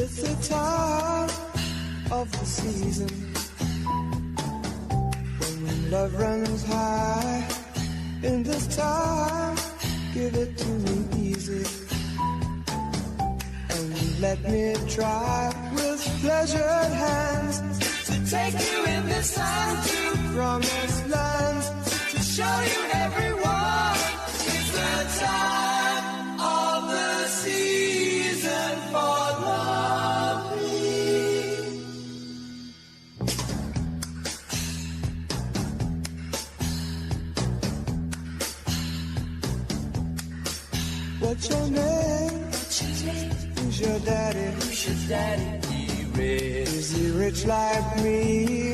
It's the time of the season when love runs high. In this time, give it to me easy, and let me try with pleasured hands to take you in this time to promised lands, to show you everyone. It's the time of the season for loving. What's your name? Who's your daddy? He rich. Is he rich like me?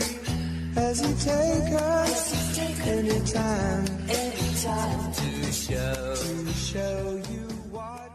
Has he take us anytime to show you what?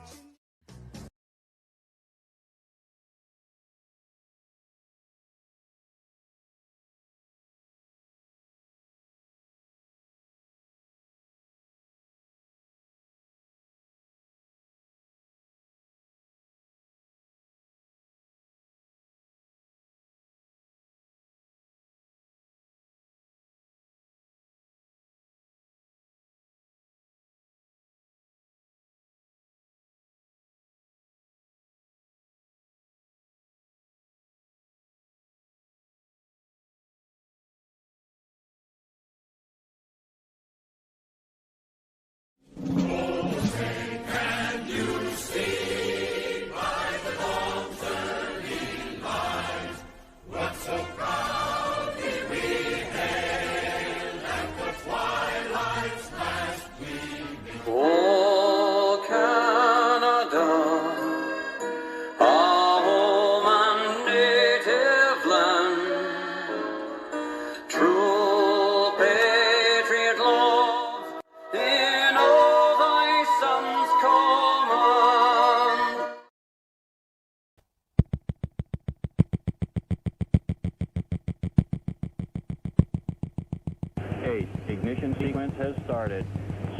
Ignition sequence has started.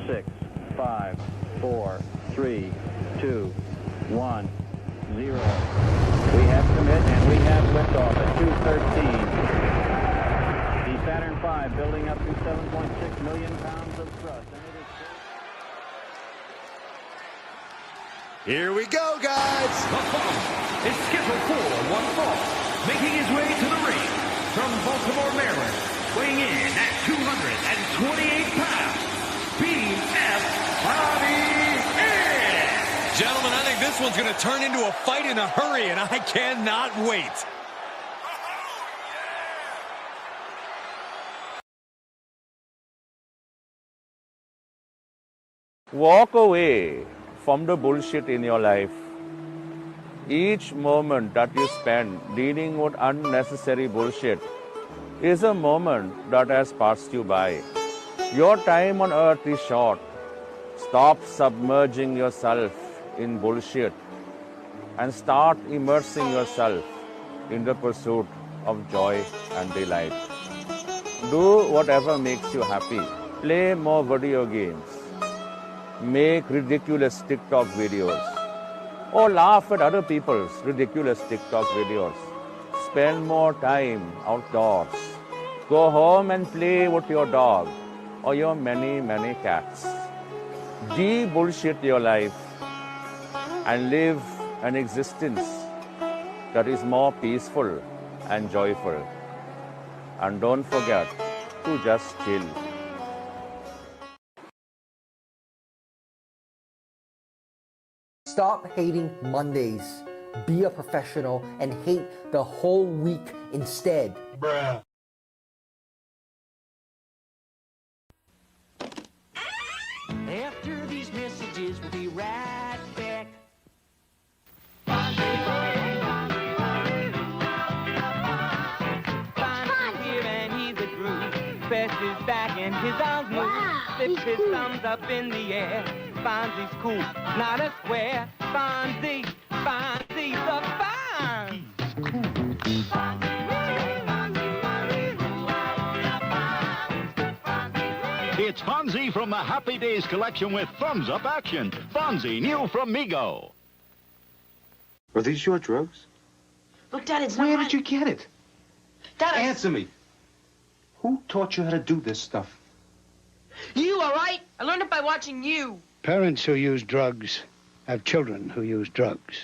6, 5, 4, 3, 2, 1, 0. We have commit and we have liftoff at 2:13. The Saturn V building up to 7.6 million pounds of thrust. And it is... Here we go, guys. The following is scheduled for one fall, making his way to the ring from Baltimore, Maryland, weighing in at 228 pounds, BF Bobby Inc. Gentlemen, I think this one's going to turn into a fight in a hurry, and I cannot wait. Walk away from the bullshit in your life. Each moment that you spend dealing with unnecessary bullshit is a moment that has passed you by. Your time on earth is short. Stop submerging yourself in bullshit and start immersing yourself in the pursuit of joy and delight. Do whatever makes you happy. Play more video games. Make ridiculous TikTok videos. Or laugh at other people's ridiculous TikTok videos. Spend more time outdoors. Go home and play with your dog or your many, many cats. De-bullshit your life and live an existence that is more peaceful and joyful. And don't forget to just chill. Stop hating Mondays. Be a professional and hate the whole week instead. Bruh. After these messages, we'll be right back. Fonzie's here and he's a groove. Best is back and his arms move. Wow, Flips his cool. thumbs up in the air. Fonzie's cool, not a square. Fonzie, Fonzie the Fonz. It's Fonzie from the Happy Days collection with thumbs up action. Fonzie, new from Mego. Are these your drugs? Look, Dad, it's Where not did you get it? Dad, Answer me. Who taught you how to do this stuff? You, all right? I learned it by watching you. Parents who use drugs have children who use drugs.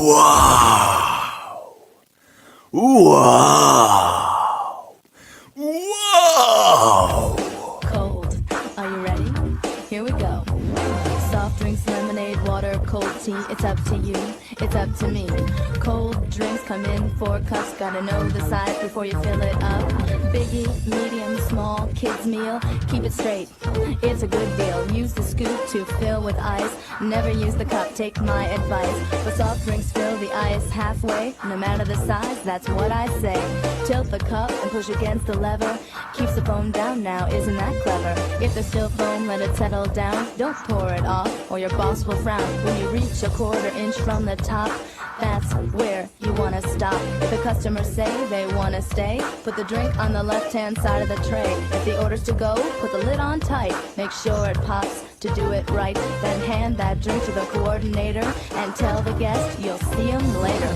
Wow! Wow! Wow! Cold. Are you ready? Here we go. Soft drinks, lemonade, water, cold tea. It's up to you. It's up to me. Cold drinks come in 4 cups. Gotta know the size before you fill it up. Biggie, medium, small, kids meal. Keep it straight. It's a good deal. Use the scoop to fill with ice. Never use the cup. Take my advice. For soft drinks, fill the ice halfway. No matter the size, that's what I say. Tilt the cup and push against the lever. Keeps the foam down now. Isn't that clever? If there's still foam, let it settle down. Don't pour it off, or your boss will frown. When you reach a 1/4 inch from the top, that's where you wanna stop. If the customers say they wanna stay, put the drink on the left-hand side of the tray. If the order's to go, put the lid on tight. Make sure it pops to do it right. Then hand that drink to the coordinator and tell the guest you'll see him later.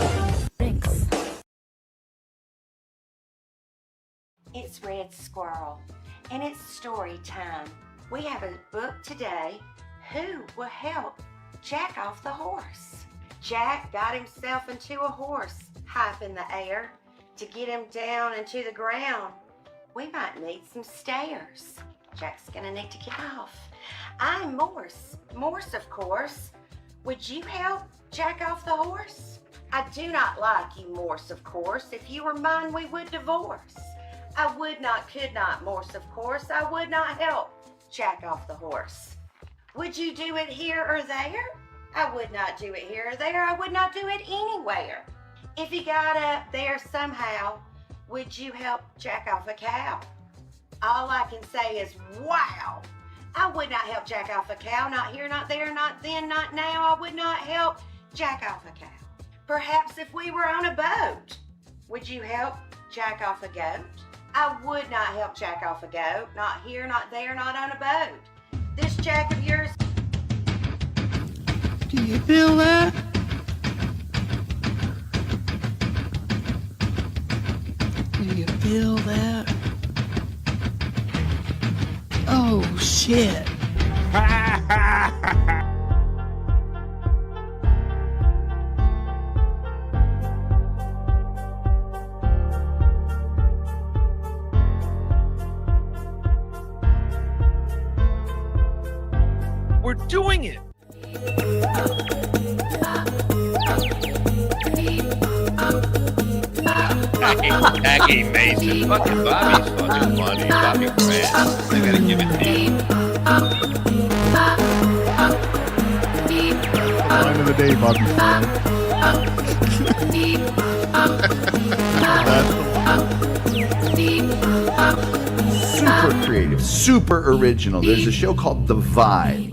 Drinks. It's Red Squirrel, and it's story time. We have a book today, Who Will Help Jack Off the Horse? Jack got himself into a horse, high up in the air. To get him down into the ground, we might need some stairs. Jack's gonna need to get off. I'm Morse. Morse, of course. Would you help Jack off the horse? I do not like you, Morse, of course. If you were mine, we would divorce. I would not, could not, Morse, of course. I would not help Jack off the horse. Would you do it here or there? I would not do it here or there. I would not do it anywhere. If he got up there somehow, would you help Jack off a cow? All I can say is, wow. I would not help Jack off a cow. Not here, not there, not then, not now. I would not help Jack off a cow. Perhaps if we were on a boat, would you help Jack off a goat? I would not help Jack off a goat. Not here, not there, not on a boat. This Jack of yours. Do you feel that? Do you feel that? Oh, shit. We're doing it! Jackie Mason. Fucking Bobby's fucking funny. Bobby Grant. I gotta give it to you. Line of the day, Bobby. Super creative, super original. There's a show called The Vibe.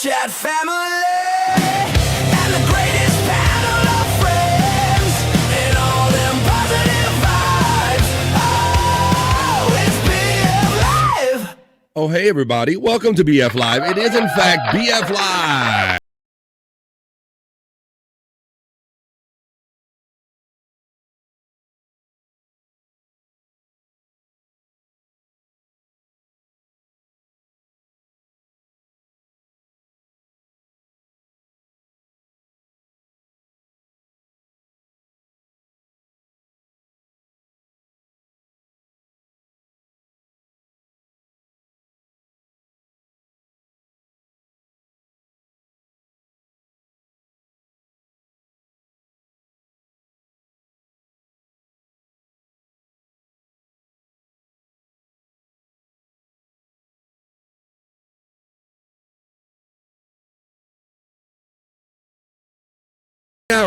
Chat family and the greatest panel of friends and all them positive vibes. Oh, it's BF Live. Oh, hey, everybody. Welcome to BF Live. It is, in fact, BF Live.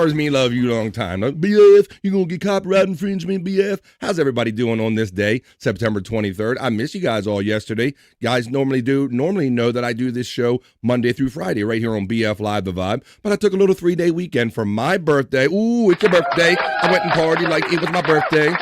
Flowers me love you long time. BF, you gonna get copyright infringement, BF? How's everybody doing on this day, September 23rd? I miss you guys all yesterday. Guys normally know that I do this show Monday through Friday right here on BF Live The Vibe. But I took a little 3-day weekend for my birthday. Ooh, it's your birthday. I went and partied like it was my birthday.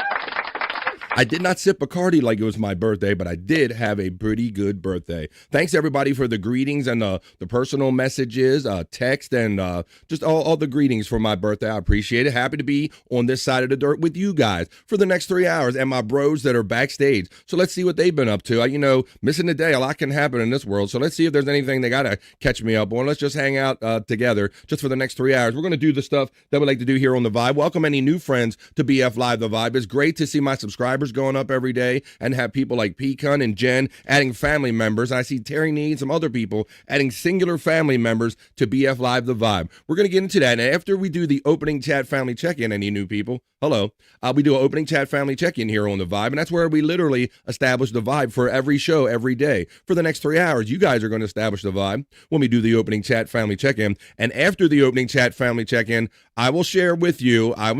I did not sip Bacardi like it was my birthday, but I did have a pretty good birthday. Thanks, everybody, for the greetings and the personal messages, text, and just all the greetings for my birthday. I appreciate it. Happy to be on this side of the dirt with you guys for the next 3 hours and my bros that are backstage. So let's see what they've been up to. Missing a day, a lot can happen in this world. So let's see if there's anything they got to catch me up on. Let's just hang out together just for the next 3 hours. We're going to do the stuff that we like to do here on The Vibe. Welcome any new friends to BF Live The Vibe. It's great to see my subscribers going up every day and have people like Pecan and Jen adding family members. I see Terry Need, some other people adding singular family members to BF Live The Vibe. We're going to get into that. And after we do the opening chat family check-in, any new people, hello, we do an opening chat family check-in here on The Vibe. And that's where we literally establish the vibe for every show every day. For the next 3 hours, you guys are going to establish the vibe when we do the opening chat family check-in. And after the opening chat family check-in, I will share with you, I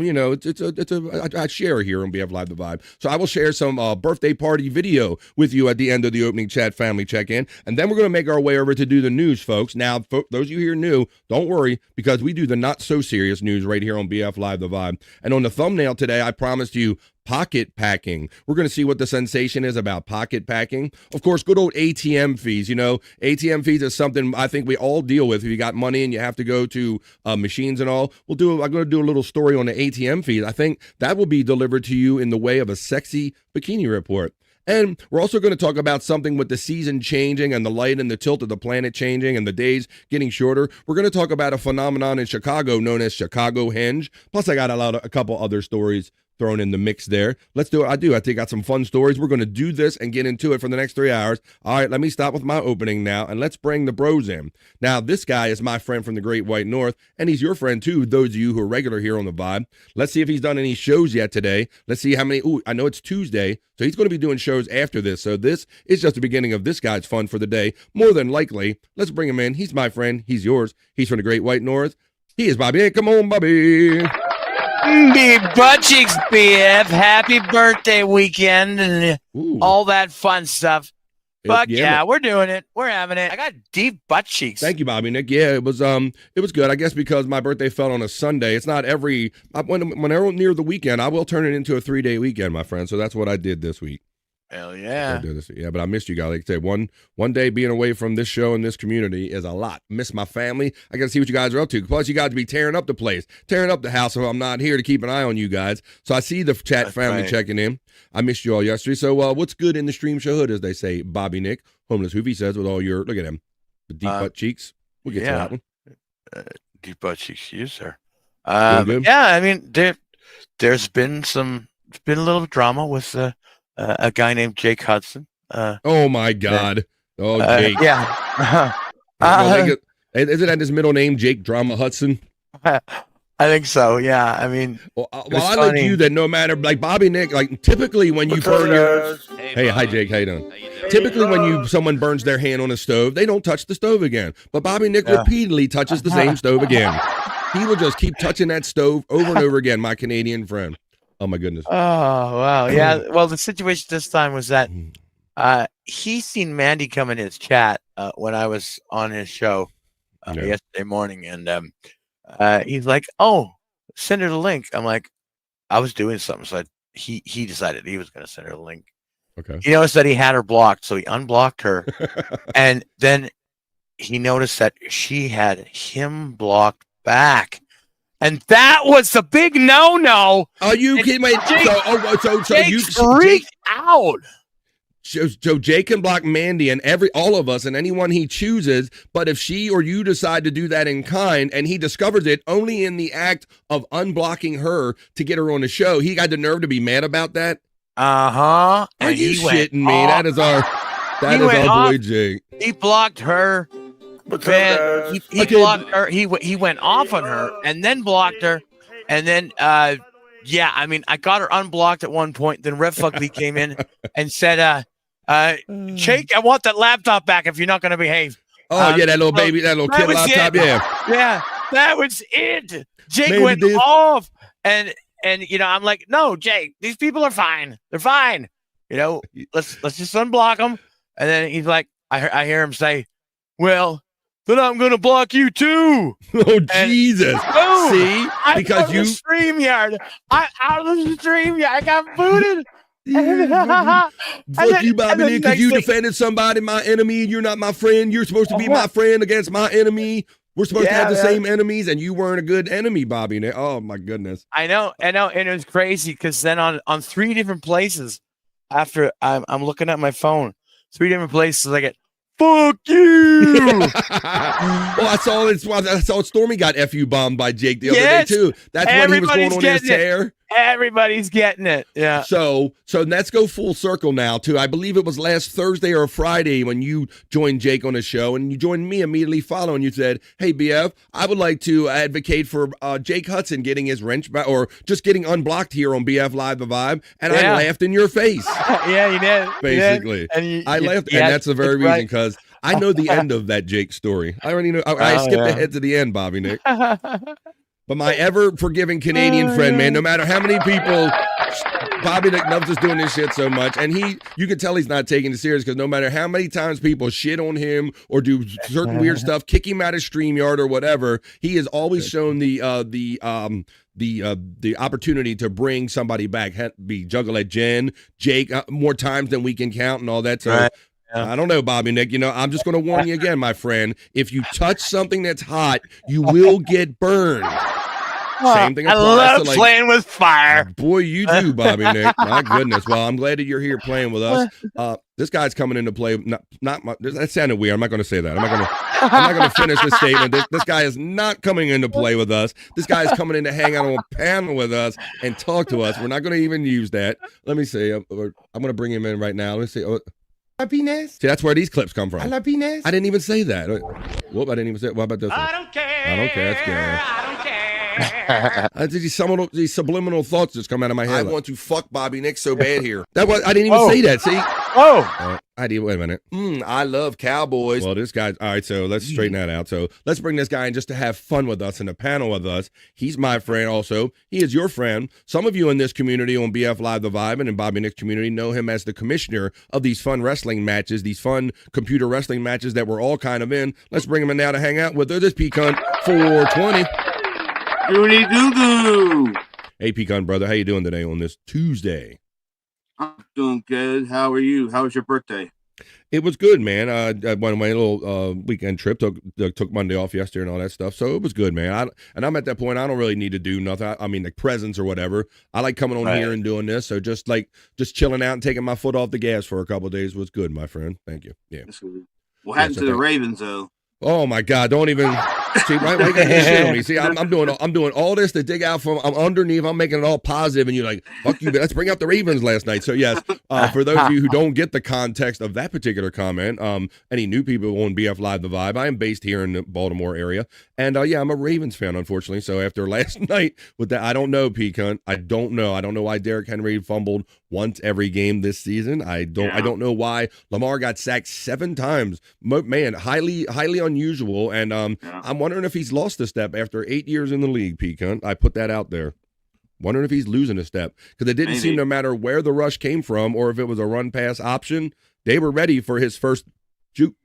share here on BF Live The Vibe. So I will share some birthday party video with you at the end of the opening chat family check-in. And then we're going to make our way over to do the news, folks. Now, those of you here new, don't worry, because we do the not so serious news right here on BF Live The Vibe. And on the thumbnail today, I promised you pocket packing. We're going to see what the sensation is about pocket packing. Of course, good old ATM fees. ATM fees is something I think we all deal with. If you got money and you have to go to machines and all, I'm going to do a little story on the ATM fees. I think that will be delivered to you in the way of a sexy bikini report. And we're also going to talk about something with the season changing and the light and the tilt of the planet changing and the days getting shorter. We're going to talk about a phenomenon in Chicago known as Chicagohenge. Plus, I got a couple other stories thrown in the mix there. Let's do it. I think I got some fun stories. We're going to do this and get into it for the next 3 hours. All right, let me stop with my opening now, and let's bring the bros in. Now, this guy is my friend from the Great White North, and he's your friend, too, those of you who are regular here on The Vibe. Let's see if he's done any shows yet today. Let's see how many. Ooh, I know it's Tuesday, so he's going to be doing shows after this. So this is just the beginning of this guy's fun for the day, more than likely. Let's bring him in. He's my friend. He's yours. He's from the Great White North. He is Bobby. Hey, come on, Bobby. Big butt cheeks, BF. Happy birthday weekend and all that fun stuff. Fuck yeah, we're doing it. We're having it. I got deep butt cheeks. Thank you, Bobby Nick. Yeah, it was good. I guess because my birthday fell on a Sunday. It's not whenever near the weekend, I will turn it into a 3-day weekend, my friend. So that's what I did this week. Hell yeah. Yeah, but I missed you guys. Like I said, one day being away from this show and this community is a lot. Miss my family. I got to see what you guys are up to. Plus, you guys be tearing up the place, tearing up the house, so I'm not here to keep an eye on you guys. So I see the chat family checking in. I missed you all yesterday. So what's good in the stream show hood, as they say, Bobby Nick, Homeless Hoovy says, with all your, look at him, the deep butt cheeks. We'll get to that one. Deep butt cheeks, you, sir. Yeah, I mean, there's been a little drama with a guy named Jake Hudson. Oh my God! Jake. Yeah. Isn't that his middle name, Jake Drama Hudson? I think so. Yeah. I mean, I like you that no matter, like Bobby Nick, like typically when you burn your, hey, hi Jake, how you doing? Typically when someone burns their hand on a stove, they don't touch the stove again. But Bobby Nick repeatedly touches the same stove again. He will just keep touching that stove over and over again. My Canadian friend. Oh my goodness. Oh wow. Yeah. Well, the situation this time was that he seen Mandy come in his chat when I was on his show yesterday morning, and he's like, "Oh, send her the link." I'm like, I was doing something, so he decided he was going to send her the link. Okay. He noticed that he had her blocked, so he unblocked her, and then he noticed that she had him blocked back. And that was the big no-no. Are you kidding me? Jake freaked out. So Jake can block Mandy and all of us and anyone he chooses, but if she or you decide to do that in kind and he discovers it only in the act of unblocking her to get her on the show, he got the nerve to be mad about that? Uh-huh. Are you shitting me? That is our boy Jake. He blocked her. Man, he blocked her. He went off on her and then blocked her, and then yeah, I mean, I got her unblocked at one point. Then Rev Fugly came in and said, "Jake, I want that laptop back if you're not going to behave." Oh yeah, that little baby, that little kid laptop, yeah. That was it. Jake Man, went he did. off, and I'm like, no, Jake, these people are fine. They're fine. Let's just unblock them. And then he's like, I hear him say, well, then I'm gonna block you too. Oh, Jesus. Boom, See? Because I StreamYard. Out of the StreamYard. I got booted. Fuck you, Bobby Nick, because you defended somebody, my enemy, and you're not my friend. You're supposed to be my friend against my enemy. We're supposed to have the same enemies, and you weren't a good enemy, Bobby Nick. Oh, my goodness. I know. And it was crazy because then on 3 different places, after I'm looking at my phone, 3 different places, I get, fuck you. Well, I saw Stormy got FU bombed by Jake the other day, too. That's when he was going on his tear. Everybody's getting it. Yeah. So let's go full circle now to, I believe it was last Thursday or Friday when you joined Jake on the show, and you joined me immediately following. You said, hey, BF, I would like to advocate for Jake Hudson getting his wrench back, or just getting unblocked here on BF Live The Vibe. And I laughed in your face. Yeah, you did. Basically. And I laughed. And that's the very reason, because I know the end of that Jake story. I already know. I skipped ahead to the end, Bobby Nick. But my ever-forgiving Canadian friend, man, no matter how many people, Bobby Nick loves us doing this shit so much, and you can tell he's not taking it serious, because no matter how many times people shit on him or do certain weird stuff, kick him out of StreamYard or whatever, he has always shown the opportunity to bring somebody back. Be Juggalette Jen, Jake, more times than we can count and all that. So. Right. I don't know, Bobby Nick. I'm just going to warn you again, my friend. If you touch something that's hot, you will get burned. Same thing applies. I love playing with fire. Boy, you do, Bobby Nick. My goodness. Well, I'm glad that you're here playing with us. This guy's coming into play. That sounded weird. I'm not going to say that. I'm not going to finish this statement. This guy is not coming into play with us. This guy is coming in to hang out on a panel with us and talk to us. We're not going to even use that. Let me see. I'm going to bring him in right now. Let me see. Penis. See, that's where these clips come from. I love penis. I didn't even say that. Whoop, I didn't even say it. What about this? I don't care. I don't care. That's good. I don't care. These subliminal thoughts just come out of my head. I want to fuck Bobby Nick so bad here. I didn't even say that. See? I did. Wait a minute. I love cowboys. Well, this guy. All right, so let's straighten that out. So let's bring this guy in just to have fun with us in a panel with us. He's my friend also. He is your friend. Some of you in this community on BF Live The Vibe and in Bobby Nick's community know him as the commissioner of these fun wrestling matches, these fun computer wrestling matches that we're all kind of in. Let's bring him in now to hang out with us. This P-Cunt 420. Doody doo-doo. Hey, P-Cunt, brother. How you doing today on this Tuesday? I'm doing good. How are you? How was your birthday? It was good, man. I went on my little weekend trip. Took Monday off yesterday and all that stuff. So it was good, man. And I'm at that point. I don't really need to do nothing. I mean, like presents or whatever. I like coming on here and doing this. So just chilling out and taking my foot off the gas for a couple of days was good, my friend. Thank you. Yeah. What happened to the Ravens, though? Oh my God! Don't even see. Why you got this shit on me? See, I'm doing all this to dig out from. I'm underneath. I'm making it all positive, and you're like, "Fuck you!" Let's bring out the Ravens last night. So yes, for those of you who don't get the context of that particular comment, any new people on BF Live The Vibe, I am based here in the Baltimore area, and I'm a Ravens fan, unfortunately. So after last night with that, I don't know, P-Cunt. I don't know why Derrick Henry fumbled once every game this season. I don't know why Lamar got sacked 7 times. Man, highly unusual, and I'm wondering if he's lost a step after 8 years in the league, P-Cunt. I put that out there. Wondering if he's losing a step, because it didn't seem, no matter where the rush came from or if it was a run pass option, they were ready for his first juke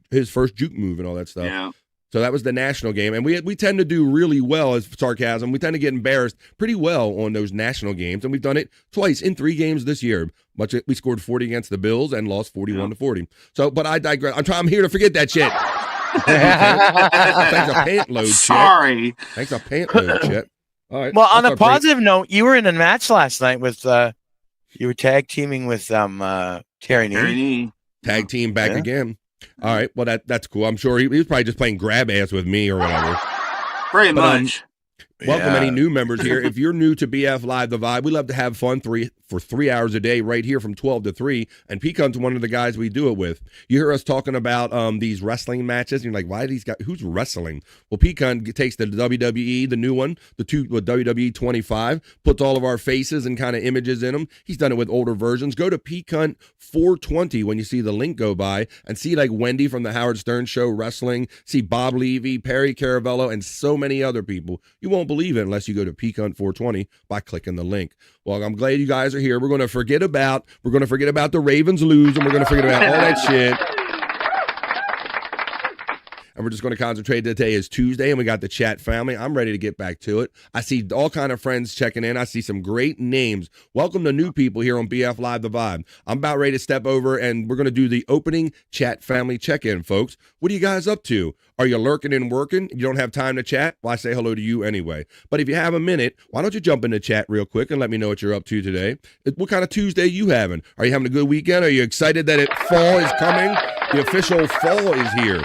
move and all that stuff. Yeah. So that was the national game, and we tend to do really well, as sarcasm. We tend to get embarrassed pretty well on those national games, and we've done it twice in 3 games this year. We scored 40 against the Bills and lost 41-40. So, but I digress. I'm here to forget that shit. Thanks a pant load, Sorry. Chet. Thanks a pant load, Chet. All right. Well, on a positive note, you were in a match last night with you were tag teaming with Terry Nee. Tag team back again. All right. Well, that's cool. I'm sure he was probably just playing grab ass with me or whatever. Pretty much. Welcome Yeah. any new members here. If you're new to BF Live The Vibe, we love to have fun for 3 hours a day right here from 12 to 3. And Pecan's one of the guys we do it with. You hear us talking about these wrestling matches. And you're like, why are these guys? Who's wrestling? Well, Pecan takes the WWE, the new one, the WWE 25, puts all of our faces and kind of images in them. He's done it with older versions. Go to Pecan 420 when you see the link go by and see like Wendy from the Howard Stern Show wrestling, see Bob Levy, Perry Caravello, and so many other people. You won't believe it unless you go to Pecan 420 by clicking the link. Well, I'm glad you guys are here. We're going to forget about the Ravens lose, and we're going to forget about all that shit. And we're just going to concentrate. Today is Tuesday, and we got the chat family. I'm ready to get back to it. I see all kind of friends checking in. I see some great names. Welcome to new people here on BF Live The Vibe. I'm about ready to step over, and we're going to do the opening chat family check-in, folks. What are you guys up to? Are you lurking and working? You don't have time to chat? Well, I say hello to you anyway. But if you have a minute, why don't you jump in the chat real quick and let me know what you're up to today. What kind of Tuesday are you having? Are you having a good weekend? Are you excited that fall is coming? The official fall is here.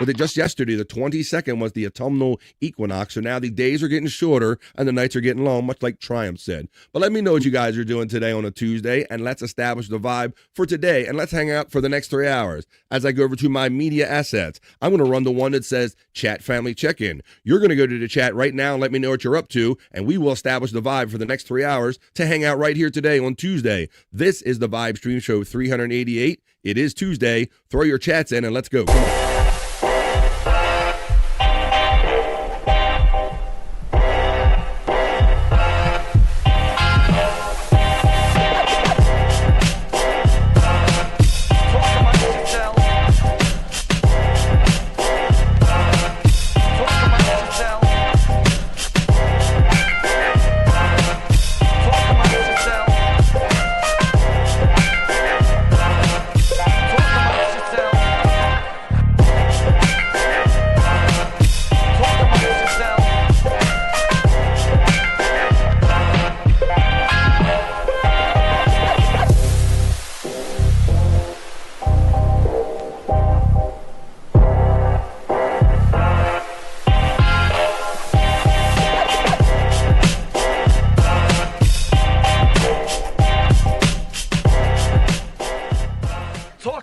But just yesterday, the 22nd was the autumnal equinox, so now the days are getting shorter and the nights are getting long, much like Triumph said. But let me know what you guys are doing today on a Tuesday, and let's establish the vibe for today, and let's hang out for the next 3 hours. As I go over to my media assets, I'm going to run the one that says Chat Family Check-In. You're going to go to the chat right now and let me know what you're up to, and we will establish the vibe for the next 3 hours to hang out right here today on Tuesday. This is the Vibe Stream Show 388. It is Tuesday. Throw your chats in, and let's go. Come on.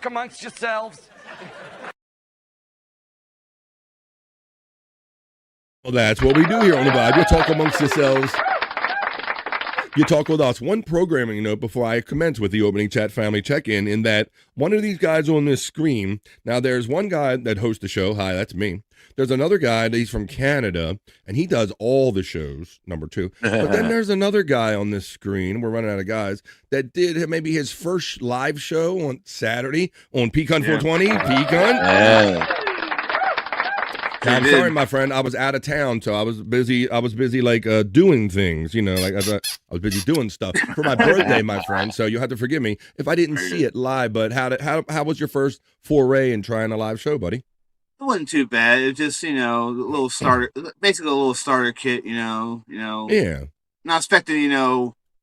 Amongst yourselves. Well, that's what we do here on the Vibe. You talk amongst yourselves. You talk with us. One programming note before I commence with the opening chat family check-in, in that one of these guys on this screen, now there's one guy that hosts the show. Hi, that's me. There's another guy that he's from Canada, and he does all the shows, number 2. But then there's another guy on this screen, we're running out of guys, that did maybe his first live show on Saturday on Pecan 420. Pecan? Yeah. Now, I'm sorry, my friend. I was out of town, so I was busy. Like doing things, you know. Like I was busy doing stuff for my birthday, my friend. So you have to forgive me if I didn't see it live. But how was your first foray in trying a live show, buddy? It wasn't too bad. It was just, a little starter, basically a little starter kit, Yeah. Not expecting,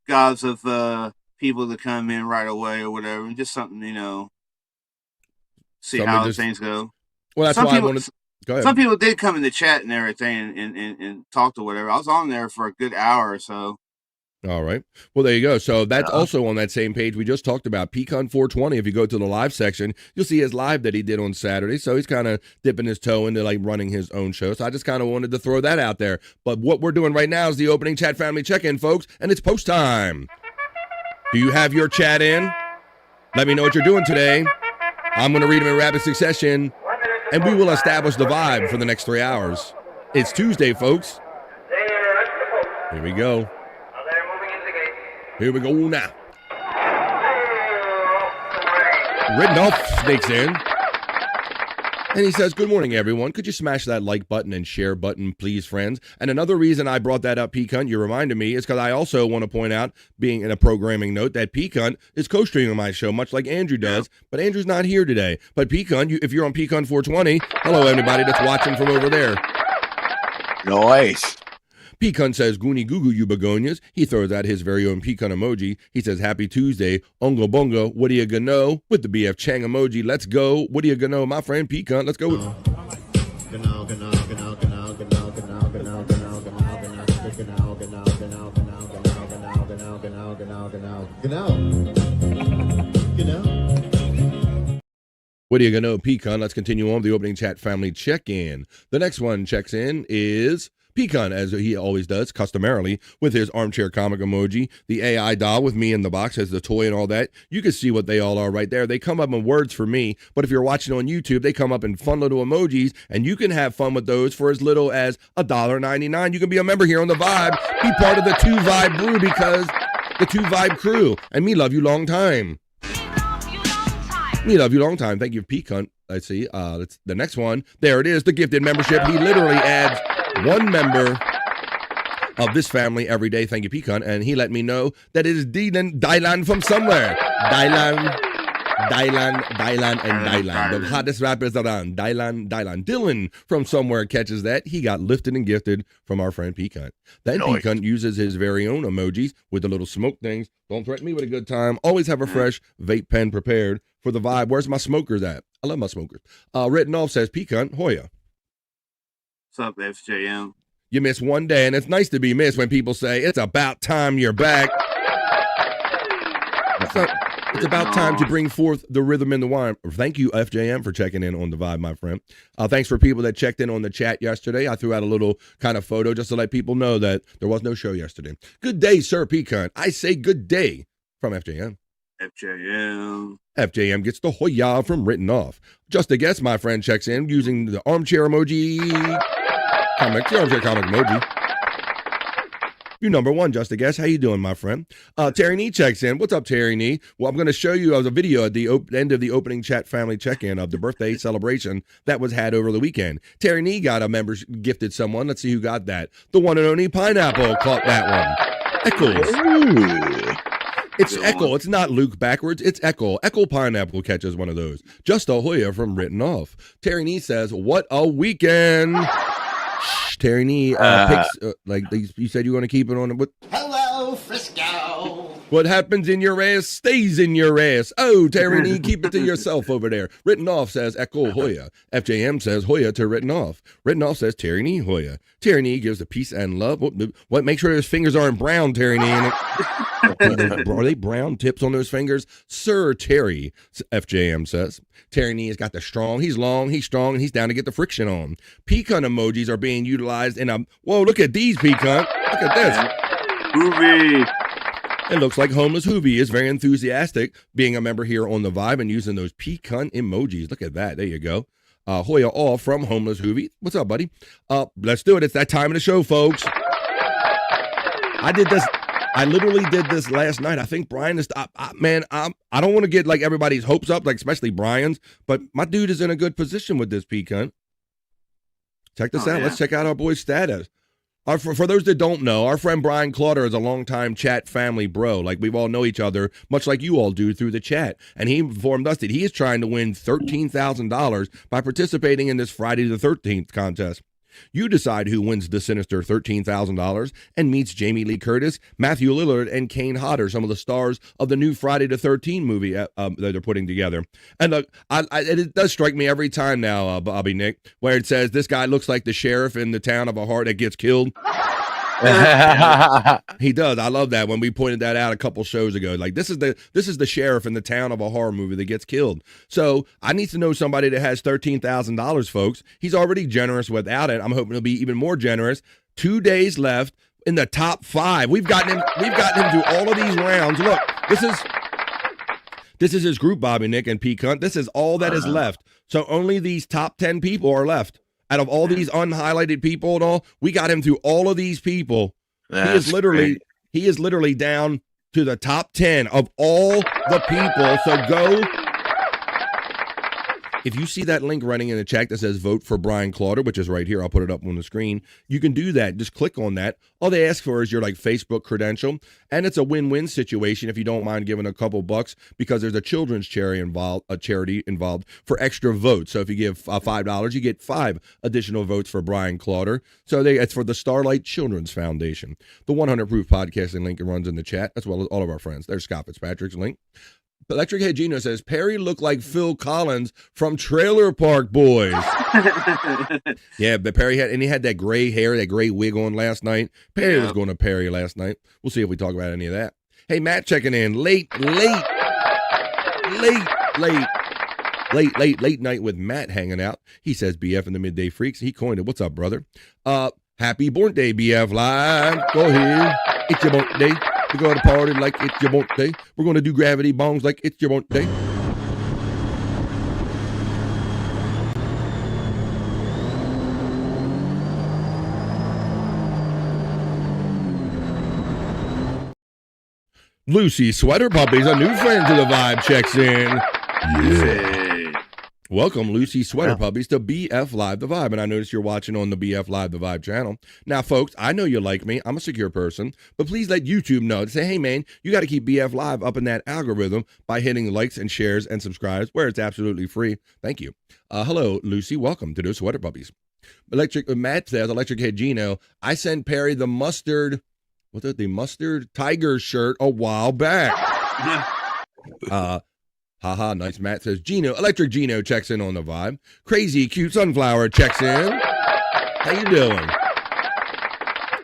gobs of people to come in right away or whatever. And just something, see how things go. Well, that's why I wanted. Go ahead. Some people did come in the chat and everything and talk to whatever. I was on there for a good hour or so. All right. Well, there you go. So that's also on that same page we just talked about, Pecan 420. If you go to the live section, you'll see his live that he did on Saturday. So he's kind of dipping his toe into like running his own show. So I just kind of wanted to throw that out there. But what we're doing right now is the opening chat family check-in, folks, and it's post time. Do you have your chat in? Let me know what you're doing today. I'm going to read them in rapid succession, and we will establish the vibe for the next 3 hours. It's Tuesday, folks. Here we go. Here we go now. Ridenoff sneaks in. And he says, good morning, everyone. Could you smash that like button and share button, please, friends? And another reason I brought that up, Pecan, you reminded me, is because I also want to point out, being in a programming note, that Pecan is co-streaming my show, much like Andrew does. But Andrew's not here today. But Pecan, if you're on Pecan 420, hello, everybody that's watching from over there. Nice. Pecan says, Goonie Goo Goo, you begonias. He throws out his very own Pecan emoji. He says, happy Tuesday. Ungo Bungo, what do you gonna know? With the BF Chang emoji, let's go. What do you gonna know, my friend Pecan? Let's go. What are you going to know, Pecan? Let's continue on with the opening chat family check-in. The next one checks in is Pecan, as he always does, customarily, with his armchair comic emoji, the AI doll with me in the box as the toy and all that. You can see what they all are right there. They come up in words for me, but if you're watching on YouTube, they come up in fun little emojis, and you can have fun with those for as little as $1.99. You can be a member here on The Vibe. Be part of the 2 Vibe Brew because the 2 Vibe crew, and me love you long time. Me love you long time. Thank you, Pecan. Let's see. That's the next one. There it is, the gifted membership. He literally adds one member of this family every day. Thank you, Pecan. And he let me know that it is Dylan from somewhere. Dylan, and Dylan. The hottest rappers around. Dylan. Dylan from somewhere catches that. He got lifted and gifted from our friend Pecan. Then Pecan uses his very own emojis with the little smoke things. Don't threaten me with a good time. Always have a fresh vape pen prepared for the vibe. Where's my smokers at? I love my smokers. Written off says Pecan Hoya. What's up, FJM? You miss one day, and it's nice to be missed when people say, it's about time you're back. It's about time to bring forth the rhythm in the wine. Thank you, FJM, for checking in on the vibe, my friend. Thanks for people that checked in on the chat yesterday. I threw out a little kind of photo just to let people know that there was no show yesterday. Good day, Sir Pecan. I say good day from FJM. FJM gets the Hoya from written off. Just a guess, my friend checks in using the armchair emoji. The armchair comic emoji. You number one, just a guess. How you doing, my friend? Terry Nee checks in. What's up, Terry Nee? Well, I'm going to show you a video at the end of the opening chat family check-in of the birthday celebration that was had over the weekend. Terry Nee got a member gifted someone. Let's see who got that. The one and only Pineapple caught that one. Eccles. It's Echo. It's not Luke backwards. It's Echo. Echo Pineapple catches one of those. Just a Hoya from written off. Terry Nee says, what a weekend. Terry Nee picks, you said you want to keep it on. What? Hello, Frisco. What happens in your ass stays in your ass. Oh, Terry Nee, keep it to yourself over there. Written off says Echo Hoya. FJM says Hoya to written off. Written off says Terry Nee Hoya. Terry Nee gives the peace and love. What? Make sure his fingers aren't brown, Terry Nee. Are they brown tips on those fingers? Sir Terry, FJM says. Terry Nee has got the strong. He's long, he's strong, and he's down to get the friction on. Pecan emojis are being utilized in a... Whoa, look at these, Pecan. Look at this. Hoovy. It looks like Homeless Hoovy is very enthusiastic being a member here on the vibe and using those Pecan emojis. Look at that. There you go. Hoya all from Homeless Hoovy. What's up, buddy? Let's do it. It's that time of the show, folks. I literally did this last night. I think Brian is... I don't want to get like everybody's hopes up, like especially Brian's, but my dude is in a good position with this Pecan. Check this out. Yeah. Let's check out our boy's status. For those that don't know, our friend Brian Clauder is a longtime chat family bro. Like, we've all know each other, much like you all do through the chat. And he informed us that he is trying to win $13,000 by participating in this Friday the 13th contest. You decide who wins the sinister $13,000 and meets Jamie Lee Curtis, Matthew Lillard, and Kane Hodder, some of the stars of the new Friday the 13th movie that they're putting together. And look, it does strike me every time now, Bobby Nick, where it says this guy looks like the sheriff in the town of a heart that gets killed. He does. I love that when we pointed that out a couple shows ago. Like, this is the sheriff in the town of a horror movie that gets killed. So I need to know somebody that has $13,000, folks. He's already generous without it. I'm hoping he'll be even more generous. 2 days left in the top 5. We've gotten him through all of these rounds. Look, this is his group, Bobby Nick and Pete Cunt. This is all that is left. So only these top 10 people are left. Out of all these unhighlighted people and all, we got him through all of these people. He is literally down to the top 10 of all the people. So go. If you see that link running in the chat that says vote for Brian Clauder, which is right here, I'll put it up on the screen. You can do that. Just click on that. All they ask for is your Facebook credential. And it's a win-win situation if you don't mind giving a couple bucks, because there's a children's charity involved for extra votes. So if you give $5, you get 5 additional votes for Brian Clauder. So it's for the Starlight Children's Foundation. The 100 Proof Podcasting link runs in the chat, as well as all of our friends. There's Scott Fitzpatrick's link. Electric Head Gino says, Perry looked like Phil Collins from Trailer Park Boys. Yeah, but Perry had that gray hair, that gray wig on last night. Perry was going to Perry last night. We'll see if we talk about any of that. Hey, Matt checking in. Late night with Matt hanging out. He says BF and the Midday Freaks. He coined it. What's up, brother? Happy born day, BF Live. Go ahead. It's your birthday. We're going to party like it's your birthday. We're going to do gravity bongs like it's your birthday. Lucy Sweater Puppies, a new friend to the Vibe, checks in. Yeah. Welcome, Lucy Sweater Puppies, to BF Live The Vibe. And I notice you're watching on the BF Live The Vibe channel. Now, folks, I know you like me. I'm a secure person. But please let YouTube know to say, hey, man, you got to keep BF Live up in that algorithm by hitting likes and shares and subscribes where it's absolutely free. Thank you. Hello, Lucy. Welcome to those Sweater Puppies. Matt says, Electric Head Gino, I sent Perry the mustard tiger shirt a while back. Haha, nice. Matt says, Electric Gino checks in on the Vibe. Crazy Cute Sunflower checks in. How you doing?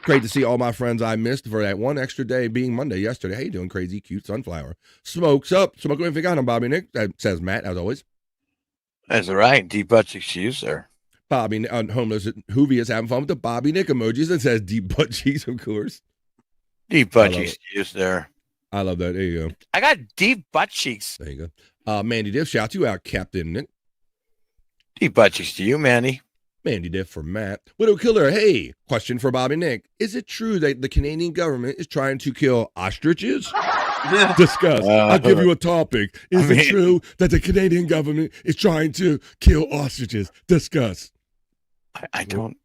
Great to see all my friends I missed for that one extra day being Monday yesterday. How you doing, Crazy Cute Sunflower? Smokes up. Smoking if you got him, Bobby Nick, says Matt, as always. That's right. Deep butt cheeks to you, sir. Bobby, homeless Hoovy is having fun with the Bobby Nick emojis and says deep butt cheeks, of course. Deep butt cheeks to you, sir. I love that. There you go. I got deep butt cheeks. There you go. Mandy Diff, shout you out, Captain Nick. Deep butt cheeks to you, Mandy. Mandy Diff for Matt. Widow Killer, hey, question for Bobby Nick. Is it true that the Canadian government is trying to kill ostriches? Discuss. I'll give you a topic. Is it true that the Canadian government is trying to kill ostriches? Discuss. I don't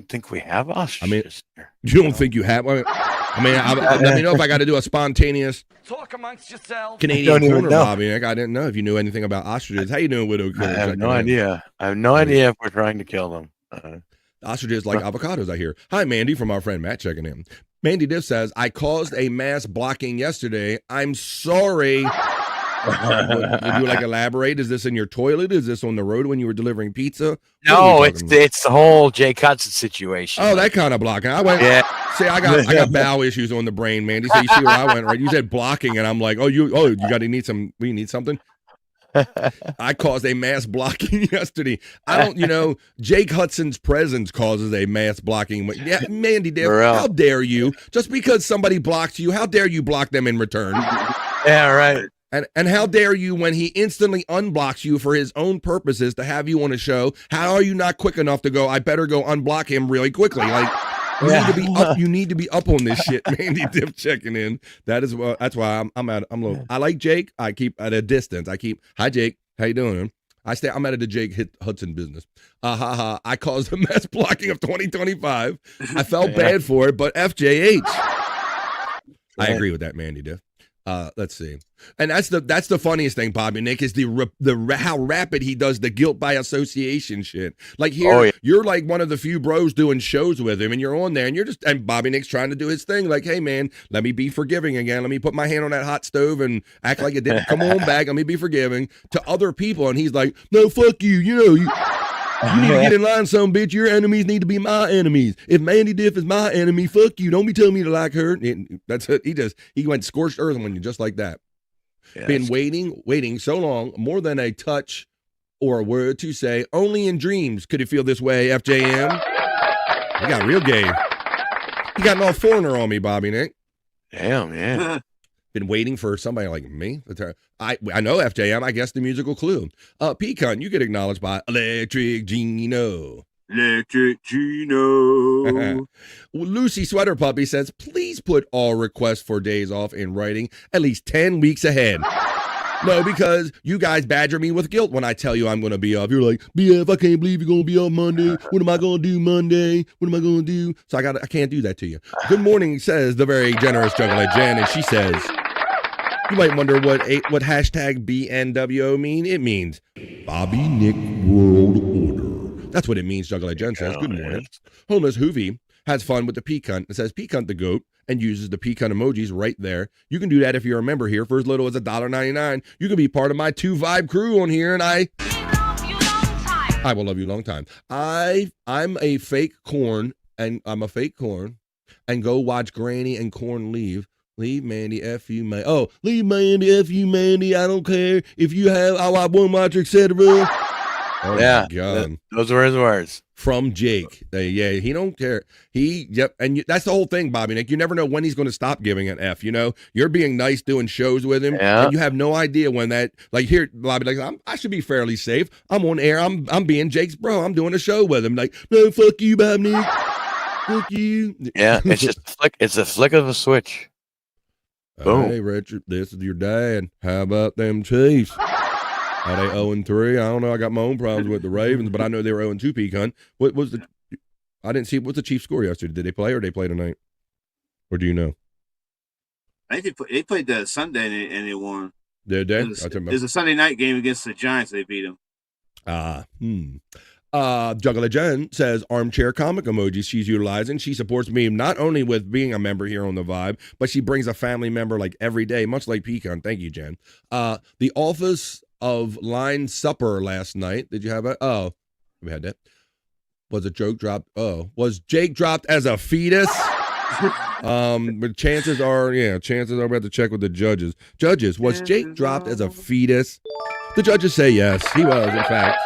think we have ostriches. You don't think you have? Let me know if I got to do a spontaneous talk amongst yourselves. Canadian corner, Bobby. I didn't know if you knew anything about ostriches. How you doing, Widow Killer? I have no idea. I have no idea if we're trying to kill them. Ostriches like avocados, I hear. Hi, Mandy, from our friend Matt checking in. Mandy Diff says, I caused a mass blocking yesterday. I'm sorry. Would you like elaborate? Is this in your toilet? Is this on the road when you were delivering pizza? No, it's the whole Jay Hudson situation. Oh, that kind of blocking. I went. Yeah. See, I got bowel issues on the brain, Mandy. So you see where I went, right? You said blocking, and I'm like, you need something. I caused a mass blocking yesterday. Jake Hudson's presence causes a mass blocking. Yeah, Mandy Diff, how dare you? Just because somebody blocks you, how dare you block them in return? Yeah, right. And how dare you when he instantly unblocks you for his own purposes to have you on a show? How are you not quick enough to go, I better go unblock him really quickly? Like, you need to be up on this shit. Mandy Dip checking in. That's why I'm low. I like Jake. I keep at a distance. Hi Jake. How you doing? I'm out of the Jake Hudson business. I caused a mass blocking of 2025. I felt bad for it, but FJH. I agree with that, Mandy Dip. Let's see. And that's the funniest thing, Bobby Nick, is the how rapid he does the guilt by association shit. Like here, you're like one of the few bros doing shows with him, and you're on there, and Bobby Nick's trying to do his thing. Like, hey man, let me be forgiving again. Let me put my hand on that hot stove and act like it didn't. Come on back. Let me be forgiving to other people. And he's like, no, fuck you. You need to get in line, some bitch. Your enemies need to be my enemies. If Mandy Diff is my enemy, fuck you. Don't be telling me to like her. That's it. He went scorched earth on you just like that. Yeah, been waiting so long, more than a touch or a word to say. Only in dreams could it feel this way, FJM. I got real gay. You got an all foreigner on me, Bobby Nick. Damn, man. Been waiting for somebody like me. I know FJM. I guess the musical clue. Pecan, you get acknowledged by Electric Gino. Electric Gino. Lucy Sweater Puppy says, please put all requests for days off in writing at least 10 weeks ahead. No, because you guys badger me with guilt when I tell you I'm going to be off. You're like, BF, I can't believe you're going to be off Monday. What am I going to do Monday? What am I going to do? So I can't do that to you. Good morning, says the very generous Juggler Jen, and she says, you might wonder what hashtag BNWO mean. It means Bobby Nick World Order. That's what it means, Juggler Jen says. Good morning. Homeless Hoovy has fun with the pecan. It says pecan the goat and uses the pecan emojis right there. You can do that if you're a member here for as little as $1.99. You can be part of my 2 Vibe crew on here, and I will love you long time. I'm a fake corn, and I'm a fake corn, and go watch Granny and Corn leave Leave Mandy, F you, man. Oh, leave Mandy, F you, Mandy. I don't care if you have I won't watch, etc. Oh, yeah, my God. Those were his words. From Jake. Yeah, he don't care. That's the whole thing, Bobby Nick. You never know when he's going to stop giving an F, you know? You're being nice doing shows with him, and you have no idea when that, like, here, Bobby, like, I should be fairly safe. I'm on air. I'm being Jake's bro. I'm doing a show with him. Like, no, fuck you, Bobby Nick. Fuck you. Yeah, it's just it's a flick of a switch. Boom. Hey, Richard, this is your dad. How about them Chiefs? Are they 0-3? I don't know. I got my own problems with the Ravens, but I know they were 0-2, Pecan. What was the? I didn't see. What's the Chiefs score yesterday? Did they play or did they play tonight? Or do you know? I think they played that Sunday and they won. Did they? It was a Sunday night game against the Giants. They beat them. Juggler Jen says armchair comic emojis she's utilizing. She supports me not only with being a member here on The Vibe, but she brings a family member like every day, much like Pecan. Thank you, Jen. The Office of Line Supper last night. Did you have it? Oh, we had that. Was a joke dropped? Oh, was Jake dropped as a fetus? But chances are we have to check with the judges. Judges, was Jake dropped as a fetus? The judges say yes, he was, in fact.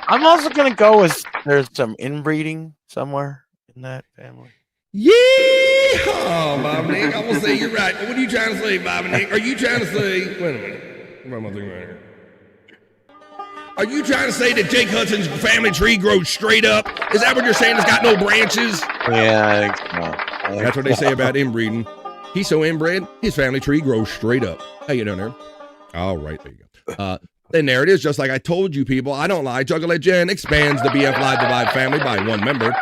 I'm also going to go with there's some inbreeding somewhere in that family. Yeah, Bobby Nick. I'm going to say you're right. What are you trying to say, Bobby Nick? Are you trying to say... Wait a minute. What am I thinking right here? Are you trying to say that Jake Hudson's family tree grows straight up? Is that what you're saying? It's got no branches? Yeah, I think so. That's what they say about inbreeding. He's so inbred, his family tree grows straight up. How you doing there? All right, there you go. And there it is, just like I told you people. I don't lie. Juggler Jen expands the BF Live Divide family by one member.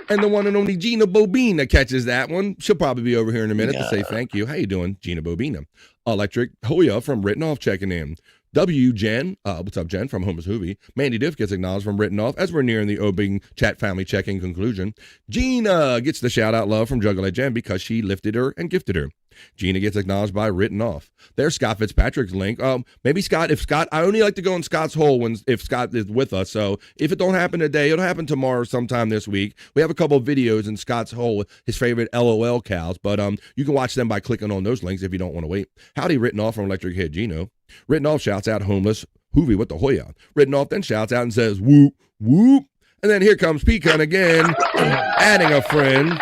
And the one and only Gina Bobina catches that one. She'll probably be over here in a minute to say thank you. How you doing, Gina Bobina? Electric Hoya from Written Off checking in. W. Jen, what's up, Jen, from Homeless Hoovy. Mandy Diff gets acknowledged from Written Off as we're nearing the opening chat family check-in conclusion. Gina gets the shout-out love from Juggler Jen because she lifted her and gifted her. Gina gets acknowledged by Written Off. There's Scott Fitzpatrick's link. Maybe Scott, I only like to go in Scott's hole if Scott is with us. So if it don't happen today, it'll happen tomorrow sometime this week. We have a couple of videos in Scott's hole, his favorite LOL cows, but you can watch them by clicking on those links if you don't want to wait. Howdy, Written Off from Electric Head Gino. Written Off shouts out Homeless Hoovy with the Hoya. Written Off then shouts out and says whoop, whoop. And then here comes Pecan again, adding a friend.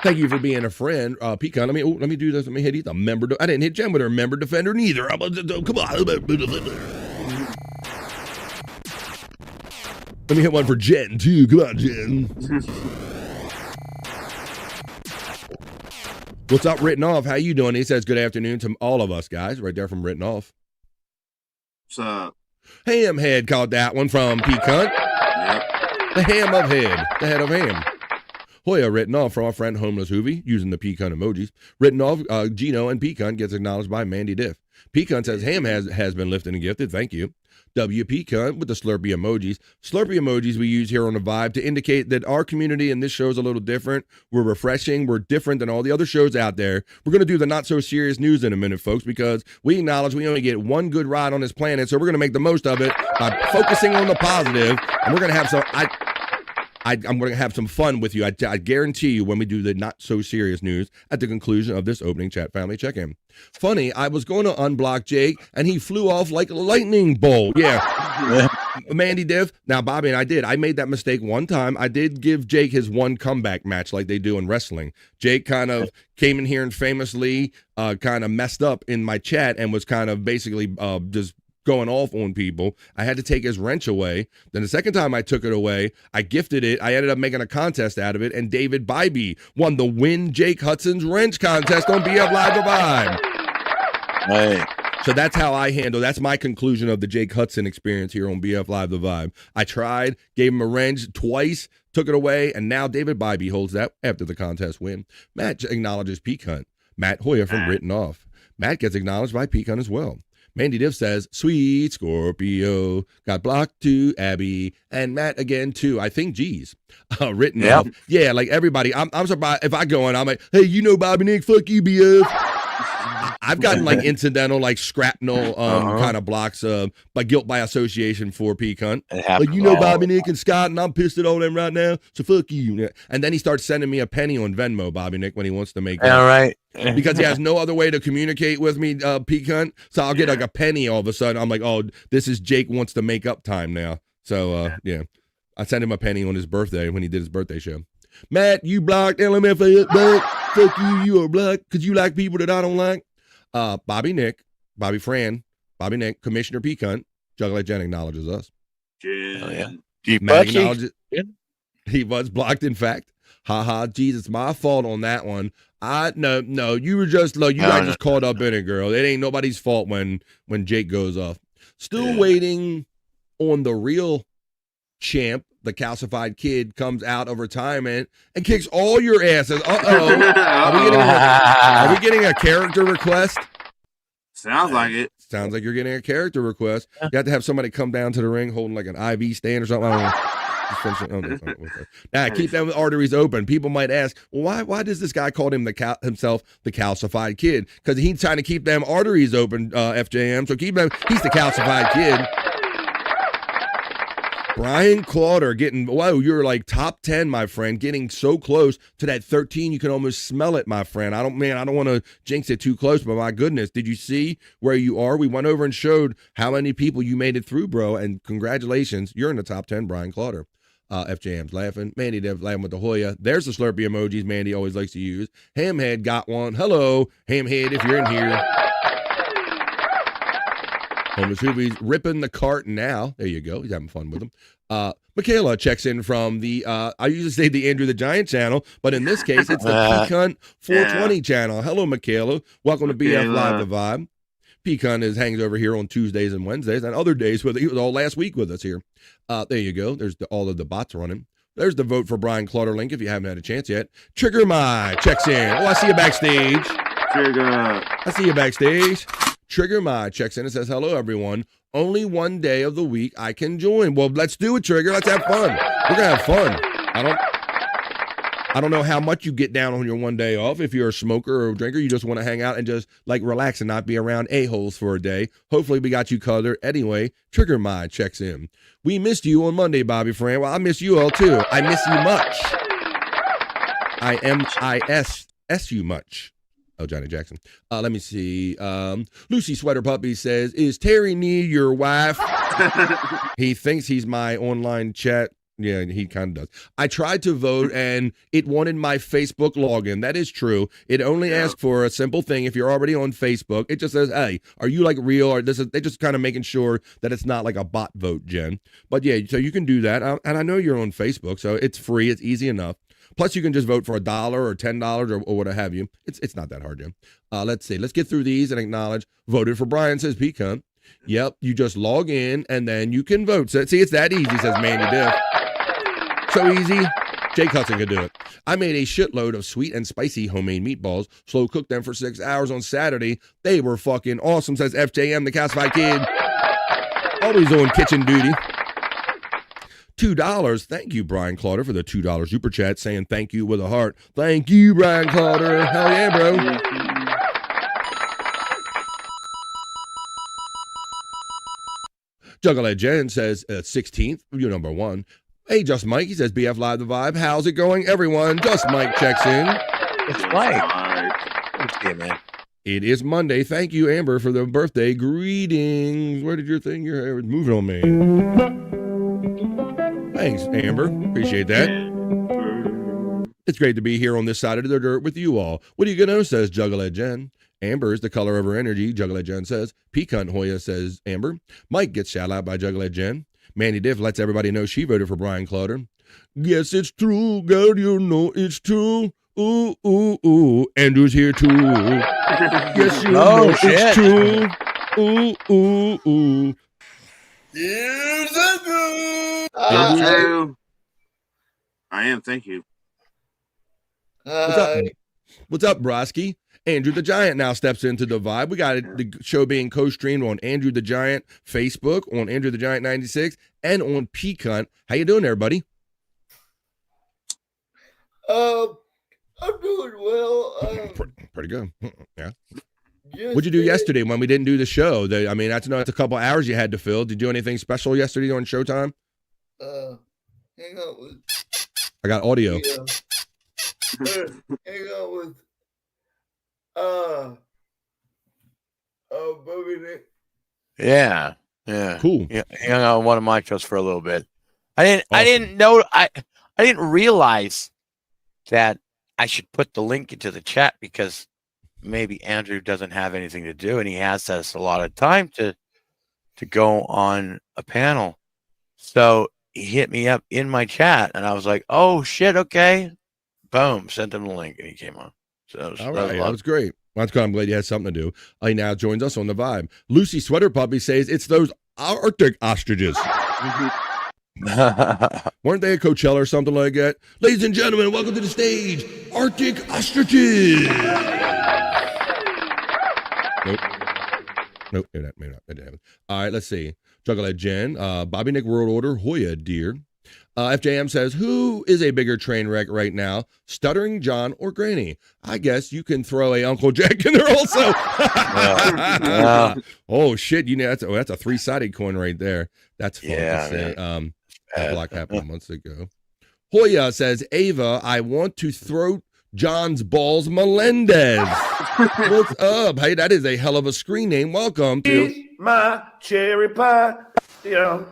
Thank you for being a friend, Pecan. Let me do this. Let me hit. He's a member. I didn't hit Jen with her member defender neither. Come on. Let me hit one for Jen too. Come on, Jen. What's up, Written Off? How you doing? He says good afternoon to all of us guys. Right there from Written Off. What's up? Ham Head caught that one from Pecan. Yep. The ham of head. The head of ham. Hoya Written Off from our friend Homeless Hoovy using the Pecan emojis. Written Off, Gino and Pecan gets acknowledged by Mandy Diff. Pecan says ham has been lifted and gifted. Thank you. W Pecan with the Slurpee emojis. Slurpee emojis we use here on The Vibe to indicate that our community and this show is a little different. We're refreshing. We're different than all the other shows out there. We're going to do the not so serious news in a minute, folks, because we acknowledge we only get one good ride on this planet. So we're going to make the most of it by focusing on the positive, and we're going to have some... I'm going to have some fun with you. I guarantee you when we do the not so serious news at the conclusion of this opening chat family check-in. Funny, I was going to unblock Jake and he flew off like a lightning bolt. Yeah. Mandy Div. Now, Bobby and I did. I made that mistake one time. I did give Jake his one comeback match like they do in wrestling. Jake kind of came in here and famously kind of messed up in my chat and was kind of basically just going off on people. I had to take his wrench away. Then the second time I took it away, I gifted it. I ended up making a contest out of it, and David Bybee won the Win Jake Hudson's Wrench contest on BF Live The Vibe. Right. So that's how I handle. That's my conclusion of the Jake Hudson experience here on BF Live The Vibe. I tried, gave him a wrench twice, took it away, and now David Bybee holds that after the contest win. Matt acknowledges Pecan. Matt Hoya from Written Off. Matt gets acknowledged by Pecan as well. Mandy Div says, sweet Scorpio, got blocked to Abby, and Matt again too. I think G's written off. Yeah, like everybody. I'm surprised if I go on, I'm like, hey, you know Bobby Nick, fuck you, BF. I've gotten like incidental, like shrapnel kind of blocks by guilt by association for P cunt. Like, you know, Bobby, Nick, and Scott, and I'm pissed at all them right now, so fuck you. And then he starts sending me a penny on Venmo, Bobby Nick, when he wants to make up. All right. Because he has no other way to communicate with me, P cunt. So I'll get like a penny all of a sudden. I'm like, oh, this is Jake wants to make up time now. So yeah, I sent him a penny on his birthday when he did his birthday show. Matt, you blocked LMFA, fuck you, you are blocked because you like people that I don't like. Bobby Nick, Bobby Fran, Bobby Nick, Commissioner P cunt, Juggler Jen acknowledges us. Matt acknowledges he was blocked, in fact. Haha, Jesus, my fault on that one. No, you were just you got just caught up in it, girl. It ain't nobody's fault when Jake goes off. Still waiting on the real champ. The calcified kid comes out of retirement and kicks all your asses. Are we getting a character request? Sounds like it. Sounds like you're getting a character request. You have to have somebody come down to the ring holding like an IV stand or something. I don't know. Now, keep them arteries open. People might ask, well, why does this guy call him himself the calcified kid? Because he's trying to keep them arteries open, FJM. So keep them. He's the calcified kid. Brian Clauder getting, you're like top 10, my friend, getting so close to that 13. You can almost smell it, my friend. I don't want to jinx it too close, but my goodness, did you see where you are? We went over and showed how many people you made it through, bro, and congratulations. You're in the top 10, Brian Clauder. FJM's laughing. Mandy Dev laughing with the Hoya. There's the Slurpee emojis Mandy always likes to use. Hamhead got one. Hello, Hamhead, if you're in here. Homeless Hoovies ripping the cart now. There you go. He's having fun with them. Michaela checks in from the, I usually say the Andrew the Giant channel, but in this case, it's the Pecan 420 channel. Hello, Michaela. Welcome to BF Live The Vibe. Pecan hangs over here on Tuesdays and Wednesdays and other days. He was all last week with us here. There you go. There's all of the bots running. There's the vote for Brian Clauder link if you haven't had a chance yet. Trigger My checks in. Oh, I see you backstage. I see you backstage. Trigger My checks in and says, hello, everyone. Only one day of the week I can join. Well, let's do it, Trigger. Let's have fun. We're going to have fun. I don't know how much you get down on your one day off. If you're a smoker or a drinker, you just want to hang out and just like relax and not be around a-holes for a day. Hopefully we got you covered. Anyway, Trigger My checks in. We missed you on Monday, Bobby Fran. Well, I miss you all too. I miss you much. I-M-I-S you much. Oh, Johnny Jackson. Let me see. Lucy Sweater Puppy says, is Terry Nee your wife? He thinks he's my online chat. Yeah, he kind of does. I tried to vote, and it wanted my Facebook login. That is true. It only asked for a simple thing. If you're already on Facebook, it just says, hey, are you like real? Or they're just kind of making sure that it's not like a bot vote, Jen. But yeah, so you can do that. And I know you're on Facebook, so it's free. It's easy enough. Plus, you can just vote for $1 or $10 or what have you. It's not that hard, Jim. Let's see. Let's get through these and acknowledge. Voted for Brian, says Pecan. Yep, you just log in and then you can vote. So, see, it's that easy, says Mandy Diff. So easy. Jake Hudson could do it. I made a shitload of sweet and spicy homemade meatballs. Slow cooked them for 6 hours on Saturday. They were fucking awesome, says FJM, the calcified kid. Always on kitchen duty. $2. Thank you, Brian Clauder, for the $2 super chat saying thank you with a heart. Thank you, Brian Clauder. Hell yeah, bro. Juggalette Jen says 16th, you're number 1. Hey, Just Mike, he says BF Live The Vibe. How's it going, everyone? Just Mike checks in. It's Mike. Okay, man. It is Monday. Thank you, Amber, for the birthday greetings. Where did your thing? Your hair was moving on me. Thanks, Amber. Appreciate that. It's great to be here on this side of the dirt with you all. What are you going to, says Juggalette Jen. Amber is the color of her energy, Juggalette Jen says. Pecan Hoya says Amber. Mike gets shout out by Juggalette Jen. Mandy Diff lets everybody know she voted for Brian Clauder. Yes, it's true, girl, you know it's true. Ooh, ooh, ooh. Andrew's here too. Yes, you know it's true. Ooh, ooh, ooh. Here's a good. I am, thank you. What's up, Broski? Andrew the Giant now steps into the vibe. We got the show being co-streamed on Andrew the Giant Facebook, on Andrew the Giant 96, and on Pecan. How you doing there, buddy? I'm doing well. Pretty good. Yeah. What'd you do yesterday when we didn't do the show? That's a couple hours you had to fill. Did you do anything special yesterday on Showtime? Hang out with. I got audio. Hang out with. Bobby Nick. Yeah. Cool. Yeah, hung out on one of my shows for a little bit. I didn't realize that I should put the link into the chat because maybe Andrew doesn't have anything to do and he has us a lot of time to go on a panel. So he hit me up in my chat and I was like, oh shit, okay. Boom, sent him the link and he came on. So that was great. That's good. I'm glad you had something to do. He now joins us on the vibe. Lucy Sweater Puppy says it's those Arctic ostriches. Weren't they at Coachella or something like that? Ladies and gentlemen, welcome to the stage, Arctic ostriches. Nope. Maybe not. That didn't happen. All right, let's see. Juggalette Jen, Bobby Nick World Order, Hoya dear. FJM says, who is a bigger train wreck right now, Stuttering John or Granny? I guess you can throw a Uncle Jack in there also. Oh, shit. That's a 3-sided coin right there. That's fun to say. That block happened months ago. Hoya says, Ava, I want to throw John's balls Melendez. What's up? Hey, that is a hell of a screen name. Welcome to Eat my cherry pie. I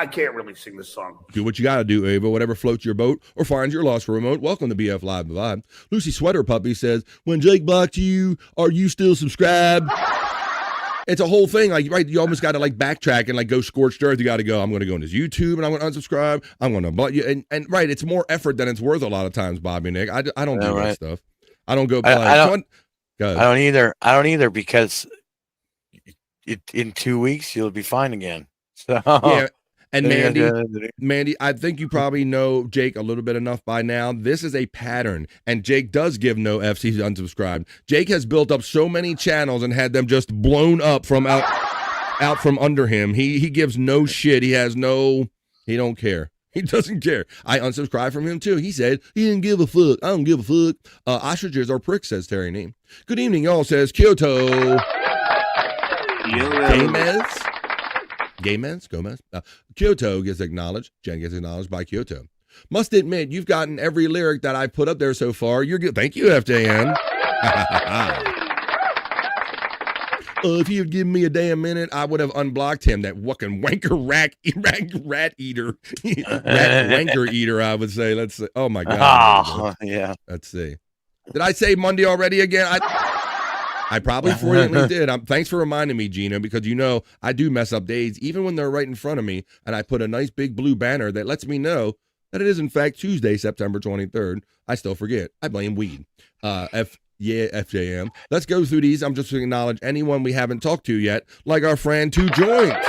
can't really sing this song. Do what you got to do, Ava. Whatever floats your boat or finds your lost remote. Welcome to BF Live Vibe. Lucy Sweater Puppy says, when Jake blocked you, are you still subscribed? It's a whole thing. Like, right, you almost got to backtrack and go scorched earth. You got to go, I'm going to go on his YouTube and I'm going to unsubscribe. I'm going to block you. And right, it's more effort than it's worth a lot of times, Bobby Nick. I don't do that stuff. I don't go. I don't either because in 2 weeks you'll be fine again. So yeah. And Mandy, I think you probably know Jake a little bit enough by now. This is a pattern, and Jake does give no F's. He's unsubscribed. Jake has built up so many channels and had them just blown up from out from under him. He gives no shit. He don't care. He doesn't care. I unsubscribed from him too. He said he didn't give a fuck. I don't give a fuck. Ostriches are pricks, says Terry Name. Good evening, y'all, says Kyoto. Gomez. Kyoto gets acknowledged. Jen gets acknowledged by Kyoto. Must admit, you've gotten every lyric that I put up there so far. You're good. Thank you, FJN. If he had given me a damn minute, I would have unblocked him. That fucking wanker rat eater, wanker eater. I would say. Let's see. Oh my god. Yeah. Let's see. Did I say Monday already again? I probably frequently did. Thanks for reminding me, Gina, because I do mess up days, even when they're right in front of me, and I put a nice big blue banner that lets me know that it is, in fact, Tuesday, September 23rd. I still forget. I blame weed. FJM. Let's go through these. I'm just going to acknowledge anyone we haven't talked to yet, like our friend Two Joints.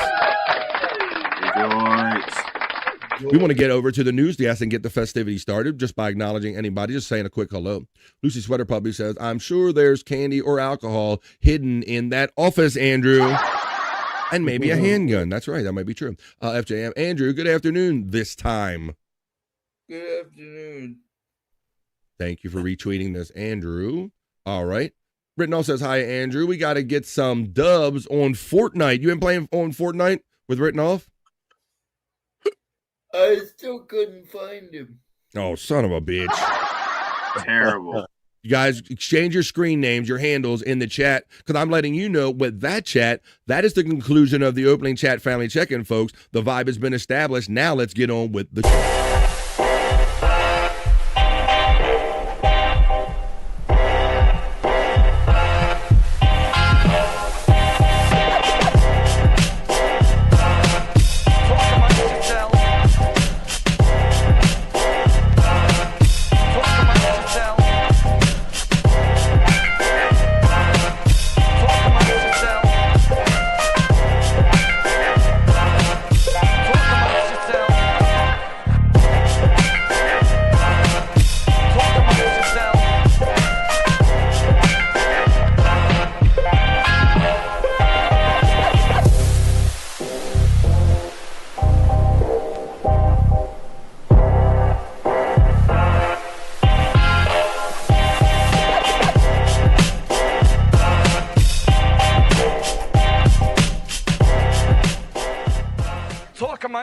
We want to get over to the news desk and get the festivities started just by acknowledging anybody, just saying a quick hello. Lucy Sweater Puppy says, I'm sure there's candy or alcohol hidden in that office, Andrew. And maybe a handgun. That's right. That might be true. FJM. Andrew, good afternoon this time. Good afternoon. Thank you for retweeting this, Andrew. All right. Britnell says, hi, Andrew. We got to get some dubs on Fortnite. You been playing on Fortnite with Ritenoff? I still couldn't find him. Oh, son of a bitch. Terrible. You guys, exchange your screen names, your handles in the chat, because I'm letting you know with that chat, that is the conclusion of the opening chat family check-in, folks. The vibe has been established. Now let's get on with the show.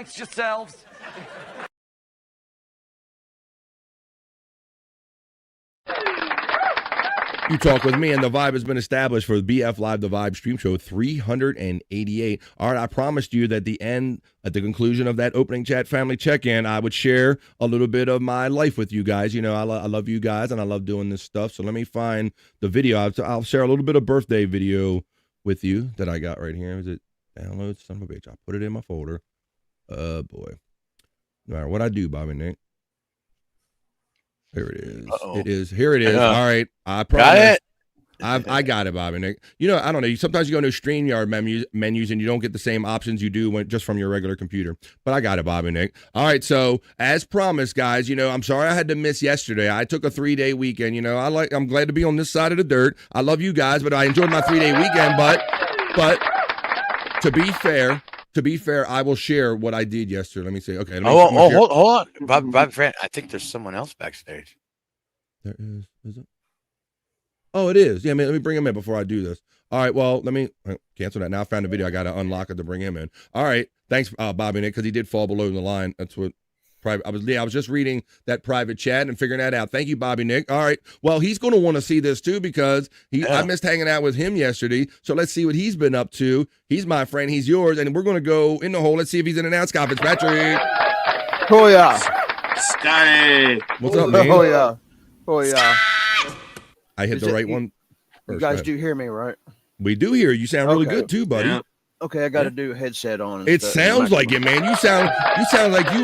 amongst yourselves. You talk with me, and the vibe has been established for the BF Live The Vibe stream show 388. All right, I promised you that at the conclusion of that opening chat family check-in, I would share a little bit of my life with you guys. You know, I love you guys, and I love doing this stuff. So let me find the video. I'll share a little bit of birthday video with you that I got right here. Is it download? Son of a bitch. I put it in my folder. Boy. All right, what'd I do, Bobby Nick? Here it is. Uh-oh. It is. Here it is. All right. I promise. Got it. I got it, Bobby Nick. You know, I don't know. Sometimes you go into StreamYard menus and you don't get the same options you do just from your regular computer. But I got it, Bobby Nick. All right. So as promised, guys, you know, I'm sorry I had to miss yesterday. I took a 3-day weekend. You know, I'm glad to be on this side of the dirt. I love you guys, but I enjoyed my 3-day weekend. But to be fair, I will share what I did yesterday. Let me see. Okay. Hold on. Bobby Friend, I think there's someone else backstage. There is. Is it? Oh, it is. Yeah, man, let me bring him in before I do this. All right, well, let me cancel that. Now I found the video. I got to unlock it to bring him in. All right. Thanks, Bobby Nick, because he did fall below the line. That's what private. I was just reading that private chat and figuring that out. Thank you, Bobby Nick. All right. Well, he's going to want to see this too because I missed hanging out with him yesterday. So let's see what he's been up to. He's my friend. He's yours. And we're going to go in the hole. Let's see if he's in an announce conference. Patrick. Oh, yeah. Scotty. What's up, man? Oh, yeah. Oh, yeah. I hit the right one. You guys do hear me, right? We do hear you. You sound really good too, buddy. Yeah. Okay, I got to do a headset on. It sounds like it, man. You sound like you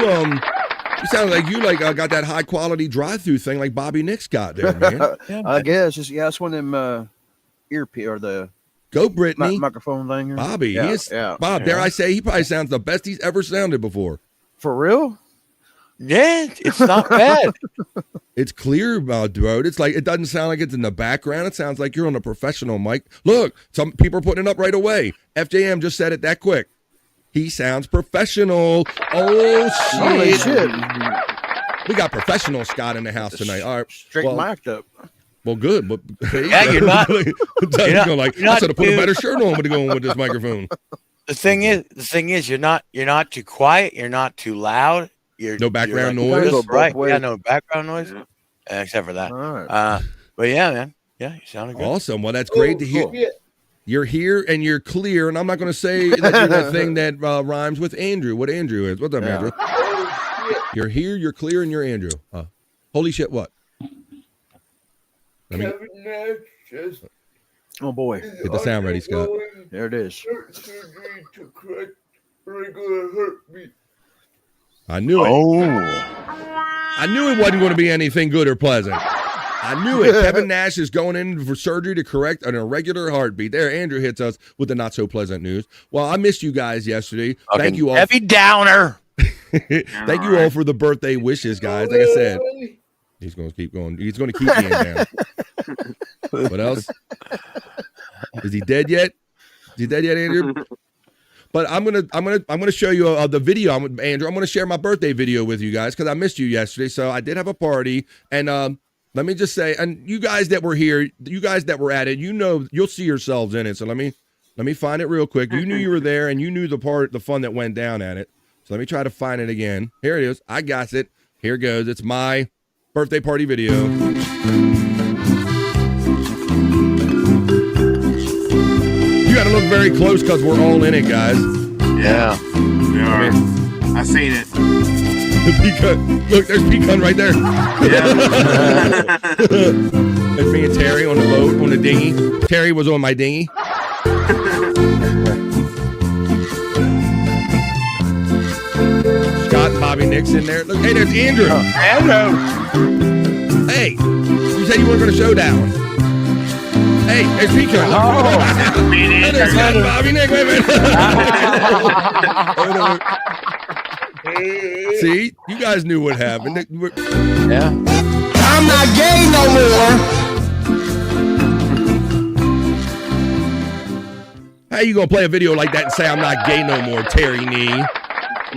got that high quality drive-through thing like Bobby Nick's got there, man. I guess it's one of them earpiece or the Go Brittany microphone thing. Bobby, Bob. Dare I say he probably sounds the best he's ever sounded before. For real? Yeah, it's not bad. It's clear, bro. It's like it doesn't sound like it's in the background. It sounds like you're on a professional mic. Look, some people are putting it up right away. FJM just said it that quick. He sounds professional. Oh shit! We got professional Scott in the house tonight. All right, straight mic'd up. Well, good. But yeah, you're not. I should have put a better shirt on to go with this microphone. The thing is, you're not too quiet. You're not too loud. No background noise, right? Yeah, no background noise, except for that. Right. But yeah, man, yeah, you sounded good. Awesome. Well, that's great to hear. Cool. You're here and you're clear, and I'm not going to say that you're that thing that rhymes with Andrew. What Andrew is? What's up, Andrew? You're here, you're clear, and you're Andrew. Holy shit! What? Oh boy! Get the sound ready, Scott. There it is. I knew it. I knew it wasn't going to be anything good or pleasant. I knew it. Kevin Nash is going in for surgery to correct an irregular heartbeat. There, Andrew hits us with the not so pleasant news. Well, I missed you guys yesterday. Thank you all. Heavy downer. Thank you all for the birthday wishes, guys. Like I said, he's going to keep going. He's going to keep me in down. What else? Is he dead yet? Is he dead yet, Andrew? But I'm gonna show you the video. Andrew, I'm gonna share my birthday video with you guys because I missed you yesterday. So I did have a party, and let me just say, and you guys that were here, you guys that were at it, you know, you'll see yourselves in it. So let me find it real quick. You knew you were there, and you knew the fun that went down at it. So let me try to find it again. Here it is. I got it. Here it goes. It's my birthday party video. You got to look very close because we're all in it, guys. Yeah. We are. I seen it. Pecan. Look, there's Pecan right there. Yeah. There's me and Terry on the boat, on the dinghy. Terry was on my dinghy. Scott and Bobby Nick's in there. Look, hey, there's Andrew. Hello. Hey, you said you weren't going to show down. Hey, there's Pecan. Hey, there's Scott and Bobby Nick. Wait a minute. See, you guys knew what happened. Yeah. I'm not gay no more. How you gonna play a video like that and say I'm not gay no more, Terry Nee?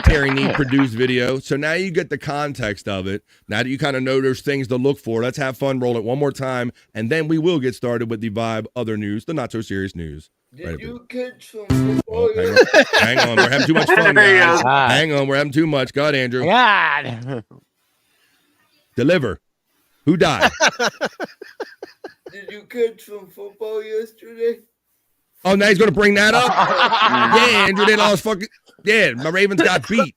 Terry Need produced video. So now you get the context of it. Now that you kind of know there's things to look for, let's have fun, roll it one more time, and then we will get started with the vibe, other news, the not so serious news. Did you catch some football? Hang on, we're having too much fun, guys. Hang on, we're having too much. God, Andrew. God. Deliver. Who died? Did you catch some football yesterday? Oh, now he's going to bring that up? Yeah, Andrew, they lost fucking... Yeah, my Ravens got beat.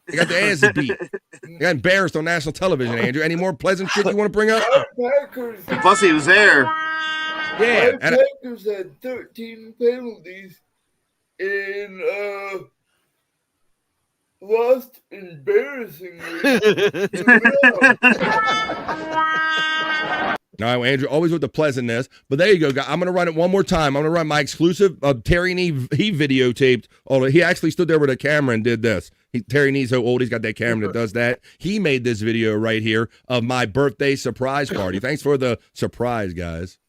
They got their asses beat. They got embarrassed on national television, Andrew. Any more pleasant shit you want to bring up? Plus, he was there. Yeah. My Packers had 13 penalties and lost embarrassingly. All right, well, Andrew, always with the pleasantness. But there you go, guys. I'm going to run it one more time. I'm going to run my exclusive Terry Nee. He videotaped. He actually stood there with a camera and did this. Terry Nee's so old, he's got that camera that does that. He made this video right here of my birthday surprise party. Thanks for the surprise, guys.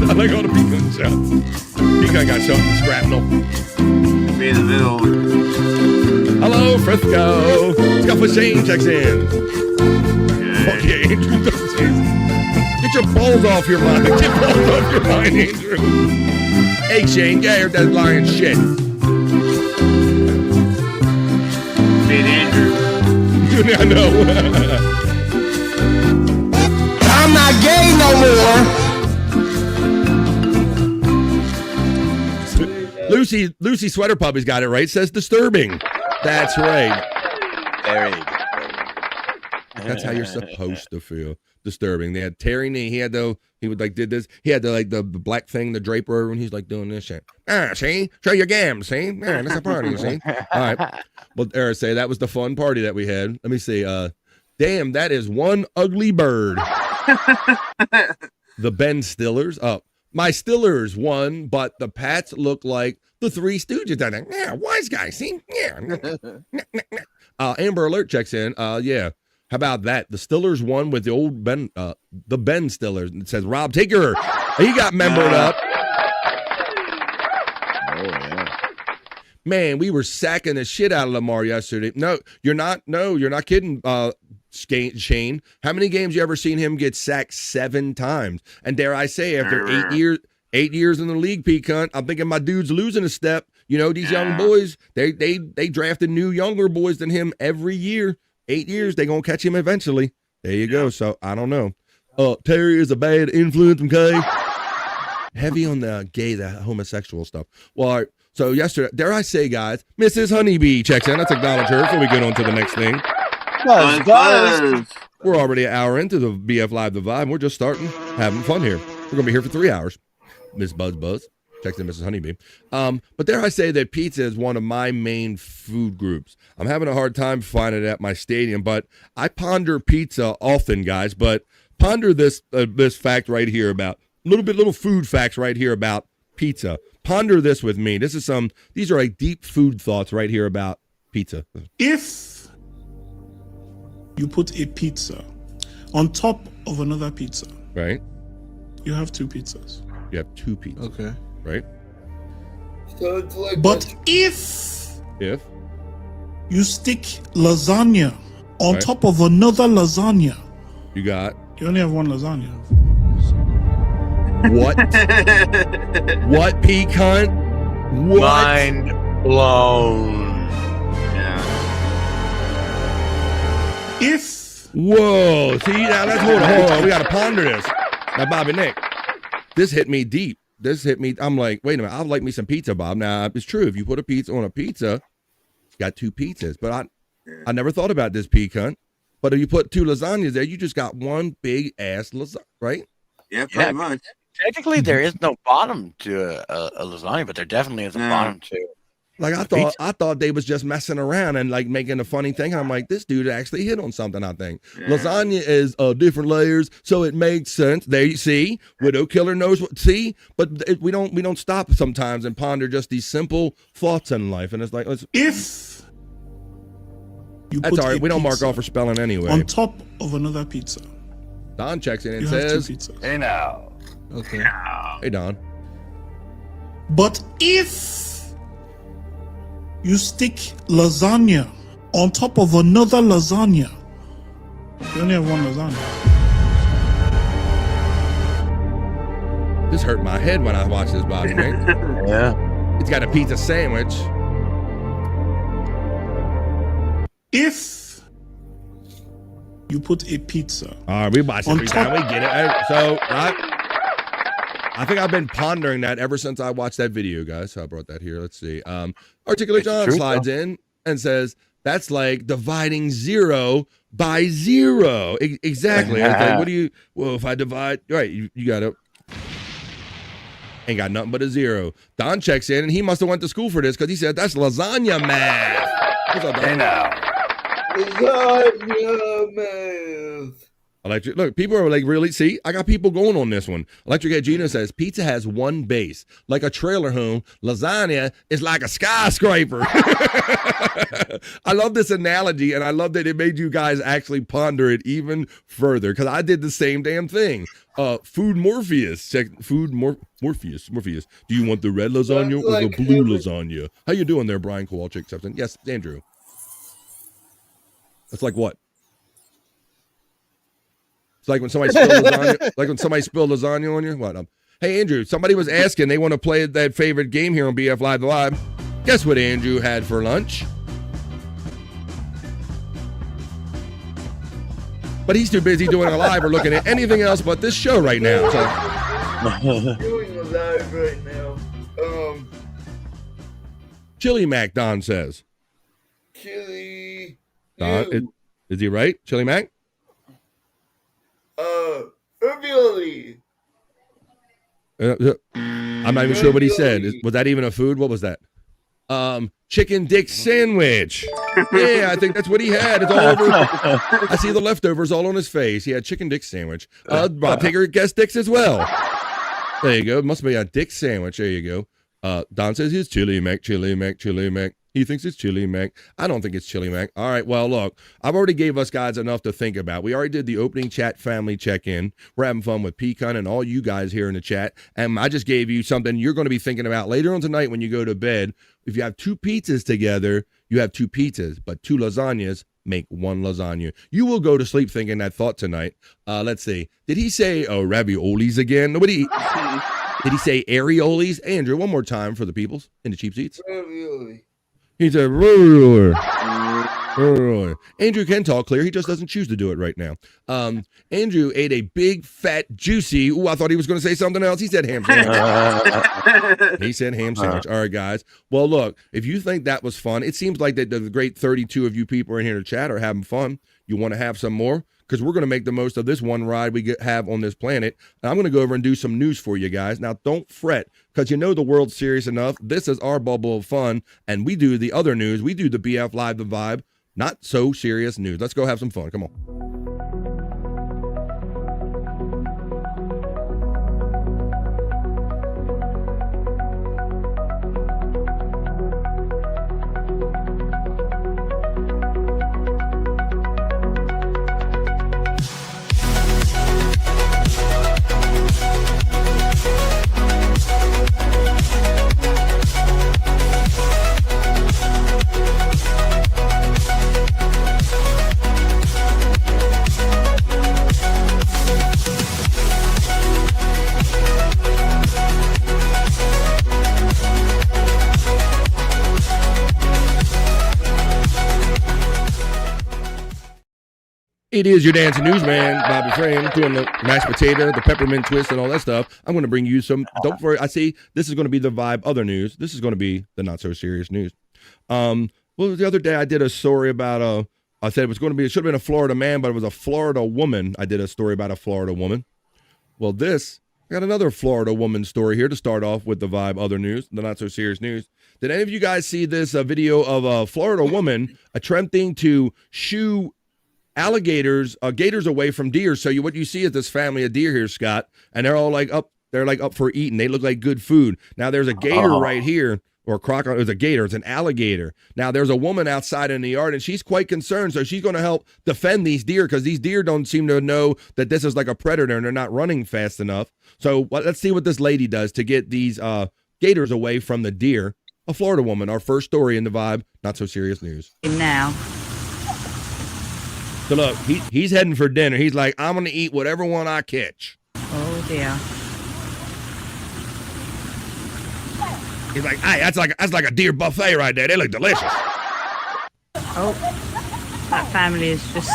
I like all the pecan shots. Pecan got shot in scrapnel. Be in the middle. Hello, Frisco. Scuffle Shane checks in. Fuck yeah, Andrew. Get your balls off your mind. Get your balls off your mind, Andrew. Hey, Shane, get here with that lying shit. Being Andrew. I know. I'm not gay no more. Lucy Sweater Puppy's got it right. Says disturbing. That's right. Very good. That's how you're supposed to feel. Disturbing. They had Terry Nee. He would did this. He had the black thing, the draper, and he's like doing this shit. See? Show your gams, see? That's a party, see? All right. Well, Eric say that was the fun party that we had. Let me see. Damn, that is one ugly bird. The Ben Stillers. Oh, my Stillers won, but the Pats look like the Three Stooges. Yeah, wise guy, see? Yeah. Amber Alert checks in. Yeah. How about that? The Stillers won with the old Ben, the Ben Stillers. It says, Rob, take her. He got membered up. Oh, yeah. Man, we were sacking the shit out of Lamar yesterday. No, you're not kidding, Shane. How many games you ever seen him get sacked 7 times? And dare I say, after 8 years in the league, P-Cunt, I'm thinking my dude's losing a step. You know, these young boys, they drafted new younger boys than him every year. 8 years, they gonna catch him eventually. There you go. So I don't know. Terry is a bad influence, okay? Heavy on the gay, the homosexual stuff. Well, all right, so yesterday, dare I say, guys, Mrs. Honeybee checks in. Let's acknowledge her before we get on to the next thing. We're already an hour into the BF Live The Vibe. We're just starting, having fun here. We're gonna be here for 3 hours. Miss Buzz. Checks in Mrs. Honeybee. But dare I say that pizza is one of my main food groups. I'm having a hard time finding it at my stadium, but I ponder pizza often, guys. But ponder this fact right here about little food facts right here about pizza. Ponder this with me. These are like deep food thoughts right here about pizza. If you put a pizza on top of another pizza, right? You have 2 pizzas. You have 2 pizzas. Okay. Right? So it's like but if you stick lasagna on top of another lasagna, you only have 1 lasagna. What? What, P-Cunt? What? Mind blown. Yeah. Whoa. See, now let's hold on. We got to ponder this. Now, Bobby Nick, this hit me deep. I'm like, wait a minute, I'll like me some pizza, Bob. Now, it's true. If you put a pizza on a pizza, it's got 2 pizzas. But I never thought about this, P-Cunt. But if you put 2 lasagnas there, you just got 1 big ass lasagna, right? Yeah, pretty much. Technically, there is no bottom to a lasagna, but there definitely is a bottom to. Like I thought they was just messing around and like making a funny thing. I'm like, this dude actually hit on something. I think lasagna is different layers, so it makes sense. There you see, Widow Killer knows what. See, but we don't stop sometimes and ponder just these simple thoughts in life. And it's like, if you that's put all right. a We don't mark pizza off for spelling anyway. on top of another pizza, Don checks in and You have says, two pizzas. Hey now. Okay. Hey, Don. But if you stick lasagna on top of another lasagna, you only have one lasagna. This hurt my head when I watched this, Bobby, man. Yeah. It's got a pizza sandwich. If you put a pizza. All right, we watched it on every top- time. We get it. So I think I've been pondering that ever since I watched that video, guys. So I brought that here. Let's see. Articulate John slides in and says, that's like dividing 0 by 0. Exactly. Okay, what do you, well, if I divide, right, you got it. Ain't got nothing but a 0. Don checks in, and he must have went to school for this because he said, that's lasagna math. What's up, Don? Hey now. Lasagna math. Electric, look, people are like, really? See, I got people going on this one. Electric Ed Gina says, pizza has one base, like a trailer home. Lasagna is like a skyscraper. I love this analogy, and I love that it made you guys actually ponder it even further, because I did the same damn thing. Food Morpheus. Check Food Morpheus. Do you want the red lasagna or the blue lasagna? How you doing there, Brian Kowalczyk? Accepting. Yes, Andrew. It's like what? It's like when somebody spilled lasagna. Like when somebody spilled lasagna on you. What? Hey, Andrew. Somebody was asking. They want to play that favorite game here on BF Live Live. Guess what Andrew had for lunch? But he's too busy doing a live or looking at anything else but this show right now. So. Doing a live right now. Chili Mac, Don says. Chili. Don, is he right? Chili Mac? Ravioli. I'm not even sure what he said. Was that even a food? What was that? Chicken dick sandwich. Yeah, I think that's what he had. It's all over. I see the leftovers all on his face. He had chicken dick sandwich. Rob Tigger guessed dicks as well. There you go. It must be a dick sandwich. There you go. Don says it's Chili Mac, Chili Mac, Chili Mac. He thinks it's Chili Mac. I don't think it's Chili Mac. All right, well, look, I've already gave us guys enough to think about. We already did the opening chat family check-in. We're having fun with Pecan and all you guys here in the chat. And I just gave you something you're going to be thinking about later on tonight when you go to bed. If you have 2 pizzas together, you have 2 pizzas, but 2 lasagnas make 1 lasagna. You will go to sleep thinking that thought tonight. Let's see. Did he say raviolis again? Nobody. Did he say areolis? Andrew, one more time for the peoples in the cheap seats. Ravioli. He said, Andrew can talk clear. He just doesn't choose to do it right now. Andrew ate a big, fat, juicy. Ooh, I thought he was going to say something else. He said ham sandwich. He said ham sandwich. All right, guys. Well, look, if you think that was fun, it seems like that the great 32 of you people in here to chat are having fun. You want to have some more? Because we're going to make the most of this one ride we have on this planet. And I'm going to go over and do some news for you guys. Now, don't fret, because you know the world's serious enough. This is our bubble of fun, and we do the other news. We do the BF Live, the Vibe, not so serious news. Let's go have some fun. Come on. It is your dancing newsman, Bobby Frame, doing the mashed potato, the peppermint twist, and all that stuff. I'm going to bring you some. Don't worry. I see this is going to be the vibe other news. This is going to be the not so serious news. Well, the other day I did a story about I said it should have been a Florida man, but it was a Florida woman. I did a story about a Florida woman. Well, I got another Florida woman story here to start off with the vibe other news, the not so serious news. Did any of you guys see this video of a Florida woman attempting to shoo gators away from deer? So what you see is this family of deer here, Scott, and they're all up for eating. They look like good food. Now there's a gator right here or a crocodile. It's a gator. It's an alligator. Now, there's a woman outside in the yard, and she's quite concerned, so she's going to help defend these deer because these deer don't seem to know that this is like a predator, and they're not running fast enough. So let's see what this lady does to get these gators away from the deer. A Florida woman, our first story in the Vibe, Not So Serious News. Now. So look, he's heading for dinner. He's like, I'm going to eat whatever one I catch. Oh, dear. He's like, hey, that's like a deer buffet right there. They look delicious. Oh, that family is just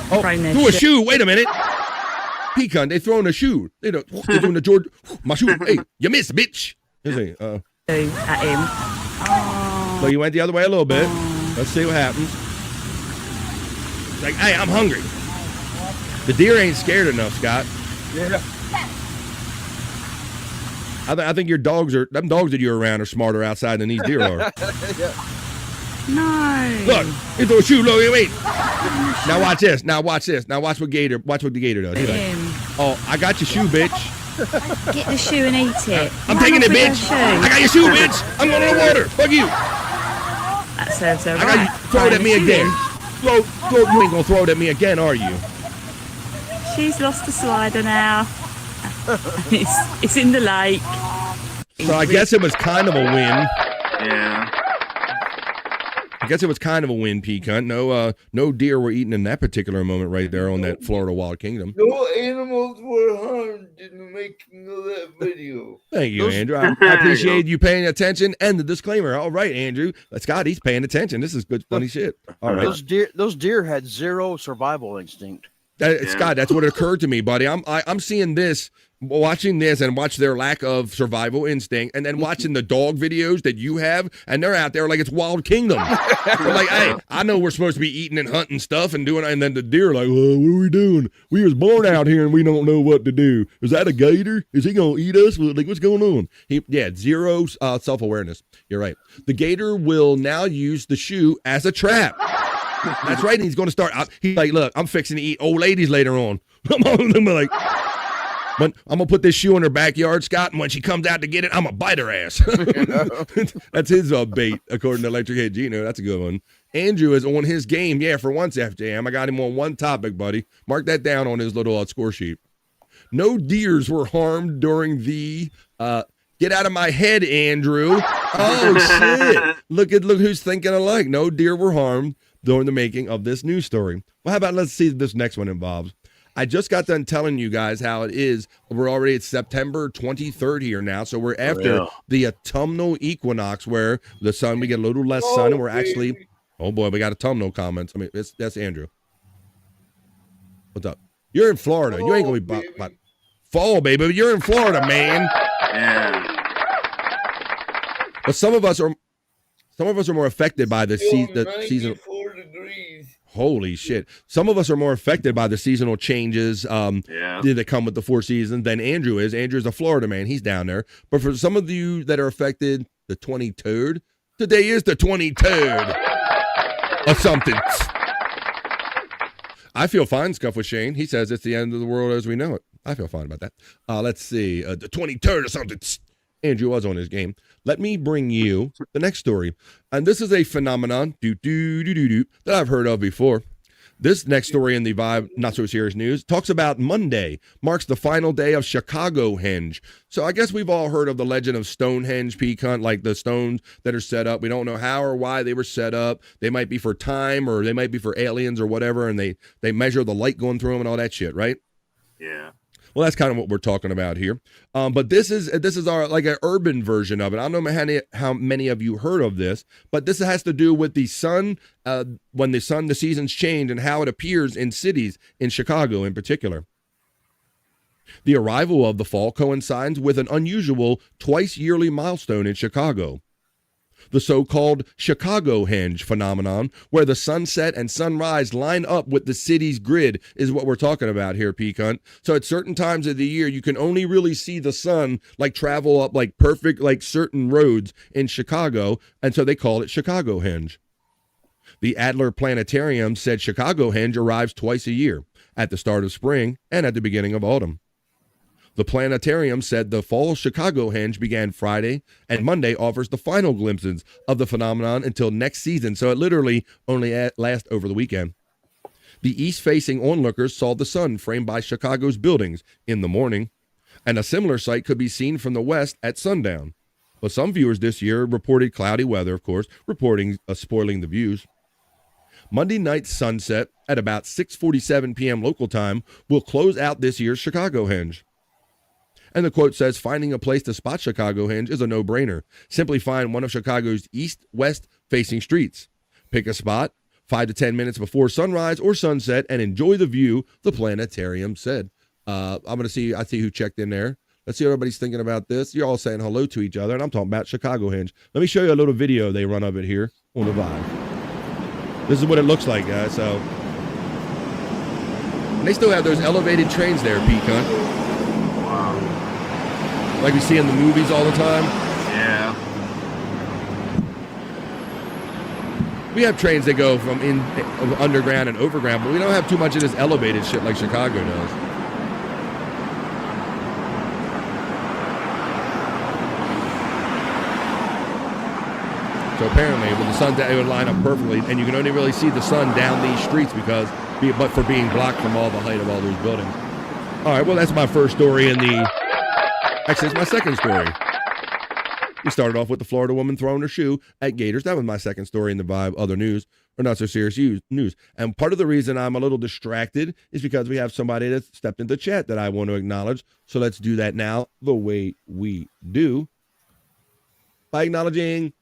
throwing their threw a shoe. Wait a minute. Pecan, they throwing a shoe. They're doing the George. My shoe. Hey, you missed, bitch. At him. So you went the other way a little bit. Let's see what happens. Like, hey, I'm hungry. The deer ain't scared enough, Scott. Yeah. I think them dogs that you're around are smarter outside than these deer are. No. Look, he threw a shoe. Look, wait. Now watch this. Now watch this. Now watch what the gator does. He's like, oh, I got your shoe, bitch. Get the shoe and eat it. I'm taking it, bitch. I got your shoe, bitch. I'm going to the water. Fuck you. That serves her I got you. Throw it at me again. You ain't going to throw it at me again, are you? She's lost the slider now. It's in the lake. So I guess it was kind of a win. Yeah. I guess it was kind of a win, Pecan. No deer were eaten in that particular moment right there on that Florida Wild Kingdom. No animals were harmed in the making of that video. Thank you, Andrew. I appreciate you paying attention and the disclaimer. All right, Andrew. Scott, he's paying attention. This is good, funny shit. All right. Those deer had zero survival instinct. Scott, that's what occurred to me, buddy. I'm seeing this, watching this, and watch their lack of survival instinct, and then watching the dog videos that you have, and they're out there like it's Wild Kingdom. They're like, hey, I know we're supposed to be eating and hunting stuff and doing, and then the deer are like, well, what are we doing? We was born out here and we don't know what to do. Is that a gator? Is he gonna eat us? Like, what's going on? Zero self-awareness. You're right. The gator will now use the shoe as a trap. That's right. And he's going to start. He's like, look, I'm fixing to eat old ladies later on. I'm like, but I'm going to put this shoe in her backyard, Scott, and when she comes out to get it, I'm going to bite her ass. That's his bait, according to Electric Head Gino. That's a good one. Andrew is on his game. Yeah, for once, FJM. I got him on one topic, buddy. Mark that down on his little score sheet. No deers were harmed during the get out of my head, Andrew. Oh, shit. Look who's thinking alike. No deer were harmed during the making of this news story. Well, how about let's see what this next one involves. I just got done telling you guys how it is. We're already at September 23rd here now, so we're after the autumnal equinox where the sun, we get a little less sun, and we're actually, oh boy, we got autumnal comments. I mean, that's Andrew. What's up? You're in Florida. You ain't going to be fall, baby, but you're in Florida, man. Yeah. But some of us are more affected by the season. Holy shit. Some of us are more affected by the seasonal changes that come with the four seasons than Andrew is. Andrew's a Florida man. He's down there. But for some of you that are affected, the 23rd, today is the 23rd of something. I feel fine, Scuff with Shane. He says it's the end of the world as we know it. I feel fine about that. Let's see. The 23rd or something. Andrew was on his game. Let me bring you the next story. And this is a phenomenon that I've heard of before. This next story in the Vibe Not So Serious News talks about Monday, marks the final day of Chicagohenge. So I guess we've all heard of the legend of Stonehenge, Pecan, like the stones that are set up. We don't know how or why they were set up. They might be for time or they might be for aliens or whatever, and they measure the light going through them and all that shit, right? Yeah. Well, that's kind of what we're talking about here. But this is our like an urban version of it. I don't know how many of you heard of this, but this has to do with the sun, when the seasons change and how it appears in cities, in Chicago in particular. The arrival of the fall coincides with an unusual twice-yearly milestone in Chicago. The so-called Chicagohenge phenomenon, where the sunset and sunrise line up with the city's grid, is what we're talking about here, Pecan. So at certain times of the year, you can only really see the sun like travel up like perfect, like certain roads in Chicago, and so they call it Chicagohenge. The Adler Planetarium said Chicagohenge arrives twice a year, at the start of spring and at the beginning of autumn. The planetarium said the fall Chicagohenge began Friday, and Monday offers the final glimpses of the phenomenon until next season. So it literally only lasts over the weekend. The east-facing onlookers saw the sun framed by Chicago's buildings in the morning, and a similar sight could be seen from the west at sundown. But some viewers this year reported cloudy weather, of course, spoiling the views. Monday night's sunset at about 6:47 p.m. local time will close out this year's Chicagohenge. And the quote says, finding a place to spot Chicagohenge is a no-brainer. Simply find one of Chicago's east-west facing streets. Pick a spot 5 to 10 minutes before sunrise or sunset and enjoy the view, the planetarium said. I see who checked in there. Let's see what everybody's thinking about this. You're all saying hello to each other, and I'm talking about Chicagohenge. Let me show you a little video they run of it here on the Vibe. This is what it looks like, guys. So, and they still have those elevated trains there, Pete Cunt. Wow. Like we see in the movies all the time. Yeah. We have trains that go from underground and overground, but we don't have too much of this elevated shit like Chicago does. So apparently, with the sun, it would line up perfectly, and you can only really see the sun down these streets but for being blocked from all the height of all those buildings. All right, well, that's my first story actually, it's my second story. We started off with the Florida woman throwing her shoe at Gators. That was my second story in the Vibe, other news, or not so serious news. And part of the reason I'm a little distracted is because we have somebody that stepped into chat that I want to acknowledge. So let's do that now the way we do by acknowledging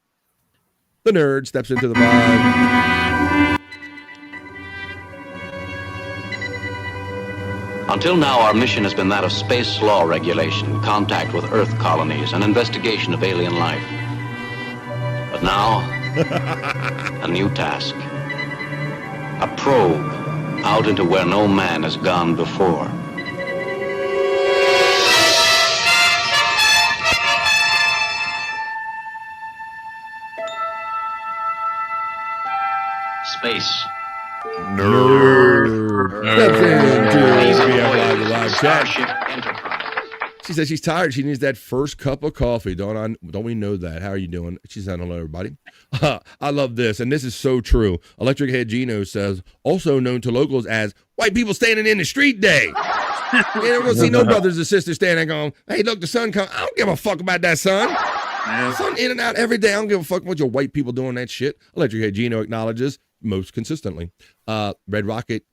the nerd steps into the Vibe. Until now, our mission has been that of space law regulation, contact with Earth colonies, and investigation of alien life. But now, a new task. A probe out into where no man has gone before. Space. Nerd. Live chat. She says she's tired. She needs that first cup of coffee. Don't we know that? How are you doing? She said hello, everybody. I love this, and this is so true. Electric Head Gino says, also known to locals as white people standing in the street day. You never gonna see no brothers and sisters standing there going, hey, look, the sun come. I don't give a fuck about that sun. Yeah. Sun in and out every day. I don't give a fuck what your white people doing that shit. Electric Head Gino acknowledges most consistently. Red Rocket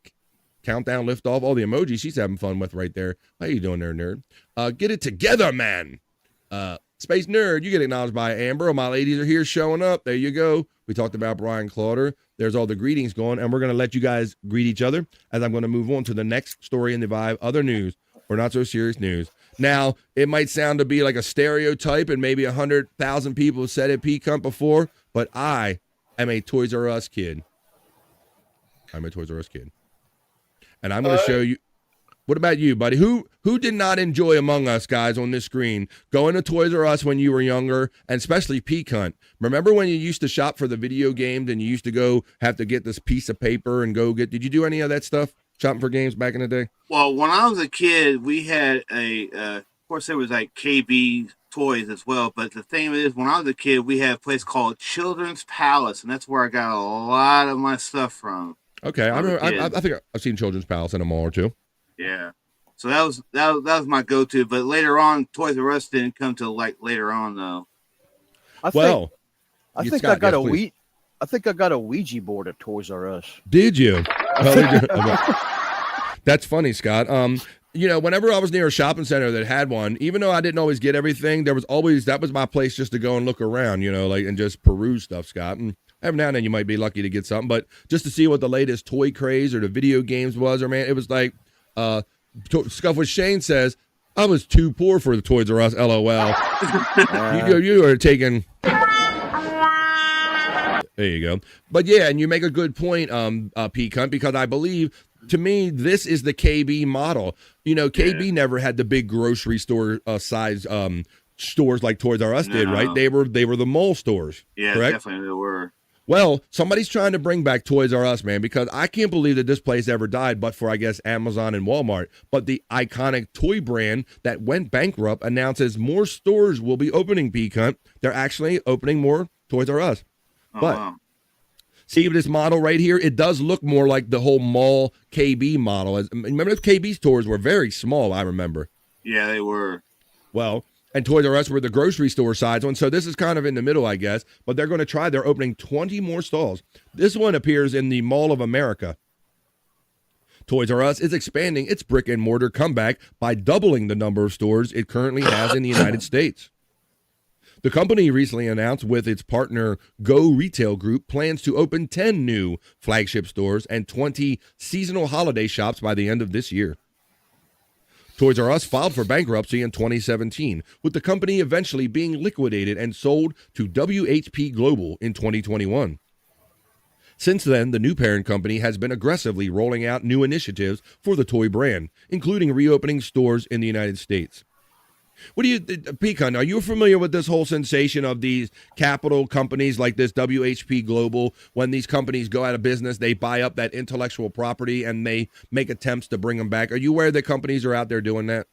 countdown, lift off, all the emojis she's having fun with right there. How you doing there, nerd? Get it together, man. Space Nerd, you get acknowledged by Amber. My ladies are here showing up. There you go. We talked about Brian Clauder. There's all the greetings going, and we're going to let you guys greet each other as I'm going to move on to the next story in the Vibe, other news, or not so serious news. Now, it might sound to be like a stereotype, and maybe 100,000 people have said it, P-Cunt, before, but I am a Toys R Us kid. I'm a Toys R Us kid. And I'm going to show you. What about you, buddy? Who did not enjoy among us, guys, on this screen, going to Toys R Us when you were younger, and especially P-Cunt? Remember when you used to shop for the video games and you used to have to get this piece of paper and did you do any of that stuff, shopping for games back in the day? Well, when I was a kid, we had of course, there was like KB toys as well, but the thing is, when I was a kid, we had a place called Children's Palace, and that's where I got a lot of my stuff from. Okay, I think I've seen Children's Palace in a mall or two. Yeah, so that was my go-to. But later on, Toys R Us didn't come till like later on though. I think I got a Ouija board at Toys R Us. Did you? That's funny, Scott. Whenever I was near a shopping center that had one, even though I didn't always get everything, that was my place just to go and look around, and just peruse stuff, Scott. And every now and then you might be lucky to get something, but just to see what the latest toy craze or the video games was, or man, it was like Scuff with Shane says, I was too poor for the Toys R Us, LOL. You are taking. There you go. But yeah, and you make a good point, P-Cunt, because I believe, to me, this is the KB model. KB never had the big grocery store size stores like Toys R Us did, right? They were the mall stores. Yeah, correct? Definitely they were. Well, somebody's trying to bring back Toys R Us, man, because I can't believe that this place ever died, but for, I guess, Amazon and Walmart. But the iconic toy brand that went bankrupt announces more stores will be opening, P-Cunt. They're actually opening more Toys R Us. But see this model right here? It does look more like the whole mall KB model. Remember, the KB stores were very small, I remember. Yeah, they were. Well, and Toys R Us were the grocery store size one, so this is kind of in the middle, I guess. But they're going to try. They're opening 20 more stalls. This one appears in the Mall of America. Toys R Us is expanding its brick and mortar comeback by doubling the number of stores it currently has in the United States. The company recently announced with its partner Go Retail Group plans to open 10 new flagship stores and 20 seasonal holiday shops by the end of this year. Toys R Us filed for bankruptcy in 2017, with the company eventually being liquidated and sold to WHP Global in 2021. Since then, the new parent company has been aggressively rolling out new initiatives for the toy brand, including reopening stores in the United States. What do you, Pecan, are you familiar with this whole sensation of these capital companies like this WHP Global? When these companies go out of business, they buy up that intellectual property and they make attempts to bring them back. Are you aware that companies are out there doing that?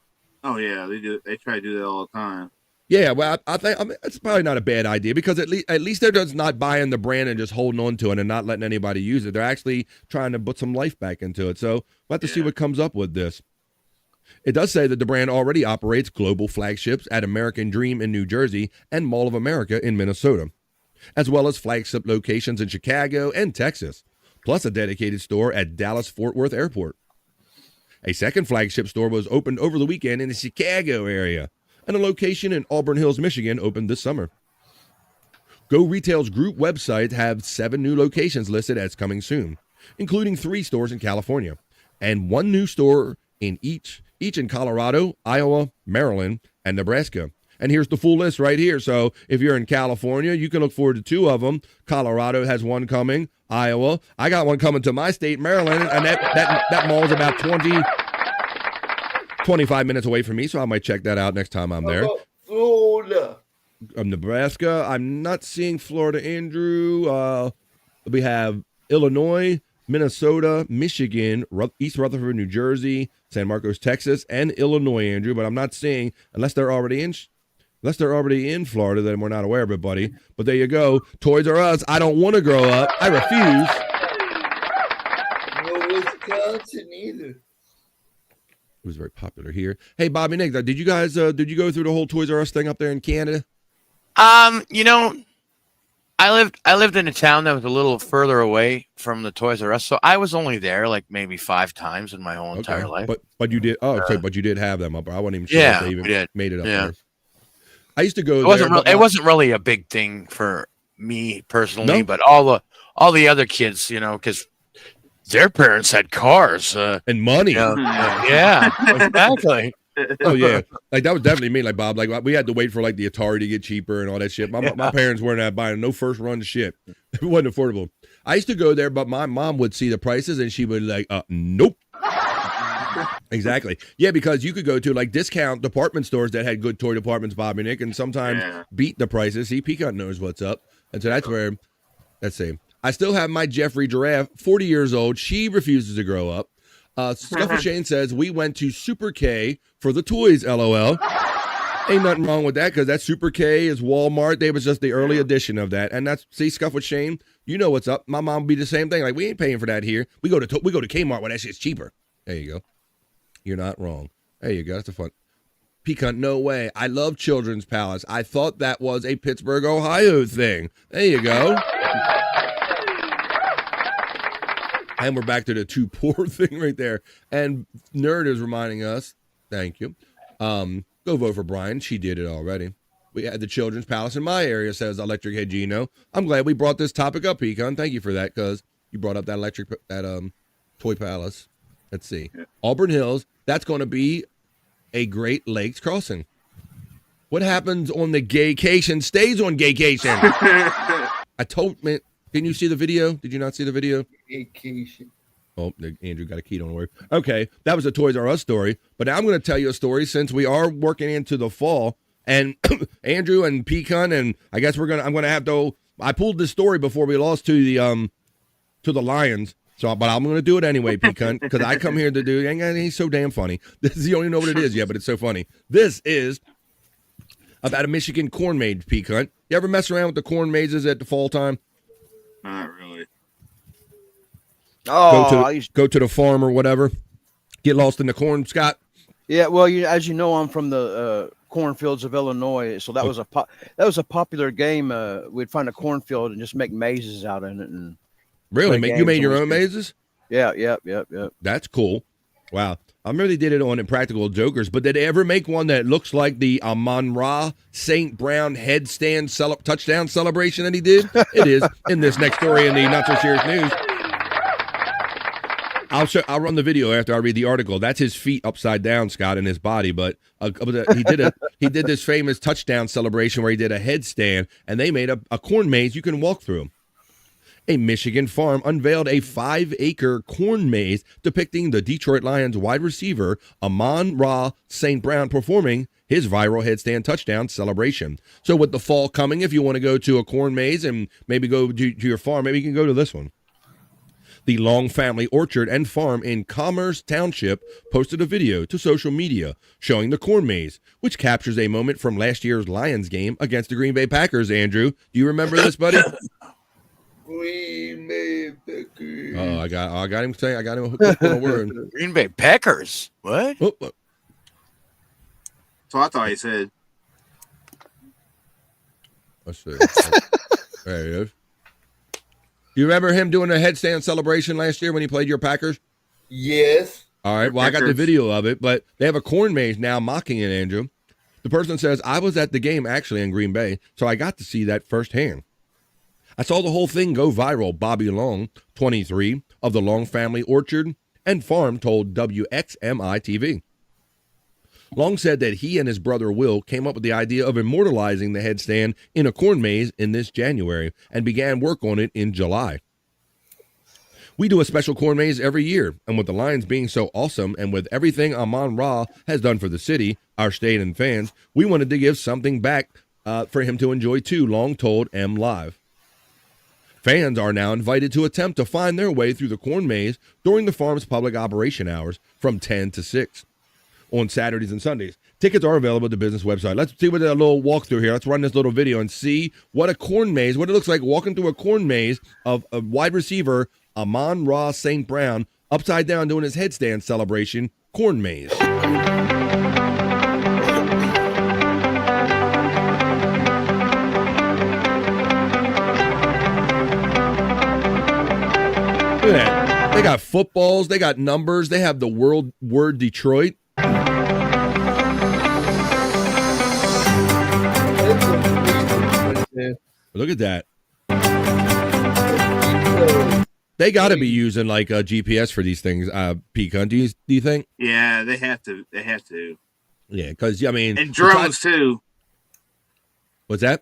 Oh, yeah, they do. They try to do that all the time. Yeah, well, I think it's probably not a bad idea because at least they're just not buying the brand and just holding on to it and not letting anybody use it. They're actually trying to put some life back into it. So we'll have to see what comes up with this. It does say that the brand already operates global flagships at American Dream in New Jersey and Mall of America in Minnesota, as well as flagship locations in Chicago and Texas, plus a dedicated store at Dallas-Fort Worth Airport. A second flagship store was opened over the weekend in the Chicago area, and a location in Auburn Hills, Michigan opened this summer. Go Retail's group website have 7 new locations listed as coming soon, including 3 stores in California, and 1 new store in each in Colorado, Iowa, Maryland, and Nebraska. And here's the full list right here. So if you're in California, you can look forward to 2 of them. Colorado has 1 coming. Iowa. I got 1 coming to my state, Maryland, and that mall is about 25 minutes away from me, so I might check that out next time I'm there. Florida. Nebraska. I'm not seeing Florida, Andrew. We have Illinois, Minnesota, Michigan, East Rutherford, New Jersey, San Marcos, Texas, and Illinois, Andrew. But I'm not seeing, unless they're already in Florida, then we're not aware of it, buddy. But there you go. Toys R Us. I don't want to grow up. I refuse. No Wisconsin either. It was very popular here. Hey, Bobby Nick, did you guys did you go through the whole Toys R Us thing up there in Canada? I lived in a town that was a little further away from the Toys R Us, so I was only there like maybe 5 times in my whole entire life. But you did. But you did have them up. I wasn't even sure if they even made it up there. I used to go. It wasn't really a big thing for me personally, but all the other kids, because their parents had cars and money. Yeah, exactly. Oh yeah, like that was definitely me. Like Bob, like we had to wait for like the Atari to get cheaper and all that shit. My parents weren't out buying no first run shit. It wasn't affordable. I used to go there, but my mom would see the prices and she would like, nope. Exactly. Yeah, because you could go to like discount department stores that had good toy departments, Bobby Nick, and sometimes beat the prices. See, Peacock knows what's up, and so that's where. Let's see. I still have my Jeffrey Giraffe, 40 years old. She refuses to grow up. Scuffle Shane says, we went to Super K for the toys, LOL. Ain't nothing wrong with that because that Super K is Walmart. They was just the early edition of that. And that's, see, Scuffle Shane, you know what's up. My mom would be the same thing. Like, we ain't paying for that here. We go to Kmart where that shit's cheaper. There you go. You're not wrong. There you go. That's a fun. Pecan, no way. I love Children's Palace. I thought that was a Pittsburgh, Ohio thing. There you go. And we're back to the too poor thing right there. And Nerd is reminding us, thank you, go vote for Brian. She did it already. We had the Children's Palace in my area, says Electric Head Gino. I'm glad we brought this topic up, Pecan. Thank you for that, because you brought up that Toy Palace. Let's see. Auburn Hills, that's going to be a Great Lakes crossing. What happens on the gaycation stays on gaycation. I told, man. Didn't you see the video? Did you not see the video? Vacation. Oh, Andrew got a key, don't worry. Okay, that was a Toys R Us story. But now I'm going to tell you a story since we are working into the fall. And Andrew and Pecan, and I guess I'm going to have to I pulled this story before we lost to the Lions. So, but I'm going to do it anyway, P-Cunt, because I come here to do, and he's so damn funny. This is, you don't even know what it is yet, but it's so funny. This is about a Michigan corn maze, P-Cunt. You ever mess around with the corn mazes at the fall time? Not really. Oh, go to the farm or whatever. Get lost in the corn, Scott. Yeah, well, as you know, I'm from the cornfields of Illinois, so that was a popular game. We'd find a cornfield and just make mazes out in it. And really, you made your own mazes? Yeah. That's cool. Wow, I remember they did it on Impractical Jokers, but did they ever make one that looks like the Amon-Ra St. Brown headstand touchdown celebration that he did? It is in this next story in the Not So Serious News. I'll run the video after I read the article. That's his feet upside down, Scott, in his body. But he did this famous touchdown celebration where he did a headstand, and they made a corn maze you can walk through. A Michigan farm unveiled a 5-acre corn maze depicting the Detroit Lions wide receiver Amon-Ra St. Brown performing his viral headstand touchdown celebration. So with the fall coming, if you want to go to a corn maze and maybe go to your farm, maybe you can go to this one. The Long Family Orchard and Farm in Commerce Township posted a video to social media showing the corn maze, which captures a moment from last year's Lions game against the Green Bay Packers. Andrew, do you remember this, buddy? Green Bay Packers. Oh, I got him saying. I got him hooked on a word. Green Bay Packers. What? Oh. So I thought he said. Let's see. There he is. You remember him doing a headstand celebration last year when he played your Packers? Yes. All right. Well, I got the video of it, but they have a corn maze now mocking it, Andrew. The person says, I was at the game actually in Green Bay, so I got to see that firsthand. I saw the whole thing go viral. Bobby Long, 23, of the Long Family Orchard and Farm told WXMI TV. Long said that he and his brother Will came up with the idea of immortalizing the headstand in a corn maze in this January and began work on it in July. We do a special corn maze every year, and with the Lions being so awesome and with everything Amon-Ra has done for the city, our state, and fans, we wanted to give something back for him to enjoy too, Long told M Live. Fans are now invited to attempt to find their way through the corn maze during the farm's public operation hours from 10 to 6 on Saturdays and Sundays. Tickets are available at the business website. Let's see what a little walkthrough here. Let's run this little video and see what a corn maze, what it looks like walking through a corn maze of a wide receiver, Amon-Ra St. Brown, upside down doing his headstand celebration, corn maze. Look at that. They got footballs. They got numbers. They have the word Detroit. Look at that. They got to be using like a GPS for these things, Pecan. Do you think? Yeah, they have to. They have to. Yeah, because I mean, and drones too. What's that?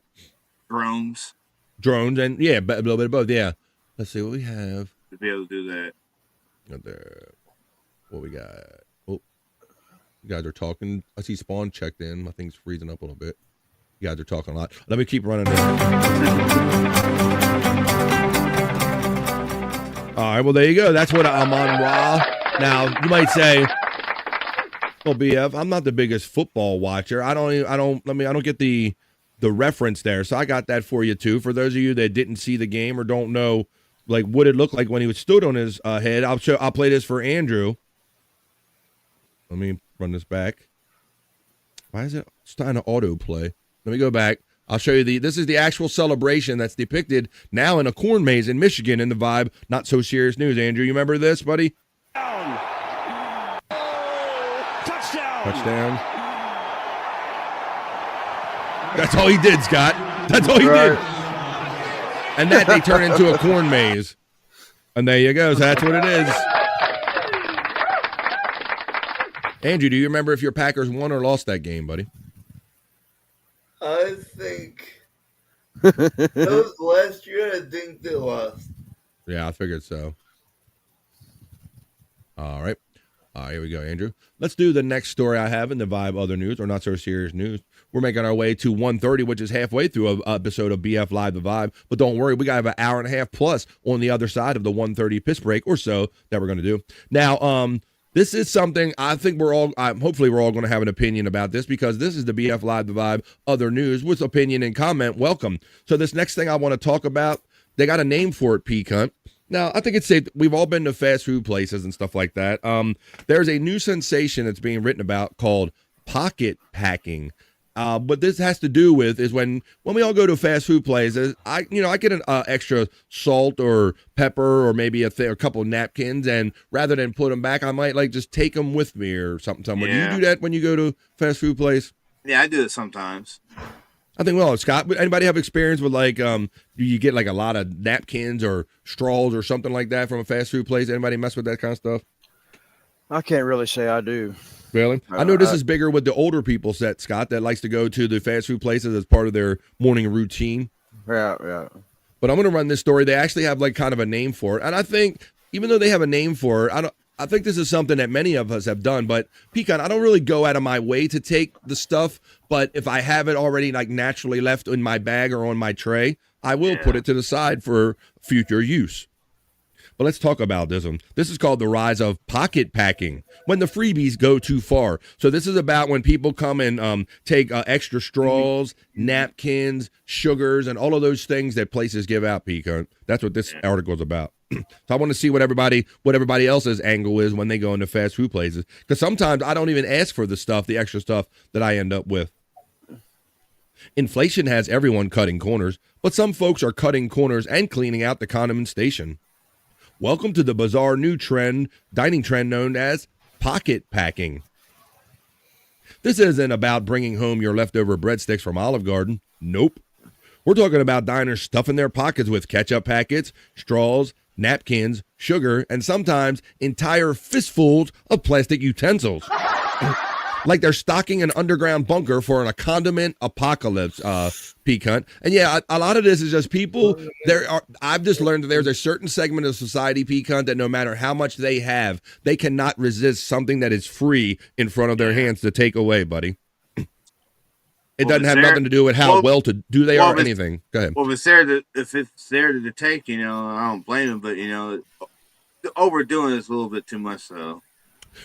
Drones. Drones and yeah, a little bit of both. Yeah. Let's see what we have. To be able to do that. What we got? Oh, you guys are talking. I see Spawn checked in. My thing's freezing up a little bit. You guys are talking a lot. Let me keep running this. All right, well, there you go. That's what Amon-Ra. Now, you might say, well, BF, I'm not the biggest football watcher. I don't get the reference there. So I got that for you too. For those of you that didn't see the game or don't know like what it looked like when he stood on his head, I'll play this for Andrew. Let me run this back. Why is it trying to autoplay? Let me go back. I'll show you this is the actual celebration that's depicted now in a corn maze in Michigan in the Vibe Not So Serious News. Andrew, you remember this, buddy? Touchdown. That's all he did, Scott. That's all he did. And that they turn into a corn maze. And there you go. So that's what it is. Andrew, do you remember if your Packers won or lost that game, buddy? I think that was last year. I think they lost. Yeah, I figured so. All right. All right, here we go, Andrew. Let's do the next story I have in the Vibe Other News, or Not So Serious News. We're making our way to 1:30, which is halfway through an episode of BF Live The Vibe. But don't worry, we got an hour and a half plus on the other side of the 1:30 piss break or so that we're going to do. Now, this is something I think hopefully we're all going to have an opinion about this, because this is the BF Live The Vibe Other News with opinion and comment. Welcome. So this next thing I want to talk about, they got a name for it, P-Cunt. Now, I think it's safe. We've all been to fast food places and stuff like that. There's a new sensation that's being written about called pocket packing. What this has to do with is when we all go to fast food places, I get an extra salt or pepper or maybe a couple of napkins, and rather than put them back, I might just take them with me or something somewhere. Yeah. Do you do that when you go to fast food place? Yeah, I do it sometimes. I think, well, Scott, anybody have experience with do you get a lot of napkins or straws or something like that from a fast food place? Anybody mess with that kind of stuff? I can't really say I do. Really? I know this is bigger with the older people set, Scott, that likes to go to the fast food places as part of their morning routine. Yeah. But I'm going to run this story. They actually have kind of a name for it. And I think even though they have a name for it, I think this is something that many of us have done. But Pecan, I don't really go out of my way to take the stuff. But if I have it already naturally left in my bag or on my tray, I will put it to the side for future use. But let's talk about this one. This is called the rise of pocket packing, when the freebies go too far. So this is about when people come and take extra straws, napkins, sugars, and all of those things that places give out, Pecan. That's what this article is about. So I want to see what everybody else's angle is when they go into fast food places. Because sometimes I don't even ask for the extra stuff that I end up with. Inflation has everyone cutting corners, but some folks are cutting corners and cleaning out the condiment station. Welcome to the bizarre new dining trend known as pocket packing. This isn't about bringing home your leftover breadsticks from Olive Garden. Nope. We're talking about diners stuffing their pockets with ketchup packets, straws, napkins, sugar, and sometimes entire fistfuls of plastic utensils. Like they're stocking an underground bunker for a condiment apocalypse, P-Cunt. And yeah, a lot of this is just people. I've just learned that there's a certain segment of society, P-Cunt, that no matter how much they have, they cannot resist something that is free in front of their hands to take away, buddy. It doesn't have nothing to do with how well to do they are or anything. Go ahead. Well, if it's there to take, I don't blame them, but overdoing it's a little bit too much, so.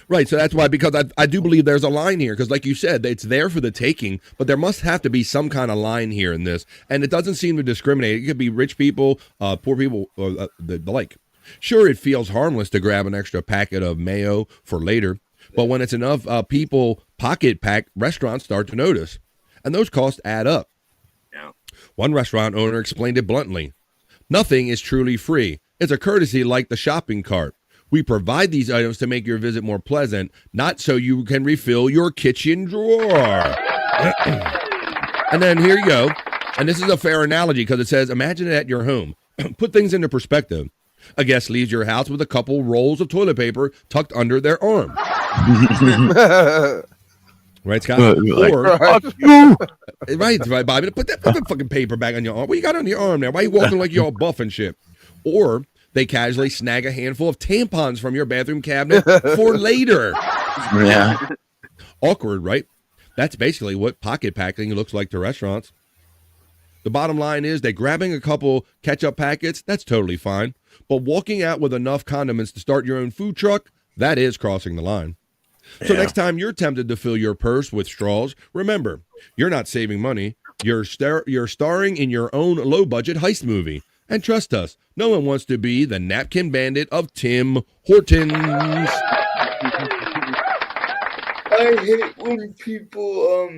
Right, so that's why, because I do believe there's a line here, because like you said, it's there for the taking, but there must have to be some kind of line here in this, and it doesn't seem to discriminate. It could be rich people, poor people, or the like. Sure, it feels harmless to grab an extra packet of mayo for later, but when it's enough people pocket pack, restaurants start to notice, and those costs add up. Yeah. One restaurant owner explained it bluntly. Nothing is truly free. It's a courtesy like the shopping cart. We provide these items to make your visit more pleasant, not so you can refill your kitchen drawer. And then here you go. And this is a fair analogy because it says, imagine it at your home. Put things into perspective. A guest leaves your house with a couple rolls of toilet paper tucked under their arm. Right, Scott? Right, Bobby. Put that fucking paper back on your arm. What you got on your arm now? Why are you walking like you're all buff and shit? Or they casually snag a handful of tampons from your bathroom cabinet for later. Yeah. Awkward, right? That's basically what pocket packing looks like to restaurants. The bottom line is that grabbing a couple ketchup packets, that's totally fine. But walking out with enough condiments to start your own food truck, that is crossing the line. So next time you're tempted to fill your purse with straws, remember, you're not saving money. You're starring in your own low-budget heist movie. And trust us, no one wants to be the napkin bandit of Tim Hortons. I hate when people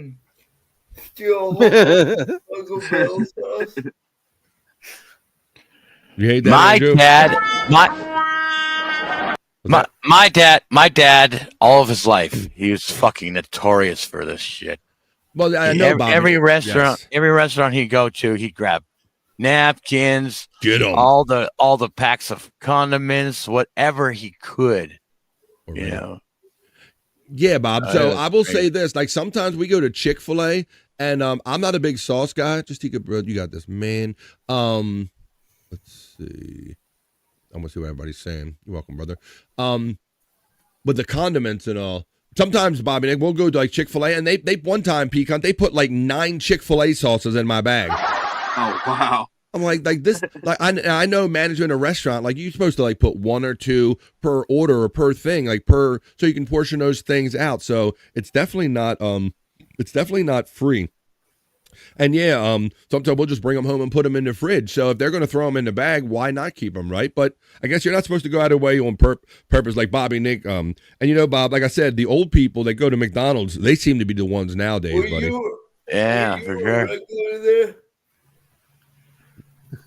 steal Taco Bell sauce. You hate that, my dad, all of his life, he was fucking notorious for this shit. Well, I know every restaurant he'd go to, he'd grab napkins, get 'em. all the packs of condiments, whatever he could, Yeah, Bob. So I will say this: like sometimes we go to Chick-fil-A, and I'm not a big sauce guy. Just take a breath. You got this, man. Let's see. I'm gonna see what everybody's saying. You're welcome, brother. with the condiments and all. Sometimes, Bobby Nick, we'll go to like Chick-fil-A, and they one time, Pecan, they put like 9 Chick-fil-A sauces in my bag. Oh, wow. I'm like this, like I know managing a restaurant, like you're supposed to like put 1 or 2 per order or per thing, like so you can portion those things out. So it's definitely not free. And yeah, sometimes we'll just bring them home and put them in the fridge. So if they're going to throw them in the bag, why not keep them, right? But I guess you're not supposed to go out of the way on purpose, like Bobby Nick. And you know, Bob, like I said, the old people that go to McDonald's, they seem to be the ones nowadays, buddy. For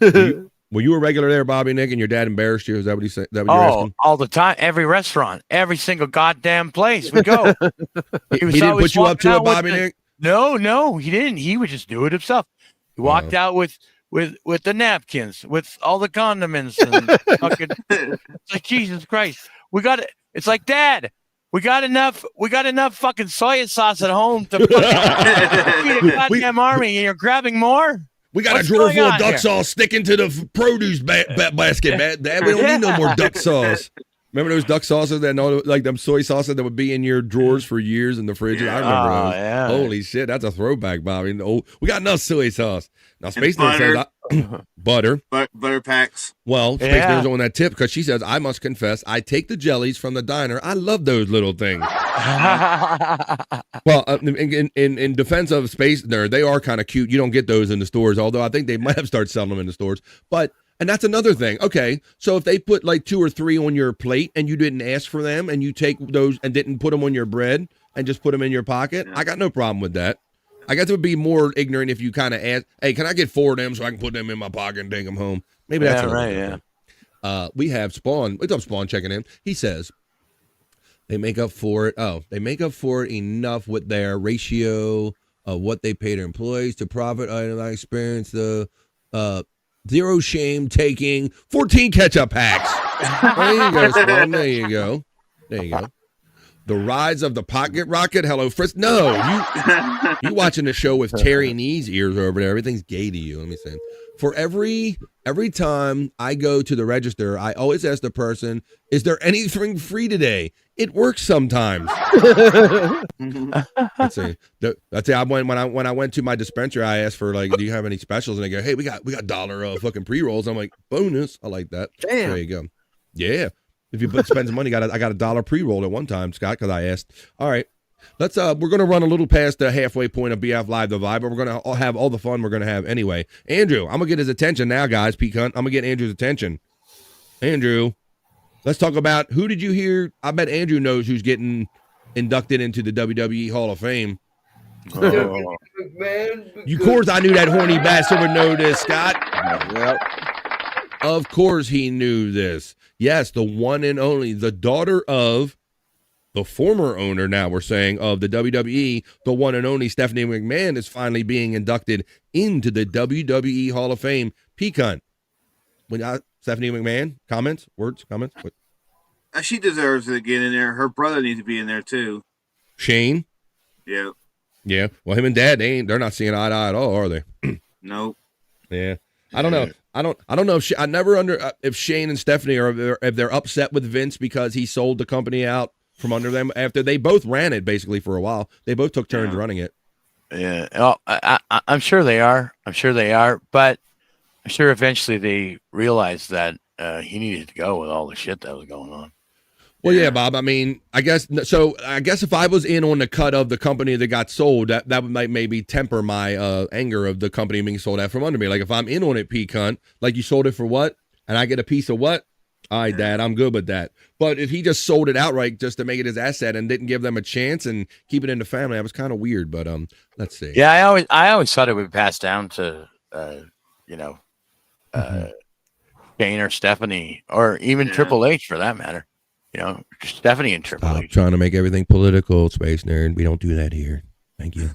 sure. Were you a regular there, Bobby Nick, and your dad embarrassed you? Is that what he said? That what you're asking? All the time. Every restaurant, every single goddamn place we go. He didn't put you up to it, Bobby Nick? No, he didn't. He would just do it himself. He walked out with the napkins, with all the condiments, and fucking. It's like, Jesus Christ, we got it. It's like, Dad, we got enough fucking soy sauce at home to feed a goddamn army, and you're grabbing more. We got a drawer full of duck sauce sticking to the produce basket, Dad. We don't need no more duck sauce. Remember those duck sauces like them soy sauces that would be in your drawers for years in the fridge? I remember those. Yeah. Holy shit, that's a throwback, Bobby. We got enough soy sauce. Now, Space Nerd says butter. Butter packs. Well, Space Nerd's on that tip because she says, I must confess, I take the jellies from the diner. I love those little things. Well, in defense of Space Nerd, they are kind of cute. You don't get those in the stores, although I think they might have started selling them in the stores. And that's another thing. Okay, so if they put like 2 or 3 on your plate and you didn't ask for them and you take those and didn't put them on your bread and just put them in your pocket, I got no problem with that. I guess it would be more ignorant if you kind of ask, hey, can I get 4 of them so I can put them in my pocket and take them home? Maybe that's right, yeah. We have Spawn. What's up, Spawn, checking in? He says they make up for it. Oh, they make up for it enough with their ratio of what they pay their employees to profit. I experienced the zero shame taking 14 ketchup packs. There you go, Spawn. There you go. The rise of the pocket rocket. Hello, Fritz. No, you watching the show with Terry Knee's ears over there. Everything's gay to you. Let me say. For every time I go to the register, I always ask the person, "Is there anything free today?" It works sometimes. Let's see. When I went to my dispensary, I asked for like, "Do you have any specials?" And they go, "Hey, we got $1 fucking pre-rolls." I'm like, "Bonus." I like that. Damn. There you go. Yeah. If you spend some money, I got $1 pre-roll at one time, Scott, because I asked. All right, let's. We're gonna run a little past the halfway point of BF Live the Vibe, but we're gonna have all the fun we're gonna have anyway. Andrew, I'm gonna get his attention now, guys. Pecan, I'm gonna get Andrew's attention. Andrew, let's talk about who did you hear? I bet Andrew knows who's getting inducted into the WWE Hall of Fame. Oh. Of course, I knew that horny bastard would know this, Scott. Yep. Of course, he knew this. Yes, the one and only, the daughter of the former owner, now we're saying, of the WWE, the one and only Stephanie McMahon is finally being inducted into the WWE Hall of Fame. Pecan. Stephanie McMahon, comments? What? She deserves to get in there. Her brother needs to be in there, too. Shane? Yeah. Yeah. Well, him and Dad, they're not seeing eye to eye at all, are they? Nope. Yeah. I don't know. I don't know if if Shane and Stephanie if they're upset with Vince because he sold the company out from under them after they both ran it basically for a while. They both took turns running it. Yeah. Oh, I'm sure they are. But I'm sure eventually they realized that he needed to go with all the shit that was going on. Well, yeah, Bob. I mean, I guess if I was in on the cut of the company that got sold, that might maybe temper my anger of the company being sold out from under me. Like if I'm in on it, P-cunt, like you sold it for what, and I get a piece of what? All right, Dad, I'm good with that. But if he just sold it outright just to make it his asset and didn't give them a chance and keep it in the family, that was kind of weird. But let's see. Yeah, I always thought it would pass down to Shane or Stephanie or even Triple H for that matter. Stephanie and Triple H. Trying to make everything political, Space Nerd. We don't do that here. Thank you.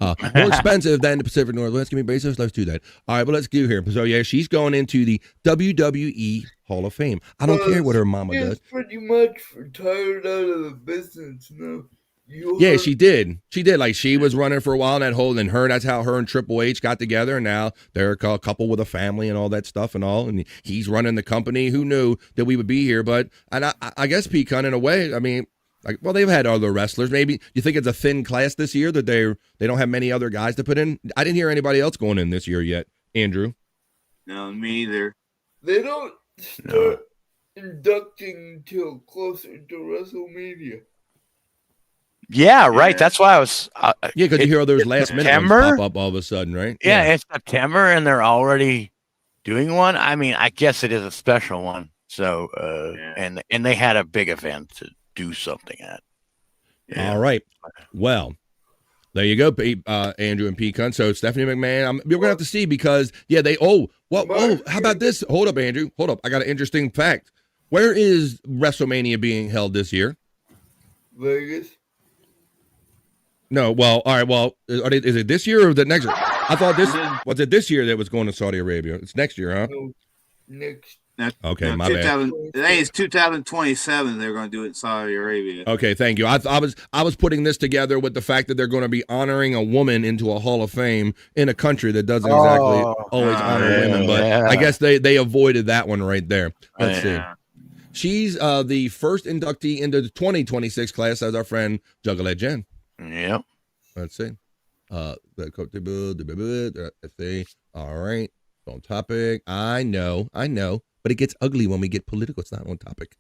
More expensive than the Pacific Northwest. Give me Bezos. Let's do that. All right, but let's do here. So, yeah, she's going into the WWE Hall of Fame. I don't care what her mama does. Pretty much retired out of the business now. Yeah, she did. She did. Like, she was running for a while in that hole, and that's how her and Triple H got together, and now they're a couple with a family and all that stuff and all, and he's running the company. Who knew that we would be here? But I guess Pecan, in a way, I mean, like, well, they've had other wrestlers. Maybe you think it's a thin class this year that they don't have many other guys to put in? I didn't hear anybody else going in this year yet, Andrew. No, me either. They don't start inducting until closer to WrestleMania. Yeah, right. That's why I was. Yeah, because you hear those last minute ones pop up all of a sudden, right? Yeah, it's September, and they're already doing one. I mean, I guess it is a special one. So, and they had a big event to do something at. Yeah. All right. Well, there you go, Andrew and Pecan. So Stephanie McMahon, we're gonna have to see because how about this? Hold up, Andrew. Hold up. I got an interesting fact. Where is WrestleMania being held this year? Vegas. No, well, all right. Well, is it this year or the next year? I thought was it this year that was going to Saudi Arabia? It's next year, huh? No, next. Okay, my bad. I think it's 2027. They're going to do it in Saudi Arabia. Okay, thank you. I was putting this together with the fact that they're going to be honoring a woman into a Hall of Fame in a country that doesn't exactly always honor women. But I guess they avoided that one right there. Let's see. She's the first inductee into the 2026 class as our friend Juggalo Jen. Yep. Let's see. Let's see. All right. On topic. I know. But it gets ugly when we get political. It's not on topic.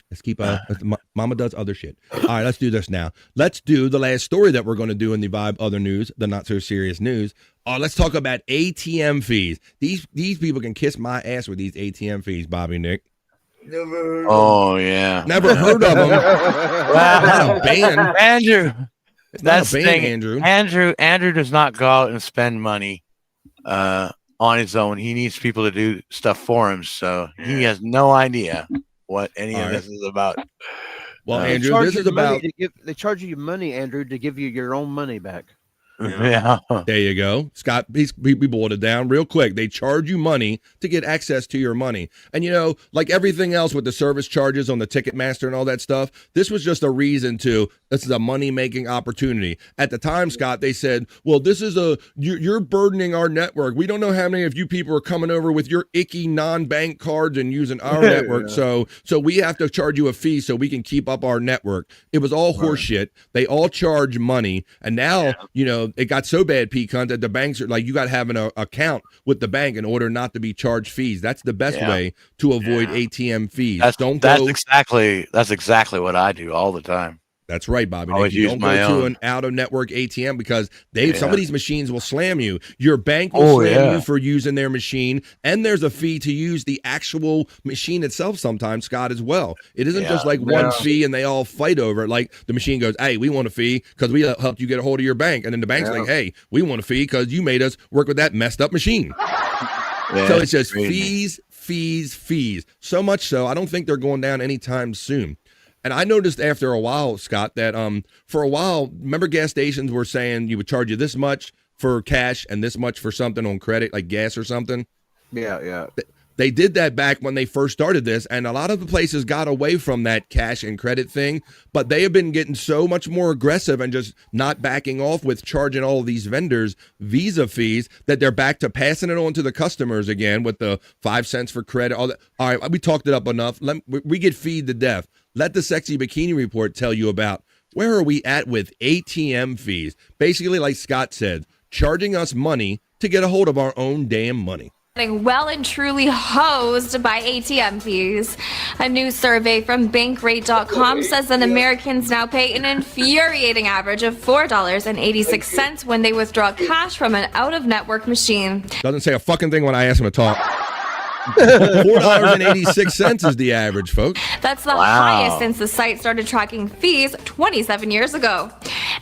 Let's keep Mama does other shit. All right, let's do this now. Let's do the last story that we're going to do in the Vibe Other News, the not so serious news. Let's talk about ATM fees. These people can kiss my ass with these ATM fees, Bobby Nick. Never heard of them. Yeah. Never heard of them. Wow. Andrew. That's the thing. Andrew does not go out and spend money on his own. He needs people to do stuff for him, so he has no idea what any of this is about. Well, Andrew, this is about they charge you money, Andrew, to give you your own money back. Yeah. There you go. Scott, we boiled it down real quick. They charge you money to get access to your money. And, like everything else with the service charges on the Ticketmaster and all that stuff, this was just a reason this is a money-making opportunity. At the time, Scott, they said, well, this is you're burdening our network. We don't know how many of you people are coming over with your icky non-bank cards and using our network. So we have to charge you a fee so we can keep up our network. It was all horseshit. They all charge money. And now, it got so bad, Pecan, that the banks are like, you got to have an account with the bank in order not to be charged fees. That's the best way to avoid ATM fees. That's exactly what I do all the time. That's right, Bobby. Always you don't go to an out-of-network ATM because some of these machines will slam you. Your bank will slam you for using their machine, and there's a fee to use the actual machine itself sometimes, Scott, as well. It isn't just like one fee and they all fight over it. Like the machine goes, hey, we want a fee because we helped you get a hold of your bank. And then the bank's like, hey, we want a fee because you made us work with that messed up machine. So it's just fees. So much so, I don't think they're going down anytime soon. And I noticed after a while, Scott, that for a while, remember gas stations were saying you would charge you this much for cash and this much for something on credit, like gas or something? Yeah. They did that back when they first started this, and a lot of the places got away from that cash and credit thing, but they have been getting so much more aggressive and just not backing off with charging all of these vendors Visa fees that they're back to passing it on to the customers again with the 5 cents for credit. All that. All right, we talked it up enough. We get feed to death. Let the Sexy Bikini Report tell you about where are we at with ATM fees. Basically, like Scott said, charging us money to get a hold of our own damn money. Well and truly hosed by ATM fees. A new survey from Bankrate.com says that Americans now pay an infuriating average of $4.86 when they withdraw cash from an out-of-network machine. Doesn't say a fucking thing when I ask him to talk. $4.86 is the average, folks. That's the highest since the site started tracking fees 27 years ago.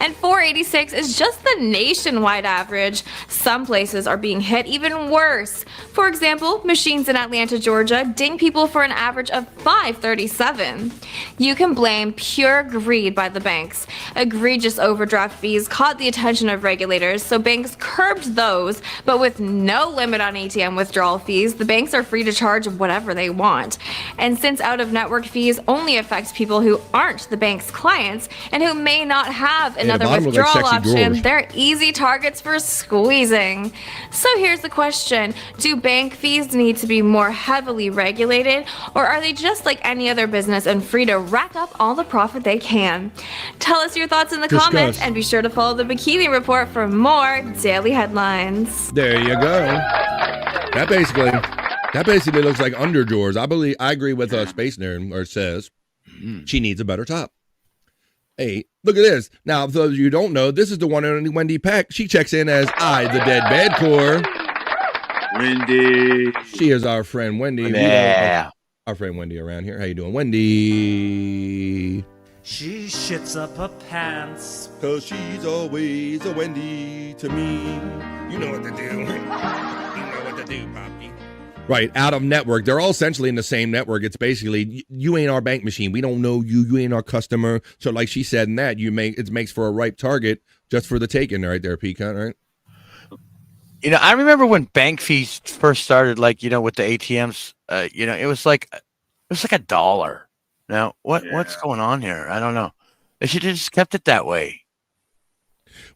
And 486 is just the nationwide average. Some places are being hit even worse. For example, machines in Atlanta, Georgia ding people for an average of 537. You can blame pure greed by the banks. Egregious overdraft fees caught the attention of regulators, so banks curbed those, but with no limit on ATM withdrawal fees, the banks are free to charge whatever they want. And since out-of-network fees only affect people who aren't the bank's clients and who may not have another withdrawal option, they're easy targets for squeezing. So here's the question: do bank fees need to be more heavily regulated, or are they just like any other business and free to rack up all the profit they can? Tell us your thoughts in the comments, and be sure to follow the Bikini Report for more daily headlines. There you go. That basically looks like underdrawers. I agree with Space Nerd, or says she needs a better top. Hey, look at this. Now, for those of you who don't know, this is the one and only Wendy Peck. She checks in as I, the Dead Bad Core. Wendy. She is our friend Wendy. Yeah. Our friend Wendy around here. How you doing, Wendy? She shits up her pants. 'Cause she's always a Wendy to me. You know what to do. You know what to do, Poppy. Right, out of network. They're all essentially in the same network. It's basically, you ain't our bank machine. We don't know you. You ain't our customer. So like she said in that, it makes for a ripe target just for the taking right there, Peacock, right? You know, I remember when bank fees first started, like, you know, with the ATMs, you know, it was like $1. Now, what's going on here? I don't know. They should have just kept it that way.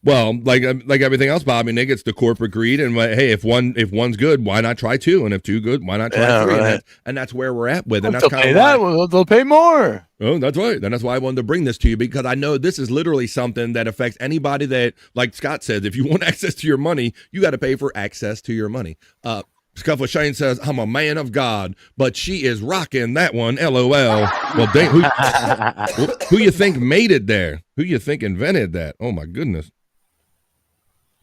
Well, like everything else, Bob, I mean, it's the corporate greed, and hey, if one's good, why not try two? And if two good, why not try three? Right. And that's where we're at with it. And They'll that's pay that. Well, they'll pay more. Oh, that's right. And that's why I wanted to bring this to you, because I know this is literally something that affects anybody that, like Scott says, if you want access to your money, you got to pay for access to your money. Scuffle Shane says, I'm a man of God, but she is rocking that one, LOL. Well, who you think made it there? Who you think invented that? Oh, my goodness.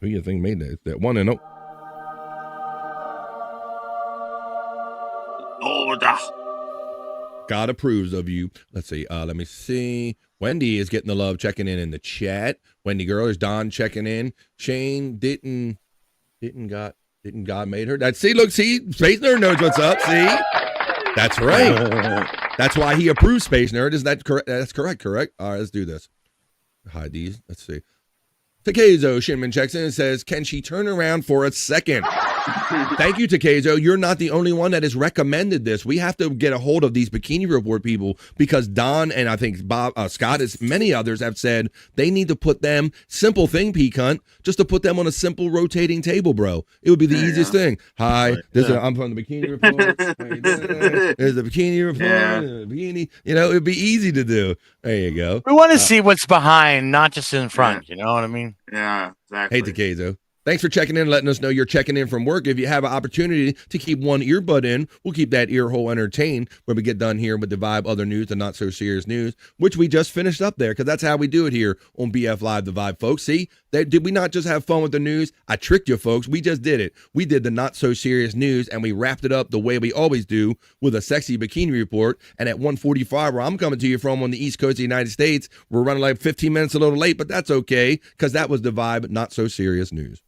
Who you think made that? That one and oh. God approves of you. Let's see. Let me see. Wendy is getting the love, checking in the chat. Wendy girl, is Don checking in. Shane didn't God made her? Space Nerd knows what's up. See, that's right. That's why he approves Space Nerd. Is that correct? That's correct. All right, let's do this. Hide these. Let's see. Takezo Shinman checks in and says, can she turn around for a second? Thank you, Takezo. You're not the only one that has recommended this. We have to get a hold of these Bikini Report people, because Don and I think Scott, as many others have said, they need to put them, simple thing, P-Cunt, just to put them on a simple rotating table, bro. It would be the easiest thing. Hi, I'm from the Bikini Report. There's the Bikini Report. Bikini. You know, it'd be easy to do. There you go. We want to see what's behind, not just in front. You know what I mean? Yeah, exactly. Hey, Takezo. Thanks for checking in, letting us know you're checking in from work. If you have an opportunity to keep one earbud in, we'll keep that ear hole entertained when we get done here with the Vibe Other News, the Not So Serious News, which we just finished up there, because that's how we do it here on BF Live, the Vibe, folks. See, did we not just have fun with the news? I tricked you, folks. We just did it. We did the Not So Serious News, and we wrapped it up the way we always do with a sexy Bikini Report. And at 1:45, where I'm coming to you from on the East Coast of the United States, we're running like 15 minutes a little late, but that's okay, because that was the Vibe Not So Serious News.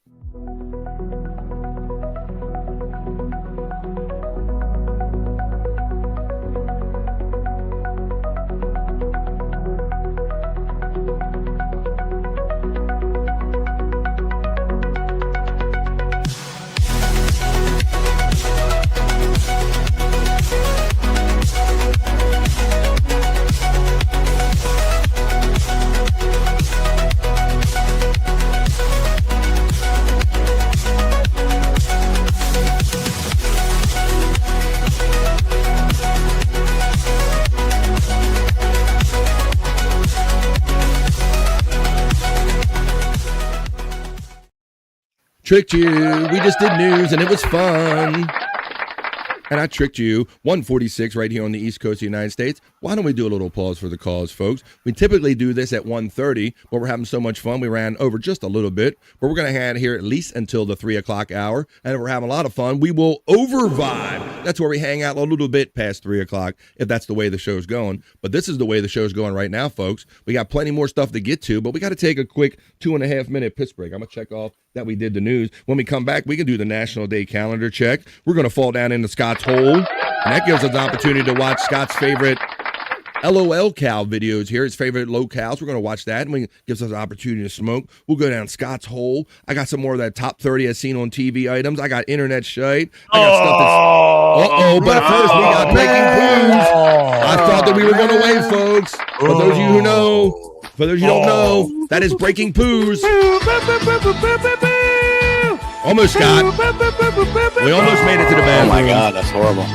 Tricked you. We just did news and it was fun. And I tricked you. 146 right here on the East Coast of the United States. Why don't we do a little pause for the cause, folks? We typically do this at 1:30, but we're having so much fun. We ran over just a little bit, but we're going to hang here at least until the 3 o'clock hour. And if we're having a lot of fun, we will over vibe. That's where we hang out a little bit past 3 o'clock, if that's the way the show's going. But this is the way the show's going right now, folks. We got plenty more stuff to get to, but we got to take a quick 2.5-minute piss break. I'm going to check off that we did the news. When we come back, we can do the National Day calendar check. We're going to fall down into Scott's hole, and that gives us an opportunity to watch Scott's favorite LOL cow videos here, his favorite locales. We're going to watch that, and it gives us an opportunity to smoke. We'll go down Scott's hole. I got some more of that top 30 I've seen on TV items. I got internet Shyt. I got stuff that's... but first we got breaking poos. I thought that we were going to wait, folks. For those of you who know, for those of you who don't know, that is breaking poos. Almost, Scott. We almost made it to the bathroom. Oh my God, that's horrible.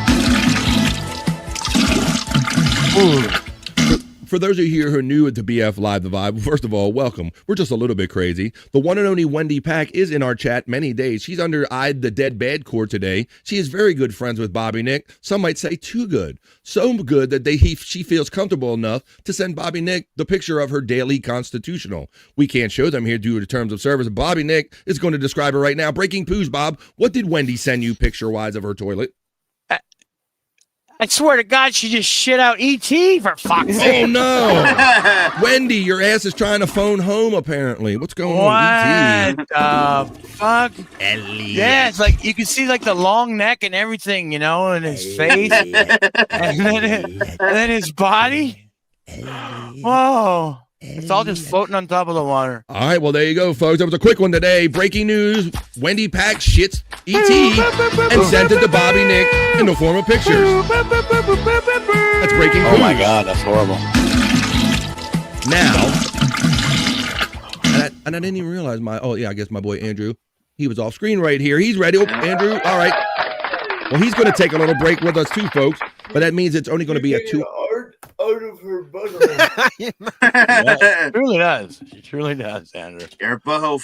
For those of you here who are new to BF Live The Vibe, first of all, welcome. We're just a little bit crazy. The one and only Wendy Pack is in our chat many days. She's under the Dead Bad Corps today. She is very good friends with Bobby Nick. Some might say too good. So good that she feels comfortable enough to send Bobby Nick the picture of her daily constitutional. We can't show them here due to terms of service. Bobby Nick is going to describe it right now. Breaking poos, Bob. What did Wendy send you picture-wise of her toilet? I swear to God, she just shit out E.T. for fuck's sake. Oh, no. Wendy, your ass is trying to phone home, apparently. What's going on? What the fuck? Elliot. Yeah, it's like you can see like the long neck and everything, you know, and his face. and then his body. Whoa. It's all just floating on top of the water. All right, well, there you go, folks. That was a quick one today. Breaking news. Wendy Pack shits E.T. and sent it to Bobby Nick in the form of pictures. That's breaking news. Oh, my God. That's horrible. Now, and I didn't even realize I guess my boy Andrew, he was off screen right here. He's ready. Oh, Andrew, all right. Well, he's going to take a little break with us too, folks. But that means it's only going to be a 2... Out of her butthole. She truly does. She truly does, Andrew. Your butthole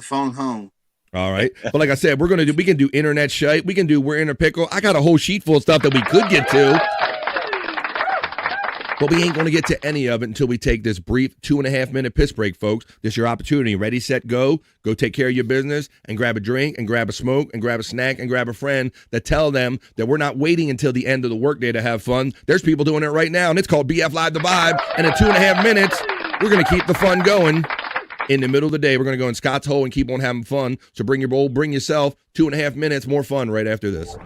phone home. All right. But like I said, we can do internet Shyt. We can do We're in a Pickle. I got a whole sheet full of stuff that we could get to. But we ain't going to get to any of it until we take this brief 2.5-minute piss break, folks. This is your opportunity. Ready, set, go. Go take care of your business and grab a drink and grab a smoke and grab a snack and grab a friend that tell them that we're not waiting until the end of the workday to have fun. There's people doing it right now, and it's called BF Live The Vibe. And in 2.5 minutes, we're going to keep the fun going. In the middle of the day, we're going to go in Scott's hole and keep on having fun. So bring your bowl, bring yourself. 2.5 minutes, more fun right after this.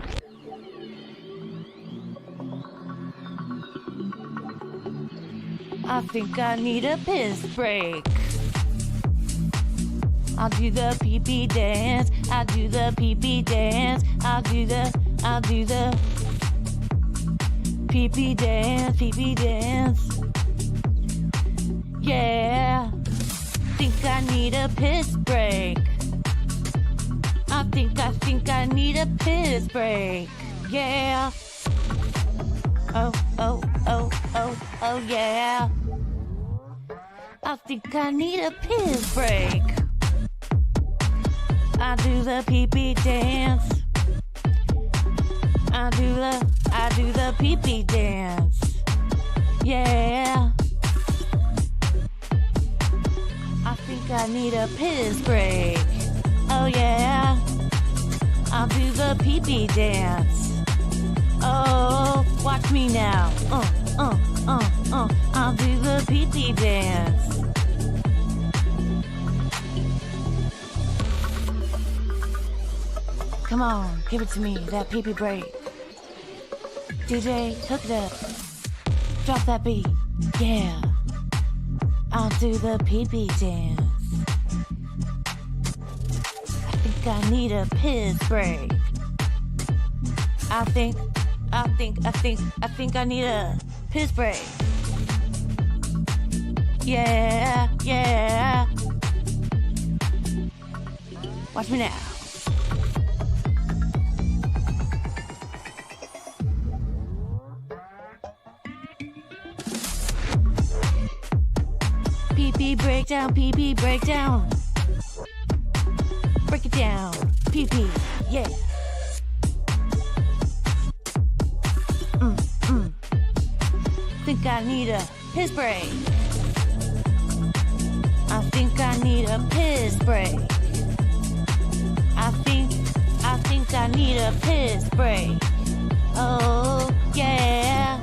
I think I need a piss break. I'll do the pee-pee dance. I'll do the pee-pee dance. I'll do the pee-pee dance, pee-pee dance. Yeah. Think I need a piss break. I think I need a piss break. Yeah. Oh, yeah. I think I need a piss break. I do the pee-pee dance. I do the pee-pee dance. Yeah. I think I need a piss break. Oh yeah. I'll do the pee-pee dance. Oh, watch me now. I'll do the pee-pee dance. Come on, give it to me, that pee-pee break. DJ, hook it up. Drop that beat. Yeah. I'll do the pee-pee dance. I think I need a piss break. I think I need a piss break. Yeah. Watch me now. Pee-pee breakdown, pee-pee breakdown. Break it down, pee-pee, yeah. think I need a piss break. I think I need a piss break. I think I need a piss break. Oh, yeah.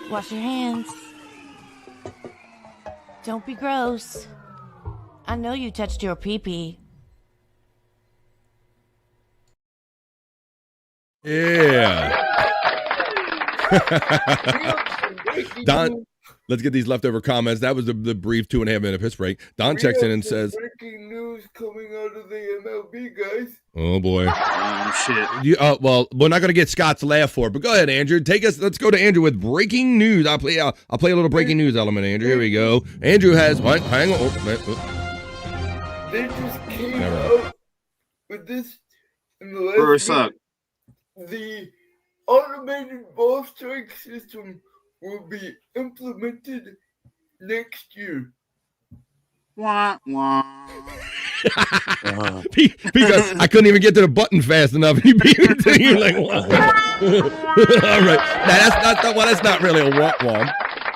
Wash your hands. Don't be gross. I know you touched your pee-pee. Yeah. Don, let's get these leftover comments. That was the brief 2.5 minute piss break. Don checks in and says, breaking news coming out of the MLB, guys. "Oh boy, oh shit." Well, we're not gonna get Scott's laugh for it, but go ahead, Andrew. Take us. Let's go to Andrew with breaking news. I'll play a little breaking news element. Andrew, here we go. Andrew has what? Hang on. They just came out with this in the last First up. The automated ball strike system will be implemented next year. Wah, wah. Because I couldn't even get to the button fast enough. You beat me to you like, wah, wah. All right. Now that's not really a wah wah.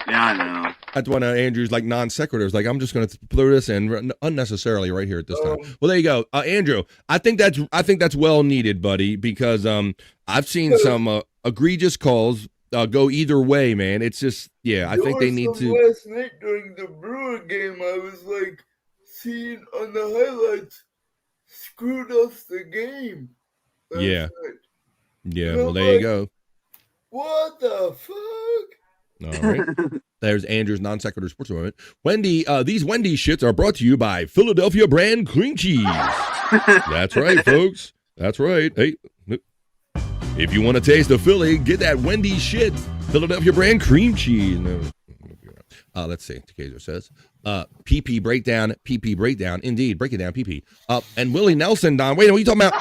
Yeah, I know. That's one of Andrew's like non sequiturs. Like, I'm just going to throw this in unnecessarily right here at this time. Well, there you go, Andrew. I think that's well needed, buddy, because I've seen some egregious calls go either way, man. It's just I think they need to. Last night during the Brewer game, I was like seeing on the highlights, screwed us the game. Yeah. Night. Yeah. Well, there you go. What the fuck? All right. There's Andrew's non sequitur sports moment. Wendy, these Wendy shits are brought to you by Philadelphia brand cream cheese. That's right, folks. That's right. Hey, if you want to taste the Philly, get that Wendy shit. Philadelphia brand cream cheese. No. Let's see. Takezo says, PP breakdown. Indeed, break it down, PP. And Willie Nelson, Don. Wait, what are you talking about?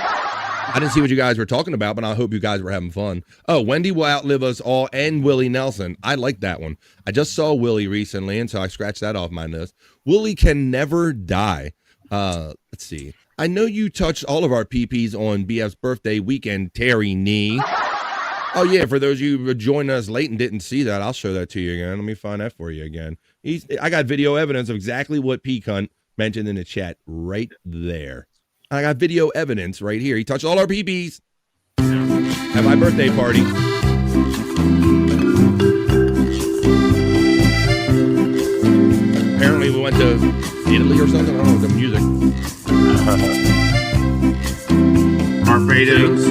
I didn't see what you guys were talking about, but I hope you guys were having fun. Oh, Wendy will outlive us all and Willie Nelson. I like that one. I just saw Willie recently, and so I scratched that off my list. Willie can never die. Let's see. I know you touched all of our PPs on BF's birthday weekend, Terry Nee. Oh, yeah, for those of you who joined us late and didn't see that, I'll show that to you again. Let me find that for you again. I got video evidence of exactly what P-Cunt mentioned in the chat right there. I got video evidence right here. He touched all our PPs at my birthday party. Apparently we went to Italy or something. I don't know, the music. Barbados.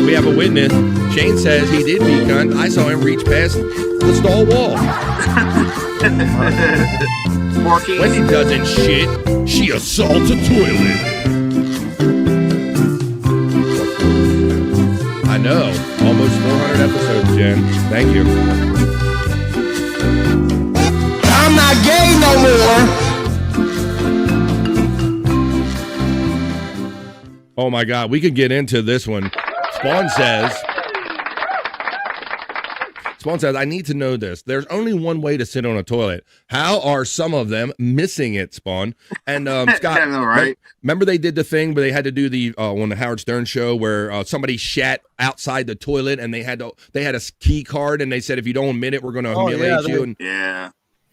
We have a witness. Shane says he did be cunt. I saw him reach past the stall wall. Wendy doesn't shit. She assaults a toilet. I know. Almost 400 episodes, Jen. Thank you. I'm not gay no more. Oh my God, we could get into this one. Spawn says, I need to know this. There's only one way to sit on a toilet. How are some of them missing it, Spawn? And Scott, I know, right? Remember they did the thing where they had to do the on the Howard Stern show where somebody shat outside the toilet and they had a key card and they said if you don't admit it, we're going to humiliate you. And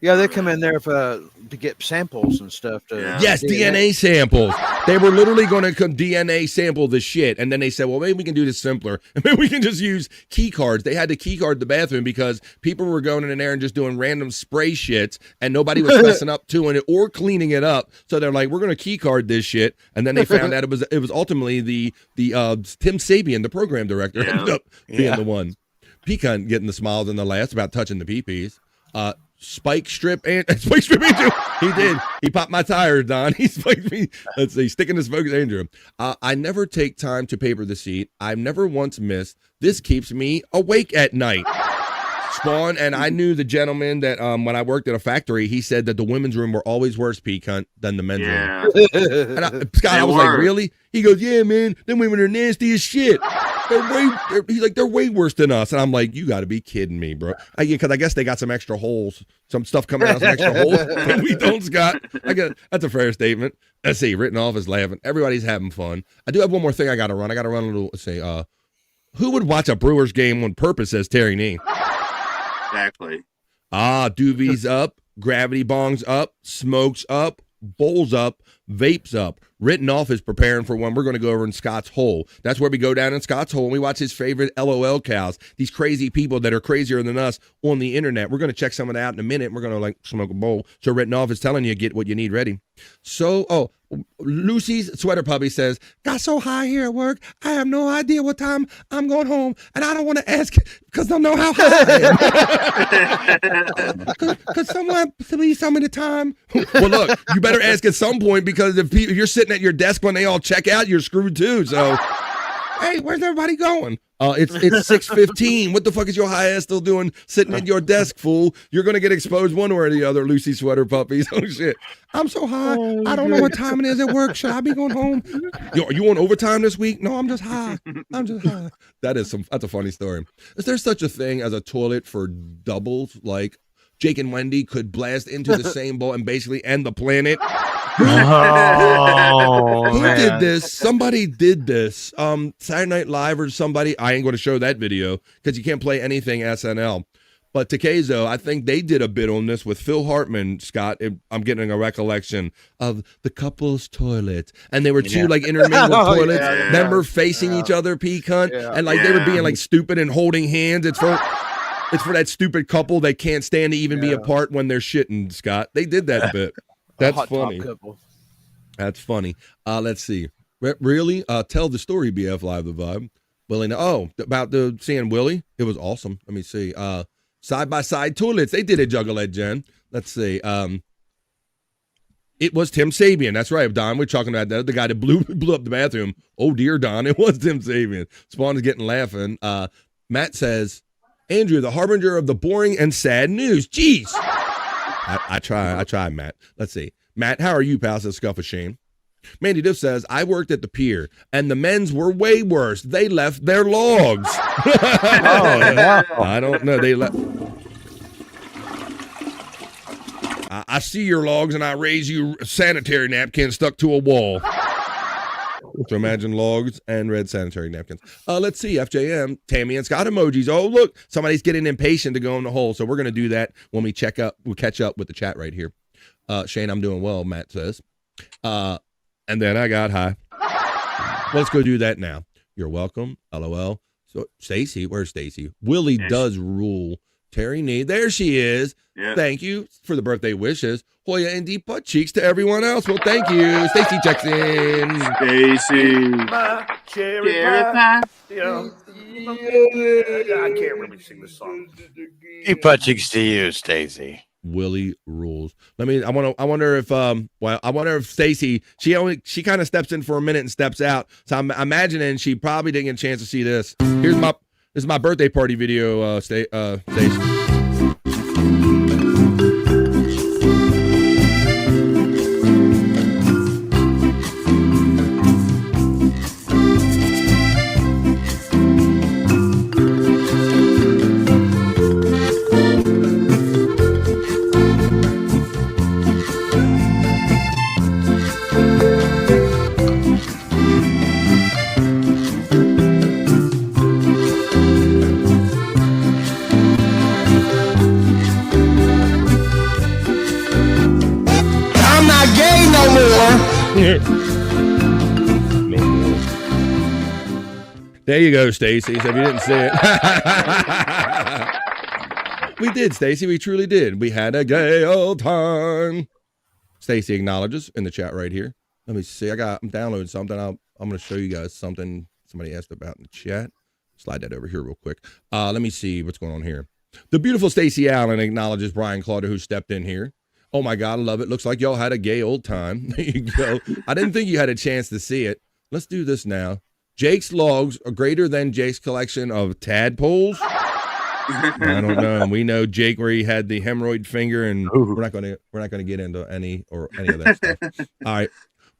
Yeah, they come in there to get samples and stuff. Yes, DNA samples. They were literally going to DNA sample the shit, and then they said, well, maybe we can do this simpler. And maybe we can just use key cards. They had to key card the bathroom because people were going in there and just doing random spray shits, and nobody was messing up to it or cleaning it up. So they're like, we're going to key card this shit. And then they found out it was ultimately the Tim Sabian, the program director, ended up being the one. Pecan getting the smiles and the laughs about touching the pee-pees. Spike strip Andrew. He did. He popped my tires, Don. He spiked me. Let's see. Sticking to spokes, Andrew. I never take time to paper the seat. I've never once missed. This keeps me awake at night. Spawn, and I knew the gentleman that when I worked at a factory, he said that the women's room were always worse, P-Cunt, than the men's room. And Scott, I was like, really? He goes, yeah, man. Them women are nasty as shit. They're way worse than us. And I'm like, you got to be kidding me, bro. Because I guess they got some extra holes, some stuff coming out, some extra holes. But we don't, Scott. That's a fair statement. Let's see. Written off is laughing. Everybody's having fun. I do have one more thing I got to run. I got to run a little, let's say, Who would watch a Brewers game on purpose, says Terry Nee. Exactly. Doovies up, gravity bongs up, smokes up, bowls up, vapes up. Written off is preparing for when we're going to go over in Scott's Hole. That's where we go down in Scott's Hole and we watch his favorite LOL cows. These crazy people that are crazier than us on the internet. We're going to check some of that out in a minute. We're going to like smoke a bowl. So Written off is telling you get what you need ready. So, Lucy's sweater puppy says, got so high here at work, I have no idea what time I'm going home, and I don't want to ask because I don't know how high I am. Could someone please tell me the time? Well, look, you better ask at some point because if you're sitting at your desk when they all check out, you're screwed too. So, hey, where's everybody going? It's 6:15. What the fuck is your high ass still doing sitting at your desk, fool? You're going to get exposed one way or the other, Lucy Sweater Puppies. Oh, shit. I'm so high. I don't know what time it is at work. Should I be going home? Yo, are you on overtime this week? No, I'm just high. That's a funny story. Is there such a thing as a toilet for doubles? Like Jake and Wendy could blast into the same bowl and basically end the planet? Who did this? Somebody did this. Saturday Night Live or somebody. I ain't going to show that video because you can't play anything SNL. But Takezo, I think they did a bit on this with Phil Hartman, Scott. I'm getting a recollection of the couple's toilet. And they were two like intermingled toilets. Remember facing each other, cunt? And like they were being like stupid and holding hands. It's for that stupid couple that can't stand to even be apart when they're shitting, Scott. They did that a bit. That's funny. That's funny. Let's see. Really? Tell the story, BF Live the Vibe. Willie, about the seeing Willie. It was awesome. Let me see. Side-by-side toilets. They did a juggalette, Jen. Let's see. It was Tim Sabian. That's right, Don. We're talking about that. The guy that blew up the bathroom. Oh, dear, Don. It was Tim Sabian. Spawn is getting laughing. Matt says, Andrew, the harbinger of the boring and sad news. Jeez. I try, Matt. Let's see. Matt, how are you, pal? Says Scuff of Shame. Mandy Diff says, I worked at the pier, and the men's were way worse. They left their logs. I don't know. They left. I see your logs, and I raise you a sanitary napkin stuck to a wall. So imagine logs and red sanitary napkins. Let's see. FJM, Tammy and Scott emojis. Oh, look, somebody's getting impatient to go in the hole. So we're going to do that when we'll catch up with the chat right here. Shane, I'm doing well, Matt says. And then I got high. Let's go do that now. You're welcome. LOL. So Stacy, where's Stacy? Willie does rule. Terry Nee, there she is. Yeah. Thank you for the birthday wishes. Hoya and deep butt cheeks to everyone else. Well, thank you. Stacy checks in. Stacy. Cherry pie. I can't really sing the song. Deep butt cheeks to you, Stacy. Willie rules. I wonder if Stacy, she kind of steps in for a minute and steps out. So I'm imagining she probably didn't get a chance to see this. This is my birthday party video, Stacy. There you go, Stacy. So if you didn't see it, we did, Stacy. We truly did. We had a gay old time. Stacy acknowledges in the chat right here. Let me see. I'm downloading something. I'm going to show you guys something somebody asked about in the chat. Slide that over here real quick. Let me see what's going on here. The beautiful Stacy Allen acknowledges Brian Clauder, who stepped in here. Oh my God, I love it. Looks like y'all had a gay old time. There you go. I didn't think you had a chance to see it. Let's do this now. Jake's logs are greater than Jake's collection of tadpoles. I don't know. We know Jake where he had the hemorrhoid finger, and we're not gonna get into any of that stuff. All right,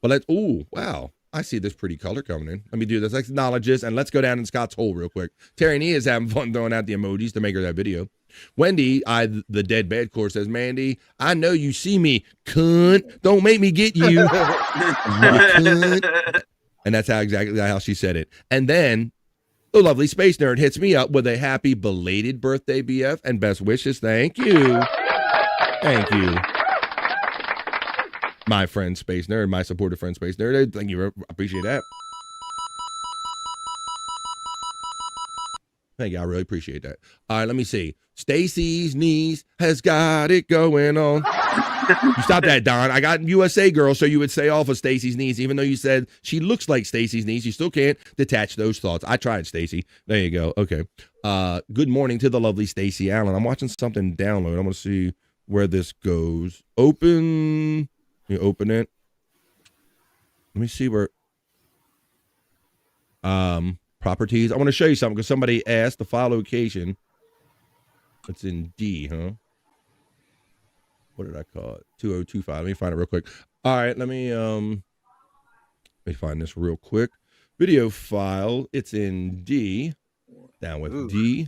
but wow. I see this pretty color coming in. Let me do this. Let's acknowledge this, and let's go down in Scott's hole real quick. Terry Nee is having fun throwing out the emojis to make her that video. Wendy, the dead bad core, says, Mandy, I know you see me, cunt. Don't make me get you. Cunt. And that's exactly how she said it. And then The lovely Space Nerd hits me up with a happy belated birthday, BF, and best wishes. Thank you. Thank you. My friend Space Nerd, my supportive friend Space Nerd. Thank you. Appreciate that. Thank you. I really appreciate that. All right, let me see. Stacy's niece has got it going on. You stop that, Don. I got USA girl, so you would say off of Stacy's niece, even though you said she looks like Stacy's niece. You still can't detach those thoughts. I tried, Stacy. There you go. Okay. Good morning to the lovely Stacy Allen. I'm watching something download. I'm going to see where this goes. Open. You open it. Let me see where. Properties. I want to show you something because somebody asked the file location. It's in D, huh? What did I call it? 2025. Let me find it real quick. All right, let me find this real quick. Video file. It's in D. Down with D.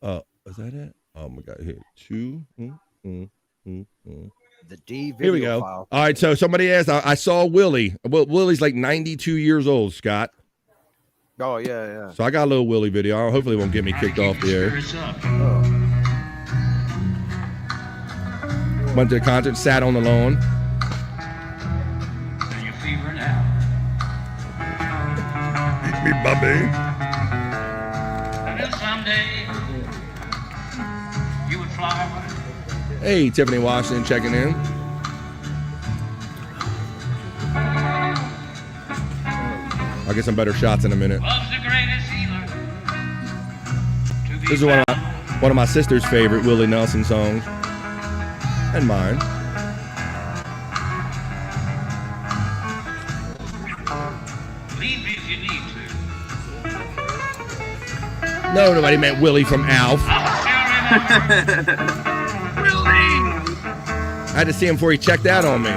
Is that it? Oh my God. Here. The D video Here we go. file. All right, so somebody asked. I saw Willie. Well, Willie's like 92 years old, Scott. Oh yeah. So I got a little Willie video. Hopefully it won't get me kicked off the air. Went to the concert, sat on the lawn. Eat me, Bobby. Hey, Tiffany Washington checking in. I'll get some better shots in a minute. This is one of my sister's favorite Willie Nelson songs. And mine. No, nobody meant Willie from Alf. I had to see him before he checked out on me.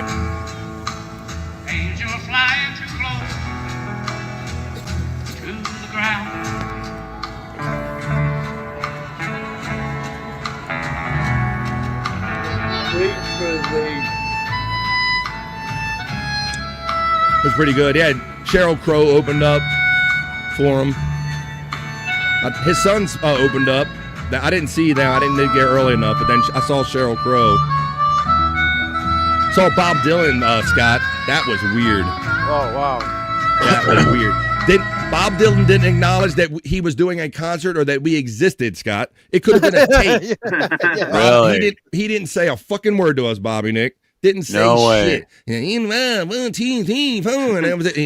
It was pretty good. Yeah, Sheryl Crow opened up for him. His son's opened up. I didn't see them. I didn't get early enough, but then I saw Sheryl Crow. Saw Bob Dylan, Scott. That was weird. Oh, wow. That was weird. Bob Dylan didn't acknowledge that he was doing a concert or that we existed, Scott. It could have been a tape. Really? He didn't say a fucking word to us, Bobby Nick. Didn't say shit. He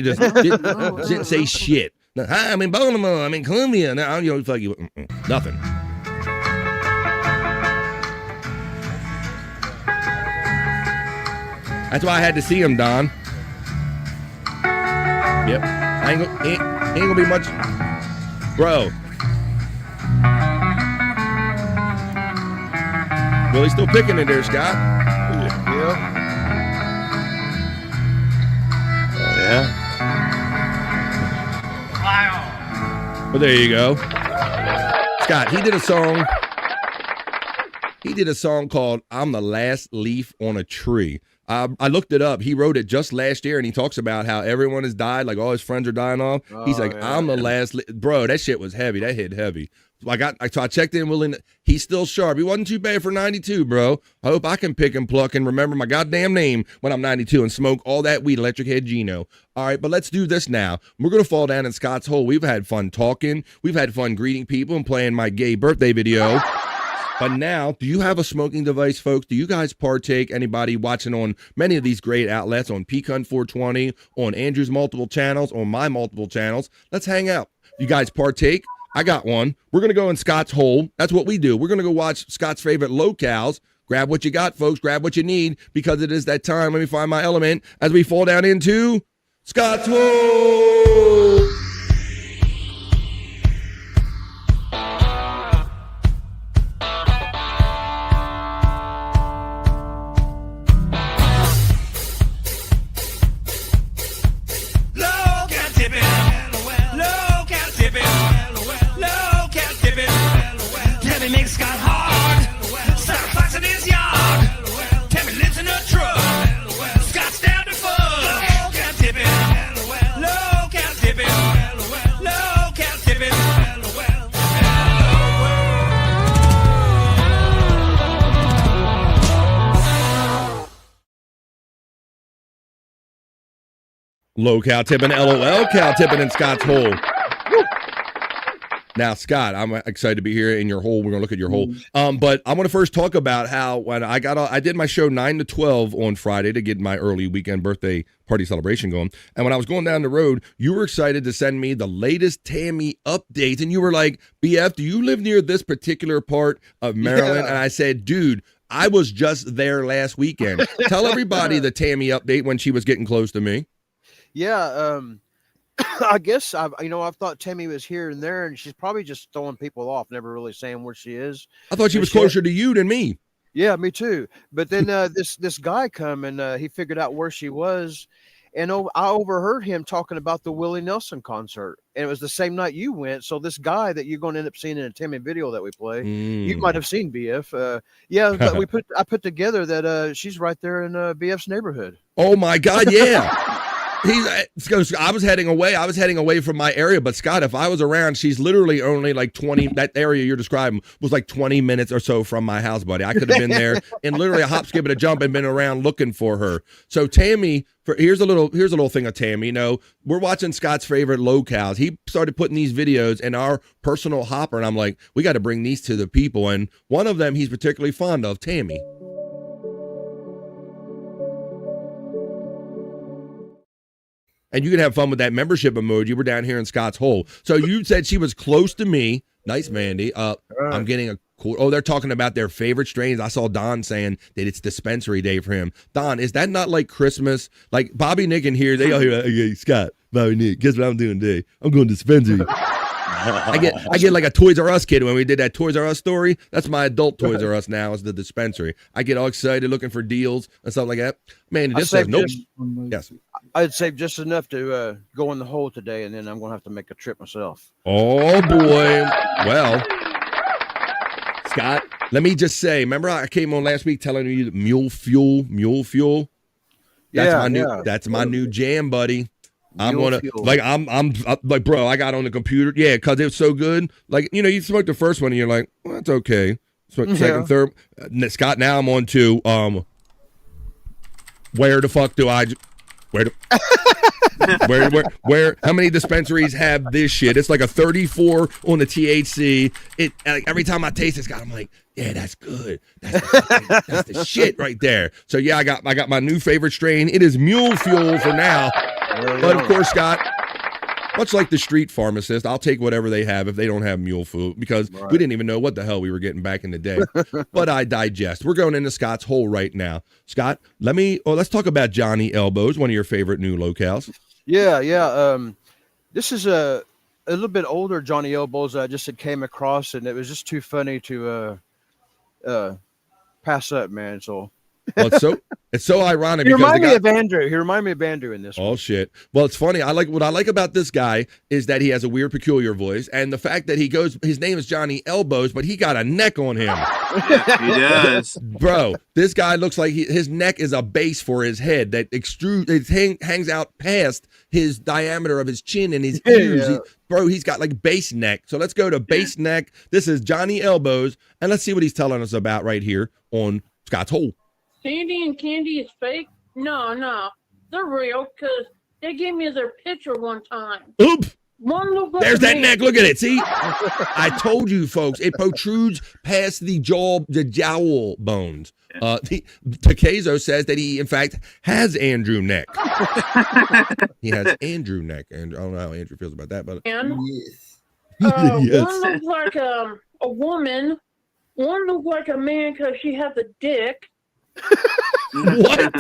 just didn't say shit. Hi, I'm in Baltimore. I'm in Columbia. Now, fuck you. Nothing. That's why I had to see him, Don. Yep. Ain't gonna be much. Bro. Willie's still picking it there, Scott. Yep. Yeah. Well, there you go. Scott, he did a song. He did a song called I'm the Last Leaf on a Tree. I looked it up. He wrote it just last year, and he talks about how everyone has died, like all his friends are dying off. He's like, I'm the last bro, that shit was heavy. That hit heavy. So I checked in Willie. He's still sharp. He wasn't too bad for 92, bro. I hope I can pick and pluck and remember my goddamn name when I'm 92 and smoke all that weed, Electric Head Gino. All right, but let's do this now. We're going to fall down in Scott's hole. We've had fun talking. We've had fun greeting people and playing my gay birthday video. But now, do you have a smoking device, folks? Do you guys partake? Anybody watching on many of these great outlets, on Pecan 420, on Andrew's multiple channels, on my multiple channels? Let's hang out. You guys partake? I got one. We're going to go in Scott's hole. That's what we do. We're going to go watch Scott's favorite locales. Grab what you got, folks. Grab what you need, because it is that time. Let me find my element as we fall down into Scott's hole. Low cat tipping. Low cow tipping, LOL cow tipping in Scott's hole. Now, Scott, I'm excited to be here in your hole. We're going to look at your hole. But I want to first talk about how when I did my show 9 to 12 on Friday to get my early weekend birthday party celebration going. And when I was going down the road, you were excited to send me the latest Tammy updates. And you were like, BF, do you live near this particular part of Maryland? And I said, dude, I was just there last weekend. Tell everybody the Tammy update when she was getting close to me. Yeah, I guess I've thought Tammy was here and there, and she's probably just throwing people off, never really saying where she is. I thought she was closer to you than me. Yeah, me too. But then this guy come and he figured out where she was, and I overheard him talking about the Willie Nelson concert, and it was the same night you went. So this guy that you're going to end up seeing in a Tammy video that we play, you might have seen BF. Yeah, but I put together that she's right there in BF's neighborhood. Oh my God, yeah. I was heading away from my area, but Scott, if I was around, she's literally only like 20, that area you're describing was like 20 minutes or so from my house, buddy. I could have been there and literally a hop, skip, and a jump and been around looking for her. So Tammy, here's a little thing of Tammy. You know, we're watching Scott's favorite locales. He started putting these videos in our personal hopper, and I'm like, we got to bring these to the people. And one of them he's particularly fond of, Tammy. And you can have fun with that membership emoji. We're down here in Scott's hole. So you said she was close to me. Nice, Mandy. I'm getting a cool. Oh, they're talking about their favorite strains. I saw Don saying that it's dispensary day for him. Don, is that not like Christmas? Like Bobby, Nick, and here, they all hear, hey, Scott, Bobby, Nick, guess what I'm doing today? I'm going to dispensary. I get like a Toys R Us kid when we did that Toys R Us story. That's my adult Toys R Us now is the dispensary. I get all excited looking for deals and stuff like that. Man, it just says nope. Yes. I'd save just enough to go in the hole today, and then I'm going to have to make a trip myself. Oh, boy. Well, Scott, let me just say, remember I came on last week telling you that mule fuel? That's my new jam, buddy. I'm like, bro, I got on the computer. Yeah, because it was so good. Like, you know, you smoke the first one and you're like, well, that's okay. Smoke second, third. Scott, now I'm on to where the fuck do I where how many dispensaries have this shit? It's like a 34 on the THC. It like every time I taste it, Scott, I'm like, yeah, that's good. That's the shit right there. So yeah, I got my new favorite strain. It is mule fuel for now. But of course, Scott, much like the street pharmacist, I'll take whatever they have if they don't have mule fuel because we didn't even know what the hell we were getting back in the day. But I digest. We're going into Scott's hole right now. Scott, let's talk about Johnny Elbows, one of your favorite new locales. Yeah. This is a little bit older Johnny Elbows I just came across, and it was just too funny to pass up, man. So. Well, it's so ironic. He reminded me of Andrew. He reminded me of Andrew in this one. Oh shit! Well, it's funny. What I like about this guy is that he has a weird, peculiar voice, and the fact that his name is Johnny Elbows, but he got a neck on him. Yeah, he does, bro. This guy looks like his neck is a base for his head that hangs out past his diameter of his chin and his ears. Yeah. He's got like base neck. So let's go to base neck. This is Johnny Elbows, and let's see what he's telling us about right here on Scott's Hole. Sandy and Candy is fake? No. They're real because they gave me their picture one time. Oop! There's that neck. Look at it. See? I told you, folks. It protrudes past the jowl bones. Takezo says that he, in fact, has Andrew neck. He has Andrew neck. And I don't know how Andrew feels about that, but yes. Yes. One looks like a woman. One looked like a man because she has a dick. What?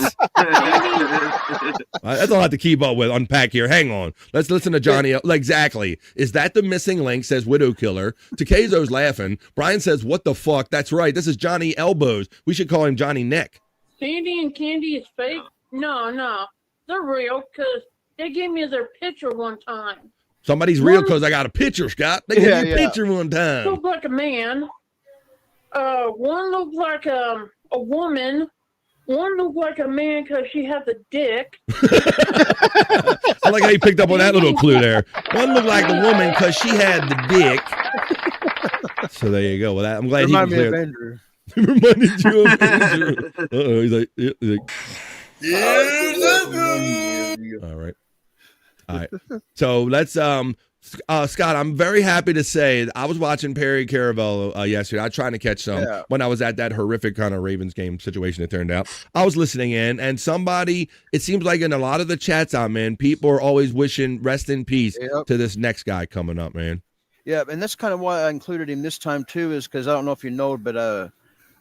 That's all I have to keep up with. Unpack here. Hang on. Let's listen to Johnny. Exactly. Is that the missing link? Says Widow Killer. Takezo's laughing. Brian says, "What the fuck?" That's right. This is Johnny Elbows. We should call him Johnny Neck. Sandy and Candy is fake? No. They're real because they gave me their picture one time. Somebody's real because I got a picture, Scott. They gave me a picture one time. Looked like a man. One looked like a woman. One looked like a man because she has a dick. I like how you picked up on that little clue there. One looked like a woman because she had the dick. So there you go. Well, I'm glad he cleared. Andrew. Reminded you of Andrew. Uh-oh. He's like. All right. All right. So let's Scott, I'm very happy to say I was watching Perry Caravello yesterday. I was trying to catch some when I was at that horrific kind of Ravens game situation, it turned out. I was listening in, and it seems like in a lot of the chats I'm in, people are always wishing rest in peace to this next guy coming up, man. Yeah, and that's kind of why I included him this time, too, is because I don't know if you know, but I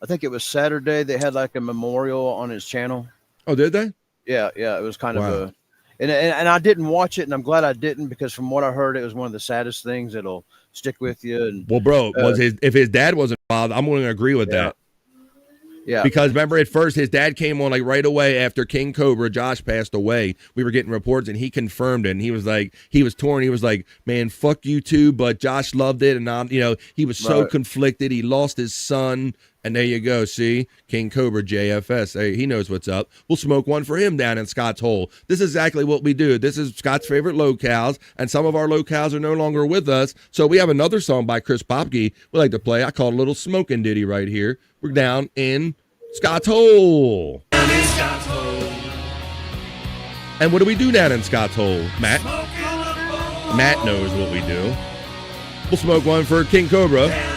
think it was Saturday they had like a memorial on his channel. Oh, did they? Yeah, it was kind of a... And I didn't watch it, and I'm glad I didn't, because from what I heard, it was one of the saddest things that'll stick with you. And well, bro, if his dad wasn't involved, I'm going to agree with that. Yeah. Because remember, at first, his dad came on like right away after King Cobra, Josh passed away. We were getting reports, and he confirmed it. And he was like, he was torn. He was like, man, fuck you too, but Josh loved it. And he was so conflicted. He lost his son. And there you go. See, King Cobra JFS. Hey, he knows what's up. We'll smoke one for him down in Scott's Hole. This is exactly what we do. This is Scott's favorite locales, and some of our locales are no longer with us. So we have another song by Chris Popke we like to play. I call it a little smoking ditty right here. We're down in Scott's Hole. And what do we do down in Scott's Hole, Matt? Matt knows what we do. We'll smoke one for King Cobra.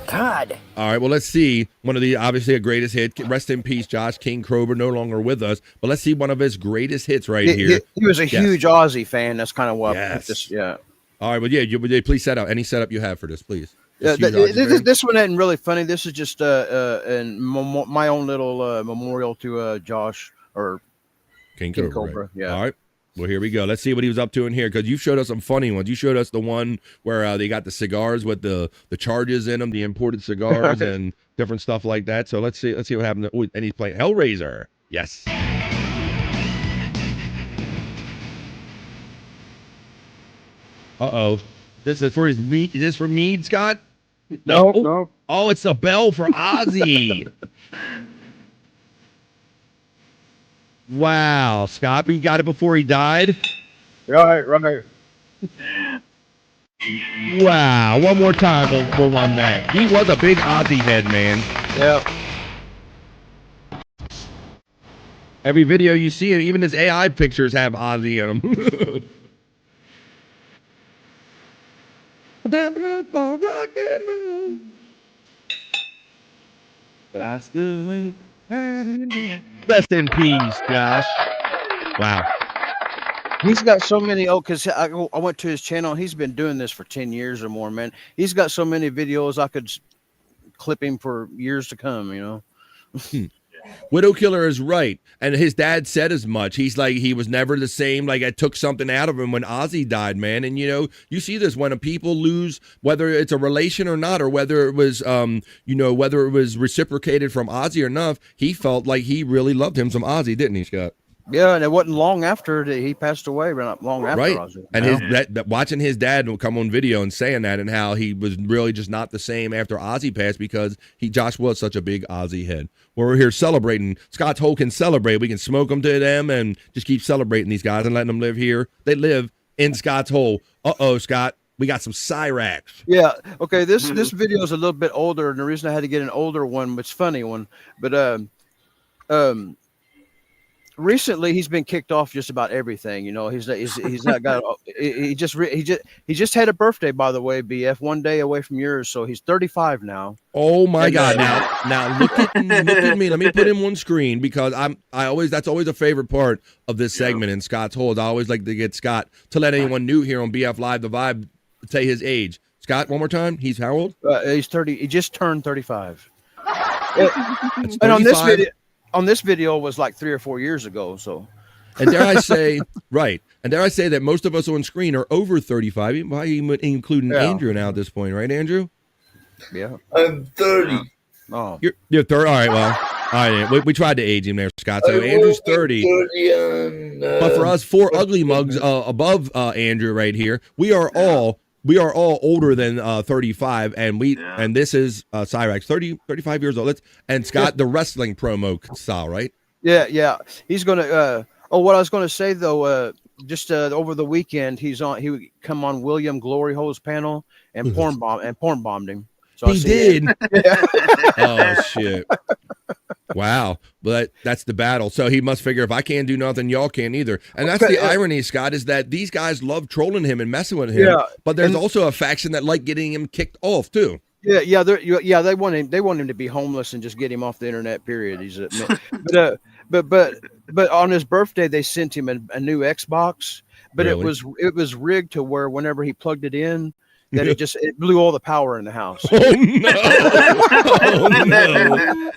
God. All right, well, let's see. One of the, obviously, a greatest hit. Rest in peace, Josh. King Cobra no longer with us. But let's see one of his greatest hits right here. He was a huge Aussie fan. That's kind of what I put this. Yeah. All right, well, please set up any setup you have for this, please. This one isn't really funny. This is just my own little memorial to Josh or King Cobra. Right? Yeah. All right. Well, here we go. Let's see what he was up to in here, because you showed us some funny ones. You showed us the one where they got the cigars with the charges in them, the imported cigars and different stuff like that. So let's see what happened. Oh, and he's playing Hellraiser. Yes. Uh-oh. This is for his meat. Is this for Mead, Scott? No. Oh, it's a bell for Ozzy. Wow, Scott, we got it before he died? Right. Wow, one more time we'll run that. He was a big Ozzy head, man. Yeah. Every video you see, even his AI pictures have Ozzy in them. That's good. Rest in peace, Josh. Wow. He's got so many. Because I went to his channel. He's been doing this for 10 years or more, man. He's got so many videos I could clip him for years to come, Widow Killer is right. And his dad said as much. He's like, he was never the same. Like, I took something out of him when Ozzy died, man. And, you see this when people lose, whether it's a relation or not, or whether it was, whether it was reciprocated from Ozzy or not, he felt like he really loved him some Ozzy, didn't he, Scott? Yeah, and it wasn't long after that he passed away, but not long after. Right. Ozzy, and watching his dad come on video and saying that, and how he was really just not the same after Ozzy passed, because Josh was such a big Ozzy head. We're here celebrating. Scott's Hole can celebrate. We can smoke them to them and just keep celebrating these guys and letting them live here. They live in Scott's Hole. Uh-oh, Scott. We got some Cyrax. Yeah. Okay. This video is a little bit older, and the reason I had to get an older one, it's a funny one, but recently he's been kicked off just about everything. He's not got. He just had a birthday, by the way, BF, one day away from yours, so he's 35 now. Oh my God! Now look at me. Let me put him on screen, because that's always a favorite part of this segment in Scott's Hole. I always like to get Scott to let anyone new here on BF Live The Vibe say his age. Scott, one more time. He's how old? He's 30. He just turned 35. That's 35. And on this video was like 3 or 4 years ago. So, and dare I say, right? And dare I say that most of us on screen are over 35, including Andrew now at this point, right, Andrew? Yeah, I'm 30. Oh, you're 30. All right, well, all right. We tried to age him there, Scott. So Andrew's 30. But for us 4 ugly mugs above Andrew right here, we are all we are all older than 35, and and this is Cyrax, 35 years old. And Scott, the wrestling promo style, right? Yeah. He's gonna. What I was gonna say though, just over the weekend, he would come on William Glory Hole's panel and porn bombed him. So he did. Oh shit! Wow, but that's the battle. So he must figure if I can't do nothing, y'all can't either. And that's the irony, Scott, is that these guys love trolling him and messing with him. Yeah, but there's also a faction that like getting him kicked off too. Yeah. They want him. They want him to be homeless and just get him off the internet. Period. But on his birthday, they sent him a new Xbox. But Really? it was rigged to where whenever he plugged it in, that it blew all the power in the house. Oh no! Oh no!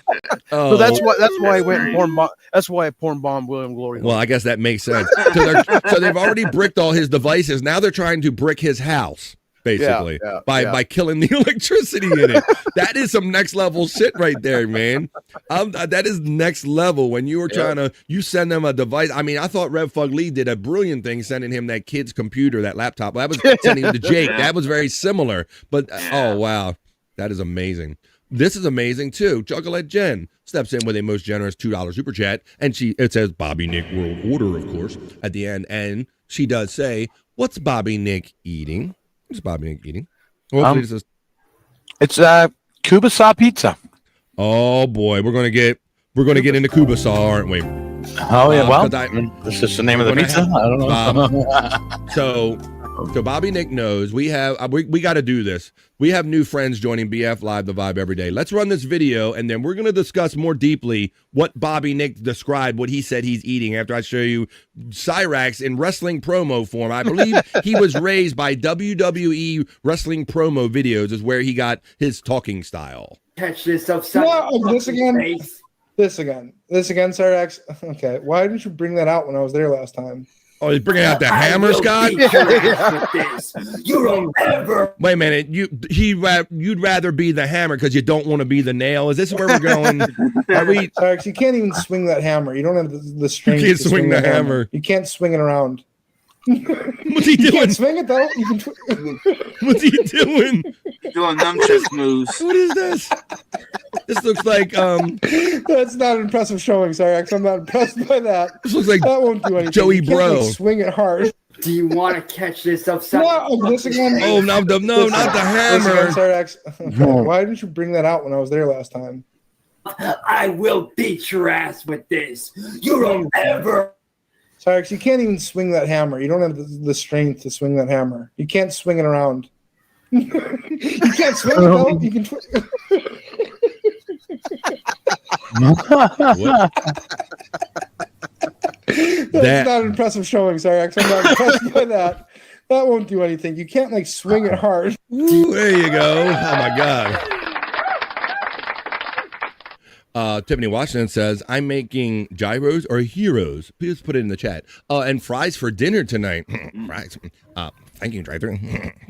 So that's why he went and porn bomb. That's why I porn bombed William Glory. Well, I guess that makes sense. So they've already bricked all his devices. Now they're trying to brick his house, basically, by killing the electricity in it. That is some next level shit right there, man. That is next level. When you were trying to, you send them a device. I mean, I thought Rev Fug Lee did a brilliant thing sending him that kid's computer, that laptop. That was sending him to Jake. That was very similar. But oh wow, that is amazing. This is amazing too. Juggalette Jen steps in with a most generous $2 super chat, and it says Bobby Nick World Order, of course, at the end, and she does say, "What's Bobby Nick eating?" What's Bobby Nick eating? Well, it's Kubasa pizza. Oh boy, we're gonna get into Kubasa, aren't we? Oh yeah, well, this is the name of the pizza. I don't know. So Bobby Nick knows we have we got to do this. We have new friends joining BF Live the Vibe every day. Let's run this video, and then we're going to discuss more deeply what Bobby Nick described, what he said he's eating after I show you Cyrax in wrestling promo form. I believe he was raised by WWE wrestling promo videos is where he got his talking style. Catch this upside. This again, Cyrax. Okay, why didn't you bring that out when I was there last time? Oh, he's bringing out the hammer, Scott? You don't ever. Wait a minute. You'd rather be the hammer because you don't want to be the nail. Is this where we're going? Are we? Sorry, you can't even swing that hammer. You don't have the strength. You can't swing the hammer. You can't swing it around. What's he doing? You can't swing it though. You can What's he doing? Doing nunchuck moves. What is this? This looks like That's not an impressive showing, Cyrax. I'm not impressed by that. This looks like that won't do anything. Joey You can't, Bro. swing it hard. Do you want to catch this upside? No, this again. Oh no, not the hammer. Cyrax. Okay, why didn't you bring that out when I was there last time? I will beat your ass with this. You don't ever. Cyrax, you can't even swing that hammer. You don't have the strength to swing that hammer. You can't swing it around. You can't swing it though. You can. That's not an impressive showing, Cyrax. I'm not impressed by that. That won't do anything. You can't swing it hard. Ooh, there you go. Oh my God. Tiffany Washington says, I'm making gyros or heroes. Please put it in the chat. And fries for dinner tonight. Fries. Thank you, drive-thru.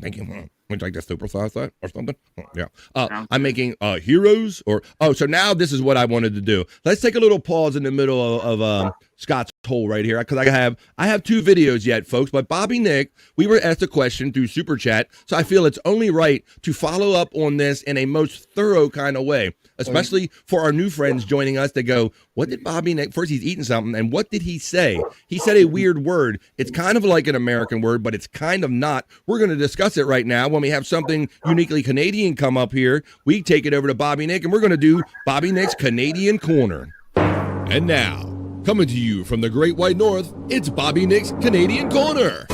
Thank you. Would you like to supersize that or something? Yeah. I'm making heroes or... Oh, so now this is what I wanted to do. Let's take a little pause in the middle of Scott's hole right here, because I have two videos yet, folks. But Bobby Nick, we were asked a question through Super Chat, so I feel it's only right to follow up on this in a most thorough kind of way, especially for our new friends joining us that go, what did Bobby Nick... First, he's eating something, and what did he say? He said a weird word. It's kind of like an American word, but it's kind of not. We're going to discuss it right now. When we have something uniquely Canadian come up here, we take it over to Bobby Nick, and we're going to do Bobby Nick's Canadian Corner. And now, coming to you from the Great White North, it's Bobby Nick's Canadian Corner.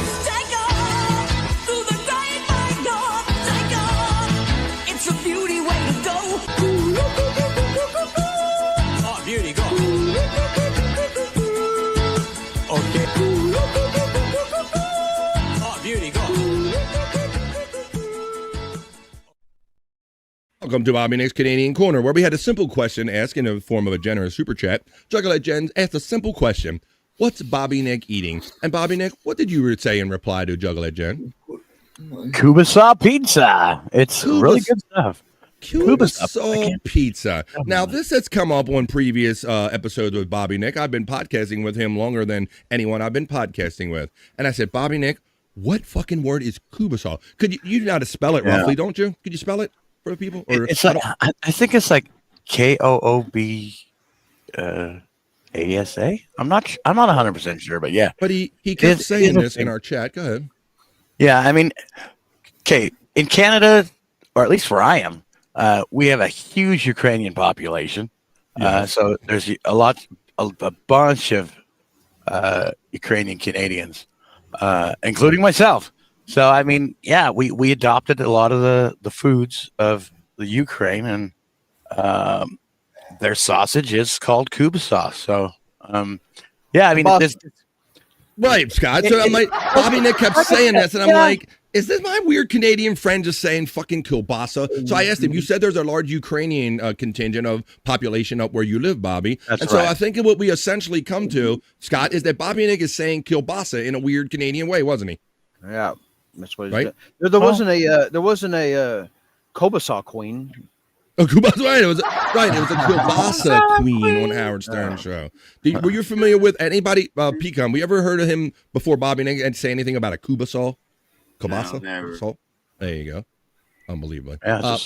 It's a beauty way to go. Oh, beauty, go. Okay. Oh, beauty, go. Welcome to Bobby Nick's Canadian Corner, where we had a simple question asked in the form of a generous super chat. Juggalette Jen asked a simple question. What's Bobby Nick eating? And Bobby Nick, what did you say in reply to Juggalette Jen? Kubasa pizza. It's really good stuff. Kubasa pizza. Now, this has come up on previous episodes with Bobby Nick. I've been podcasting with him longer than anyone I've been podcasting with. And I said, Bobby Nick, what fucking word is kubasol? Could you know how to spell it roughly, don't you? Could you spell it for the people? Or It's like I think it's like KOOB ASA. I'm not 100% sure, but yeah. But he kept saying this in our chat. Go ahead. Yeah, I mean, okay, in Canada, or at least where I am, we have a huge Ukrainian population. So there's a bunch of Ukrainian Canadians, including myself. So I mean, yeah, we adopted a lot of the foods of the Ukraine, and their sausage is called Kuba sauce. So yeah, I mean, right, Scott. So I'm like, Bobby Nick kept saying this, and I'm like, is this my weird Canadian friend just saying fucking kielbasa? So I asked him, you said there's a large Ukrainian contingent of population up where you live, Bobby. That's so right. I think what we essentially come to, Scott, is that Bobby Nick is saying kielbasa in a weird Canadian way, wasn't he? Yeah, that's what he's Right? doing. There wasn't a Kobasa queen. Oh, kielbasa, right? It was a kielbasa queen on Howard Stern show. Were you familiar with anybody, Pecan? We ever heard of him before, Bobby Nick, and say anything about a kubasol? Kielbasa? No, never. Salt? There you go. Unbelievable. Yeah,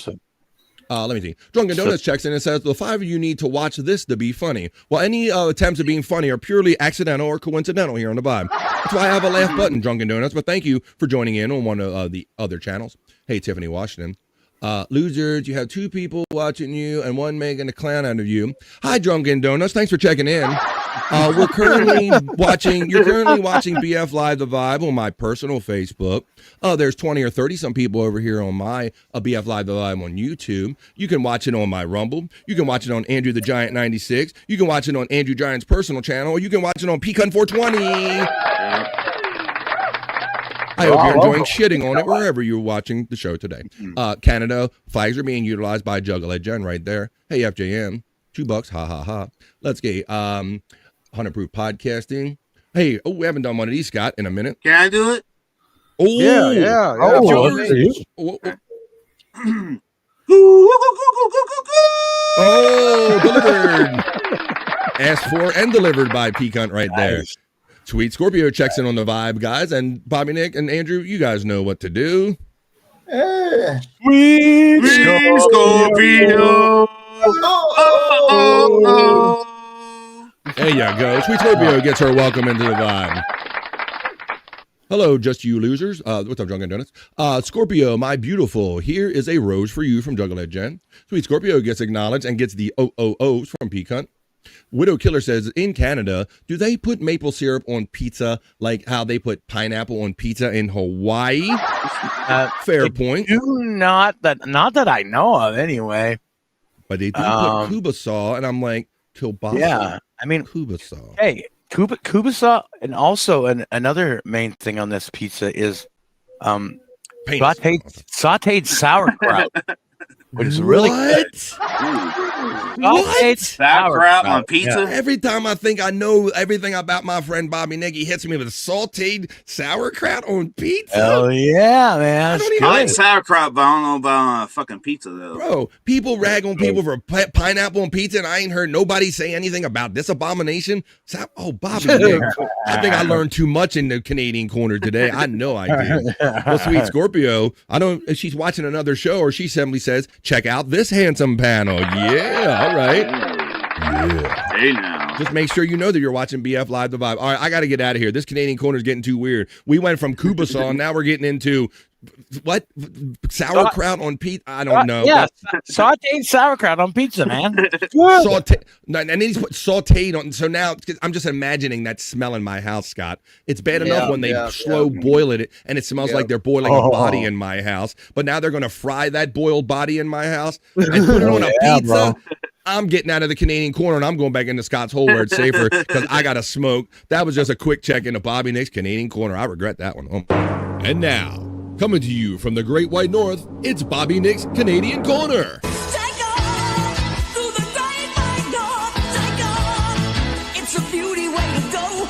let me see. Drunken Donuts checks in and says, the five of you need to watch this to be funny. Well, any attempts at being funny are purely accidental or coincidental here on the Vibe. That's why I have a laugh button, Drunken Donuts. But thank you for joining in on one of the other channels. Hey, Tiffany Washington. Losers, you have two people watching you and one making a clown out of you. Hi, Drunken Donuts. Thanks for checking in. You're currently watching BF Live The Vibe on my personal Facebook. There's 20 or 30 some people over here on my BF Live The Vibe on YouTube. You can watch it on my Rumble. You can watch it on Andrew the Giant 96. You can watch it on Andrew Giant's personal channel, or you can watch it on Pecan 420. I hope you're enjoying shitting on it wherever you're watching the show today. Canada, flags are being utilized by Juggalette Jen right there. Hey, FJM, $2, ha ha ha. Let's get 100 Proof Podcasting. Hey, we haven't done one of these, Scott, in a minute. Can I do it? Oh, yeah. Oh, delivered. Asked for and delivered by Pecan right there. Sweet Scorpio checks in on the Vibe, guys, and Bobby Nick and Andrew, you guys know what to do. Sweet Scorpio. There you go. Sweet Scorpio gets her welcome into the Vibe. Hello, just you losers. What's up, Drunken Donuts? Scorpio, my beautiful, here is a rose for you from Juggalette Jen. Sweet Scorpio gets acknowledged and gets the OOOs from Pecan. Widow Killer says, in Canada, do they put maple syrup on pizza like how they put pineapple on pizza in Hawaii? Fair point. Not that I know of, anyway. But they do put kubasol, and I'm like, kielbasa. Yeah, I mean, kubasol. Hey, kubasol, and also another main thing on this pizza is sauteed sauerkraut. Which is really good. What? Sauerkraut on pizza? Yeah. Every time I think I know everything about my friend Bobby Nick, he hits me with sauteed sauerkraut on pizza. Hell yeah, man. I like sauerkraut, but I don't know about fucking pizza, though. Bro, people rag on people for pineapple on pizza, and I ain't heard nobody say anything about this abomination. Bobby Nick. I think I learned too much in the Canadian corner today. I know I did. Well, Sweet Scorpio, I don't if she's watching another show or she simply says, check out this handsome panel. Yeah, all right. Yeah. Hey now. Just make sure you know that you're watching BF Live The Vibe. All right, I got to get out of here. This Canadian corner is getting too weird. We went from kubasol, and now we're getting into what? Sauerkraut on pizza? I don't know. Yeah, sauteed sauerkraut on pizza, man. And then he's put sauteed on. So now I'm just imagining that smell in my house, Scott. It's bad enough when they slow boil it, and it smells like they're boiling a body in my house. But now they're going to fry that boiled body in my house and put it on a pizza. Bro. I'm getting out of the Canadian corner, and I'm going back into Scott's hole where it's safer because I got to smoke. That was just a quick check into Bobby Nick's Canadian corner. I regret that one. And now, coming to you from the Great White North, it's Bobby Nick's Canadian Corner. It's a beauty way to go.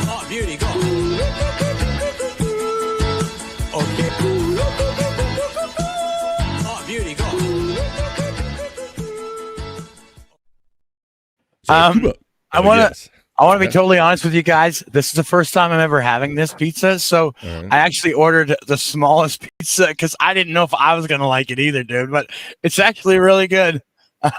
Oh, beauty, go. Okay. Oh, beauty, go. I want to. I want to be totally honest with you guys. This is the first time I'm ever having this pizza. So I actually ordered the smallest pizza because I didn't know if I was going to like it either, dude. But it's actually really good.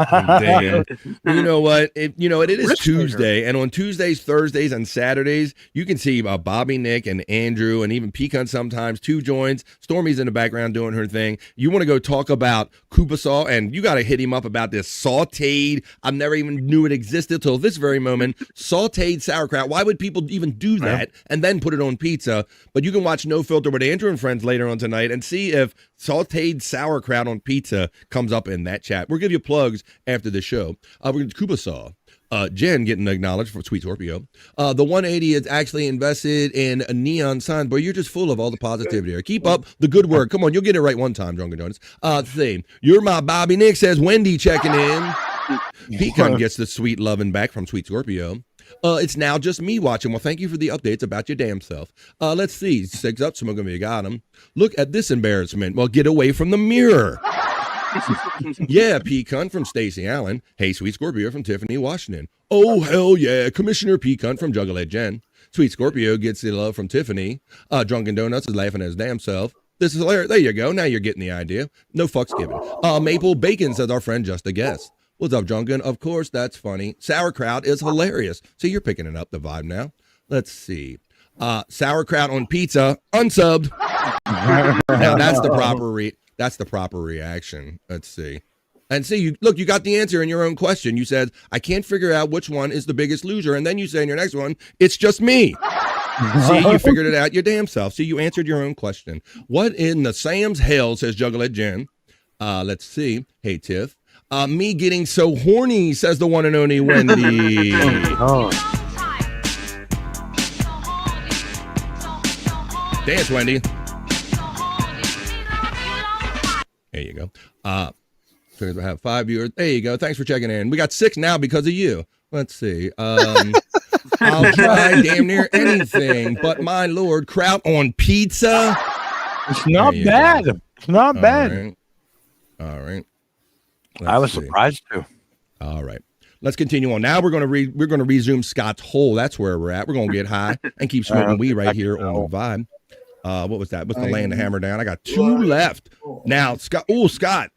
Damn. You know what? It is Tuesday, and on Tuesdays, Thursdays, and Saturdays, you can see Bobby, Nick, and Andrew, and even Pecan sometimes. 2 joins. Stormy's in the background doing her thing. You want to go talk about Koopa Saw, and you got to hit him up about this sauteed. I never even knew it existed till this very moment. Sauteed sauerkraut. Why would people even do that and then put it on pizza? But you can watch No Filter with Andrew and Friends later on tonight and see if sauteed sauerkraut on pizza comes up in that chat. We'll give you plugs after the show. We're going to Koopa Saw. Jen getting acknowledged for Sweet Scorpio. The 180 is actually invested in a neon sign, but you're just full of all the positivity here. Keep up the good work. Come on, you'll get it right one time, Drunken Donuts. See, you're my Bobby. Nick says Wendy checking in. Pecan gets the sweet loving back from Sweet Scorpio. It's now just me watching. Well, thank you for the updates about your damn self. Let's see. 6 up, smoking me got him. Look at this embarrassment. Well, get away from the mirror. Yeah, Pecan from Stacy Allen. Hey, Sweet Scorpio from Tiffany, Washington. Oh, hell yeah. Commissioner Pecan from Juggalette Jen. Sweet Scorpio gets the love from Tiffany. Drunken Donuts is laughing at his damn self. This is hilarious. There you go. Now you're getting the idea. No fucks given. Maple Bacon says our friend just a guess. What's up, Drunken? Of course, that's funny. Sauerkraut is hilarious. See, you're picking it up, the vibe now. Let's see. Sauerkraut on pizza, unsubbed. Now that's the proper reaction. Let's see. And see, you got the answer in your own question. You said, I can't figure out which one is the biggest loser. And then you say in your next one, it's just me. See, you figured it out your damn self. See, you answered your own question. What in the Sam's hell, says Juggalette Jen. Let's see. Hey, Tiff. Me getting so horny, says the one and only Wendy. Dance, Wendy. There you go. Figured we'll have 5 viewers. There you go. Thanks for checking in. We got 6 now because of you. Let's see. I'll try damn near anything, but my lord, kraut on pizza. It's not bad. Go. It's not bad. All right. I was surprised too. All right. Let's continue on. Now we're going to resume Scott's hole. That's where we're at. We're going to get high and keep smoking weed right here on the vibe. What was that? What's the laying the hammer down? I got 2 left. Now, Scott. Oh, Scott.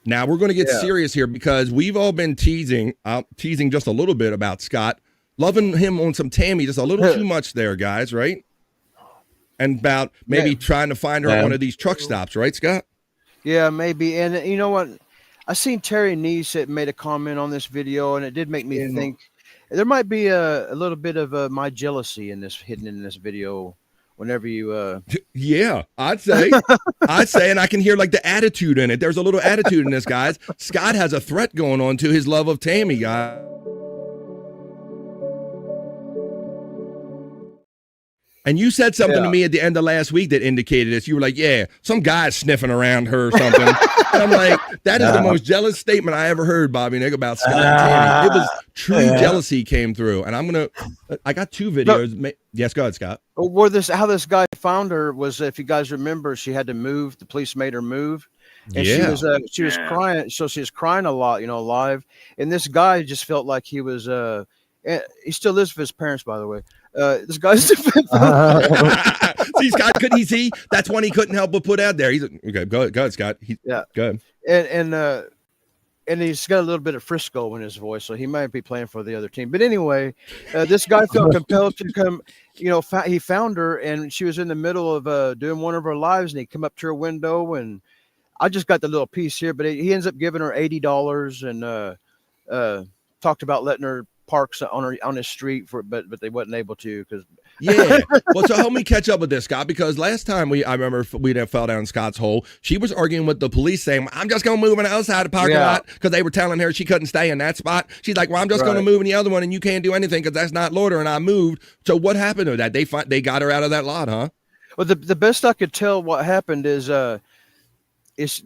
Now we're going to get serious here because we've all been teasing just a little bit about Scott, loving him on some Tammy, just a little too much there, guys, right? And about maybe trying to find her at one of these truck stops, right, Scott? Yeah, maybe. And you know what? I seen Terry Neese made a comment on this video, and it did make me think there might be a little bit of my jealousy hidden in this video. Whenever you, yeah, I'd say, and I can hear like the attitude in it. There's a little attitude in this, guys. Scott has a threat going on to his love of Tammy, guys. And you said something to me at the end of last week that indicated this. You were like, yeah, some guy's sniffing around her or something. And I'm like, that is the most jealous statement I ever heard, Bobby Nick, about Scott and Tammy. It was true jealousy came through. And I got 2 videos. Yes, go ahead, Scott. How this guy found her was, if you guys remember, she had to move. The police made her move. And she was crying. So she was crying a lot, live. And this guy just felt like he was, he still lives with his parents, by the way. This guy's see, Scott, couldn't he see? That's one he couldn't help but put out there. He's okay. Go ahead, Scott. Go ahead. And he's got a little bit of Frisco in his voice, so he might be playing for the other team. But anyway, this guy felt compelled to come. He found her, and she was in the middle of doing one of her lives, and he come up to her window, and I just got the little piece here, but he ends up giving her $80 and talked about letting her parks on his street but they wasn't able to because well, so help me catch up with this, Scott, because last time I remember we fell down Scott's hole, she was arguing with the police saying, I'm just gonna move on the other side of the parking lot because they were telling her she couldn't stay in that spot. She's like, well, I'm just gonna move in the other one and you can't do anything because that's not Lorder, and I moved. So what happened to that? They got her out of that lot, huh? Well, the best I could tell what happened is this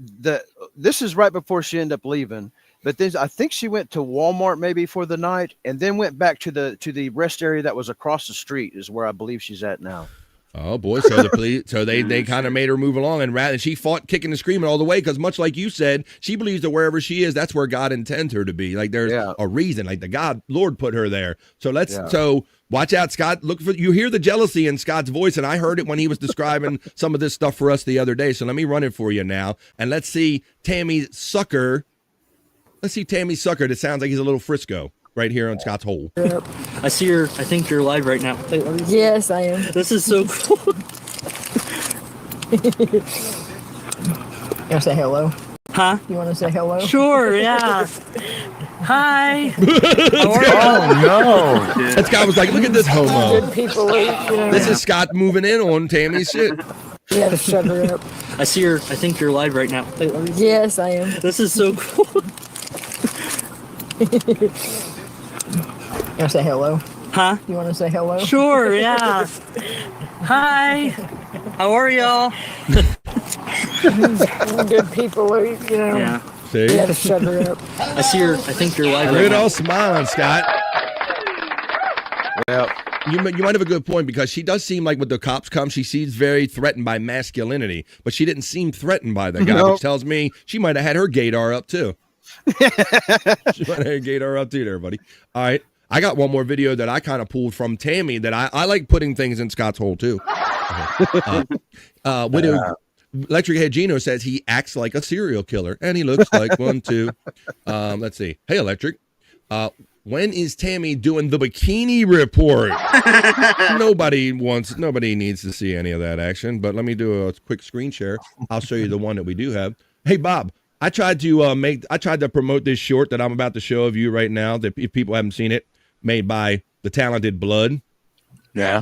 is right before she ended up leaving. But then I think she went to Walmart maybe for the night, and then went back to the rest area that was across the street, is where I believe she's at now. Oh boy! So the police, so they kind of made her move along, and she fought, kicking and screaming all the way, because much like you said, she believes that wherever she is, that's where God intends her to be. Like there's a reason, like the Lord put her there. So so watch out, Scott. You hear the jealousy in Scott's voice, and I heard it when he was describing some of this stuff for us the other day. So let me run it for you now, and let's see Tammy Sucker. Let's see Tammy Sucker. That sounds like he's a little Frisco. Right here on Scott's Hole. Yep. I see her. I think you're live right now. Yes, I am. This is so cool. You want to say hello? Huh? You want to say hello? Sure, yeah. Hi. Oh no! That Scott was like, "Look at this homo." Good people, This is Scott moving in on Tammy's shit. You gotta shut her up. I see her. I think you're live right now. Yes, I am. This is so cool. You want to say hello? Huh? You want to say hello? Sure, yeah. Hi. How are y'all? Good people, Yeah. See? You gotta shut her up. I see her. I think you're live Look right at now. all smiling, Scott. Well, you might have a good point, because she does seem like when the cops come, she seems very threatened by masculinity, but she didn't seem threatened by the guy, Nope. which tells me she might have had her gaydar up too. She might have had gaydar up too there, buddy. All right. I got one more video that I kind of pulled from Tammy that I like putting things in Scott's hole too. Widow Electric Head Gino says he acts like a serial killer, and he looks like one too. Let's see. Hey, Electric. When is Tammy doing the Bikini Report? Nobody needs to see any of that action, but let me do a quick screen share. I'll show you the one that we do have. Hey, Bob. I tried to promote this short that I'm about to show of you right now, that if people haven't seen it, made by the talented Blood. Yeah.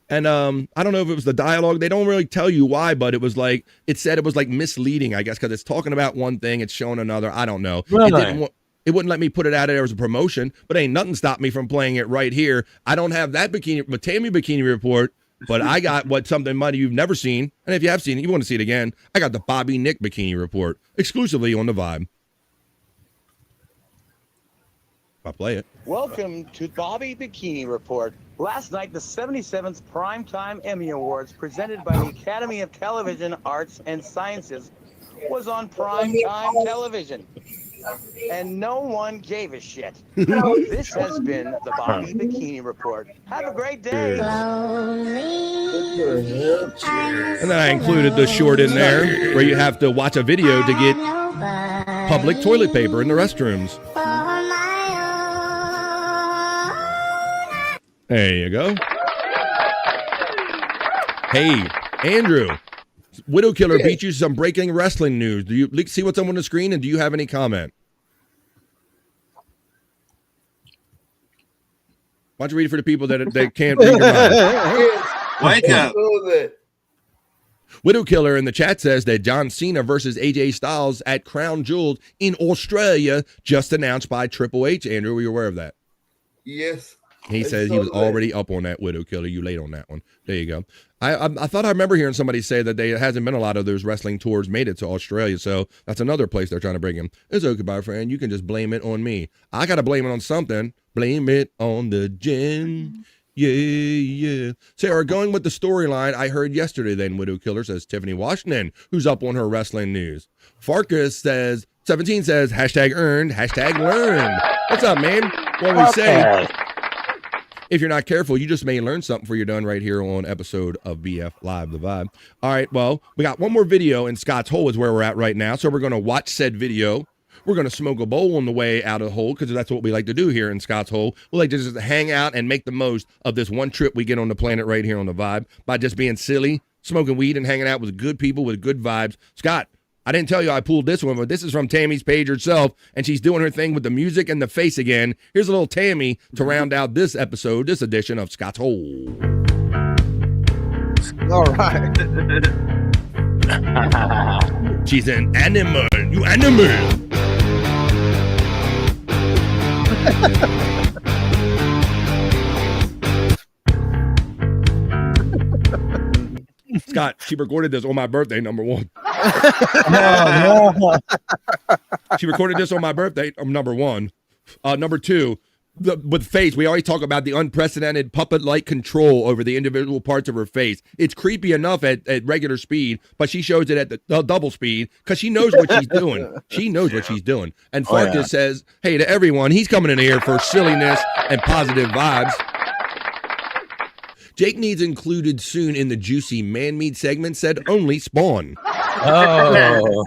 And I don't know if it was the dialogue. They don't really tell you why, but it said it was like misleading, I guess, because it's talking about one thing, it's showing another. I don't know. Really? It wouldn't let me put it out there as a promotion, but ain't nothing stopped me from playing it right here. I don't have that Tammy Bikini Report, but I got something you've never seen. And if you have seen it, you want to see it again, I got the Bobby Nick Bikini Report exclusively on the Vibe. I'll play it. Welcome to Bobby Bikini Report. Last night, the 77th Primetime Emmy Awards, presented by the Academy of Television Arts and Sciences, was on primetime television. And no one gave a shit. This has been the Bobby Bikini Report. Have a great day. And then I included the short in there where you have to watch a video to get public toilet paper in the restrooms. There you go. Hey, Andrew. Widow Killer beat you to some breaking wrestling news. Do you see what's on the screen, and do you have any comment? Why don't you read it for the people that can't read your mind? Wake up. Widow Killer in the chat says that John Cena versus AJ Styles at Crown Jewel in Australia just announced by Triple H. Andrew, were you aware of that? Yes. He says he was already up on that, Widow Killer. You late on that one. There you go. I thought I remember hearing somebody say that there hasn't been a lot of those wrestling tours made it to Australia, so that's another place they're trying to bring him. It's okay, my friend. You can just blame it on me. I got to blame it on something. Blame it on the gin. Yeah. Sarah, going with the storyline I heard yesterday then, Widow Killer, says Tiffany Washington, who's up on her wrestling news. Farkas says, 17 says, #earned, #learned. What's up, man? What we say? If you're not careful, you just may learn something for you're done right here on episode of BF Live, The Vibe. All right, well, we got one more video in Scott's hole is where we're at right now. So we're going to watch said video. We're going to smoke a bowl on the way out of the hole because that's what we like to do here in Scott's hole. We like to just hang out and make the most of this one trip we get on the planet right here on The Vibe by just being silly, smoking weed, and hanging out with good people with good vibes. Scott, I didn't tell you I pulled this one, but this is from Tammy's page herself, and she's doing her thing with the music and the face again. Here's a little Tammy to round out this episode, this edition of Scott's Hole. All right. She's an animal. You animal. Scott, she recorded this on my birthday, number one. She recorded this on my birthday, number one. Number two, with face, we always talk about the unprecedented puppet-like control over the individual parts of her face. It's creepy enough at regular speed, but she shows it at the double speed because she knows what she's doing. She knows what she's doing. And Farkas says, hey, to everyone, he's coming in here for silliness and positive vibes. Jake needs included soon in the juicy man-meat segment, said only Spawn. Oh.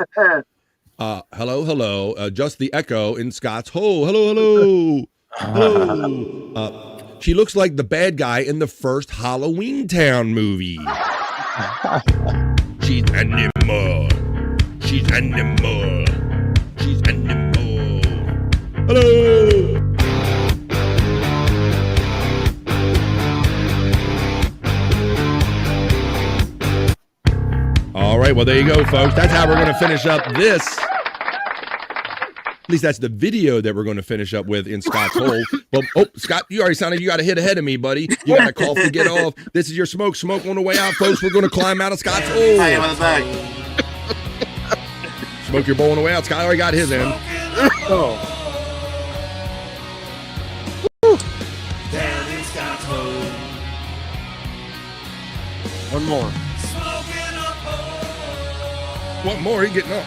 Hello. Just the echo in Scott's hole. Hello. She looks like the bad guy in the first Halloween Town movie. She's animal. Hello. All right, well, there you go, folks. That's how we're going to finish up this. At least that's the video that we're going to finish up with in Scott's hole. Well, Scott, you already sounded you got a hit ahead of me, buddy. You got a cough to get off. This is your smoke on the way out, folks. We're going to climb out of Scott's hole. I am on the back. Smoke your bowl on the way out. Scott already got his in. Oh. Down in Scott's hole. One more. One more, he's getting up.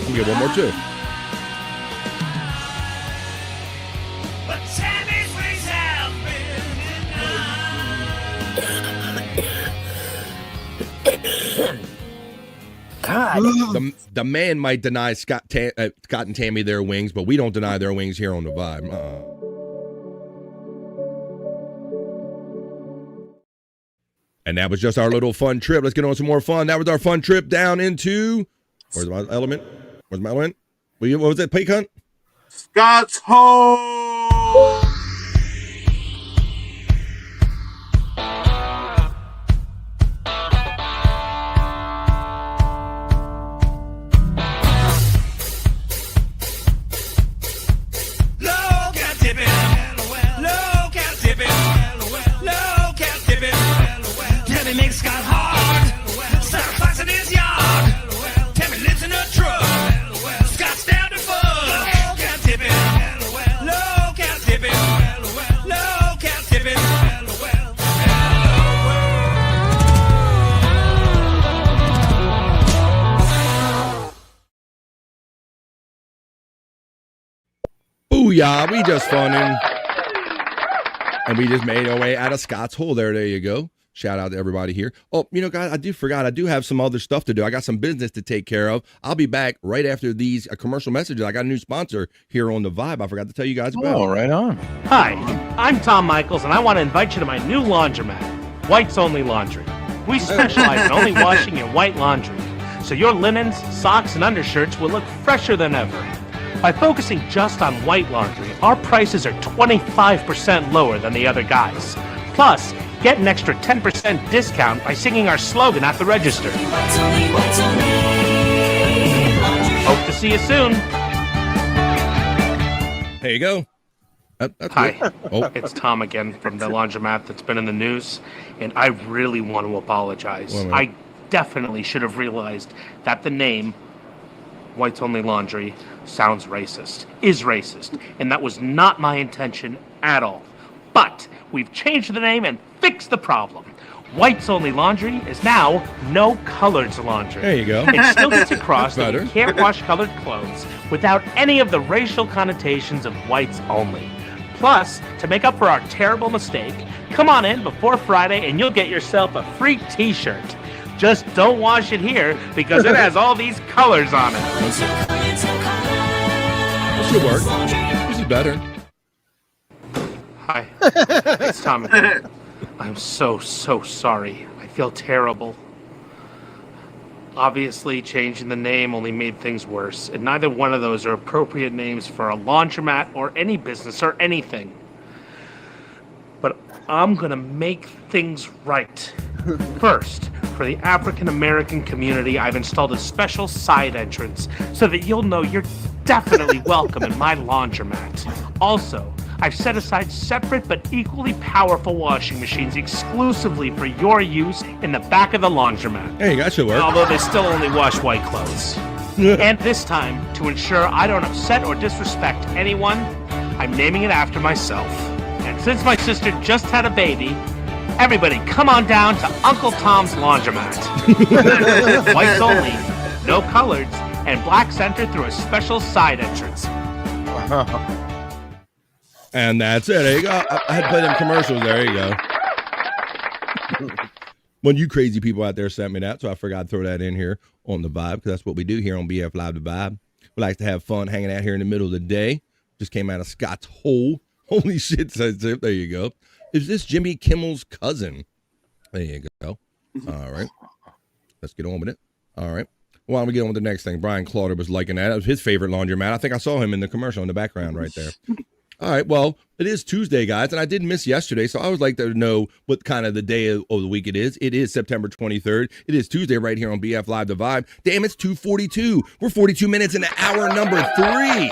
We'll get one more too. But Tammy's ways have been God. The man might deny Scott and Tammy their wings, but we don't deny their wings here on the Vibe. And that was just our little fun trip. Let's get on some more fun. That was our fun trip down into... Where's my element? What was that, Pike Hunt? Scott's hole. Makes Scott hard. Start flexing his yard. Tammy lives in a truck. Scott's down to fuck. Cat tipping. Low cat tipping. Low cat tipping. Booyah, we just funning. And we just made our way out of Scott's hole there. There you go. Shout out to everybody here. Oh, guys, I do have some other stuff to do. I got some business to take care of. I'll be back right after these commercial messages. I got a new sponsor here on the Vibe. I forgot to tell you guys about. Oh, right on. Hi, I'm Tom Michaels, and I want to invite you to my new laundromat, White's Only Laundry. We specialize in only washing in white laundry, so your linens, socks, and undershirts will look fresher than ever. By focusing just on white laundry, our prices are 25% lower than the other guys. Plus, get an extra 10% discount by singing our slogan at the register. Hope to see you soon. There you go. Hi, it's Tom again from the laundromat that's been in the news, and I really want to apologize. I definitely should have realized that the name White's Only Laundry sounds racist, is racist, and that was not my intention at all. But we've changed the name and fixed the problem. White's Only Laundry is now No Coloreds Laundry. There you go. It still gets across that Better. you can't wash colored clothes without any of the racial connotations of whites only. Plus, to make up for our terrible mistake, come on in before Friday and you'll get yourself a free t-shirt. Just don't wash it here because it has all these colors on it. This should work. This is better. Hi, it's Tom again. I'm so sorry. I feel terrible. Obviously, changing the name only made things worse, and neither one of those are appropriate names for a laundromat or any business or anything. But I'm gonna make things right. First, for the African American community, I've installed a special side entrance so that you'll know you're definitely welcome in my laundromat. Also, I've set aside separate but equally powerful washing machines exclusively for your use in the back of the laundromat. Hey, that should work. Although they still only wash white clothes. And this time, to ensure I don't upset or disrespect anyone, I'm naming it after myself. And since my sister just had a baby, everybody come on down to Uncle Tom's Laundromat. Whites only, no coloreds, and black center through a special side entrance. And that's it. There you go. I had to play them commercials. There you go. One of you crazy people out there sent me that, so I forgot to throw that in here on the Vibe, because that's what we do here on BF Live The Vibe. We like to have fun hanging out here in the middle of the day. Just came out of Scott's hole. Holy shit, says it. There you go. Is this Jimmy Kimmel's cousin? There you go. All right. Let's get on with it. All right. Well, I'm going to get on with the next thing. Brian Clauder was liking that. That was his favorite laundromat. I think I saw him in the commercial in the background right there. All right. Well, it is Tuesday, guys, and I did miss yesterday, so I would like to know what kind of the day of the week it is. It is September 23rd. It is Tuesday right here on BF Live The Vibe. Damn, it's 2:42. We're 42 minutes into hour number 3.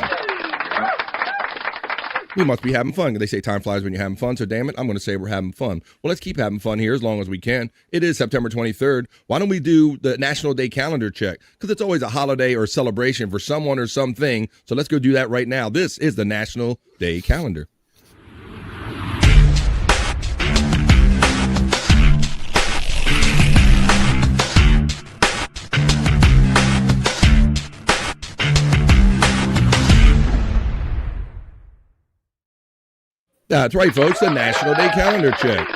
We must be having fun. They say time flies when you're having fun, so damn it, I'm going to say we're having fun. Well, let's keep having fun here as long as we can. It is September 23rd. Why don't we do the National Day Calendar check? Because it's always a holiday or celebration for someone or something, so let's go do that right now. This is the National Day Calendar. That's right, folks, the National Day Calendar check.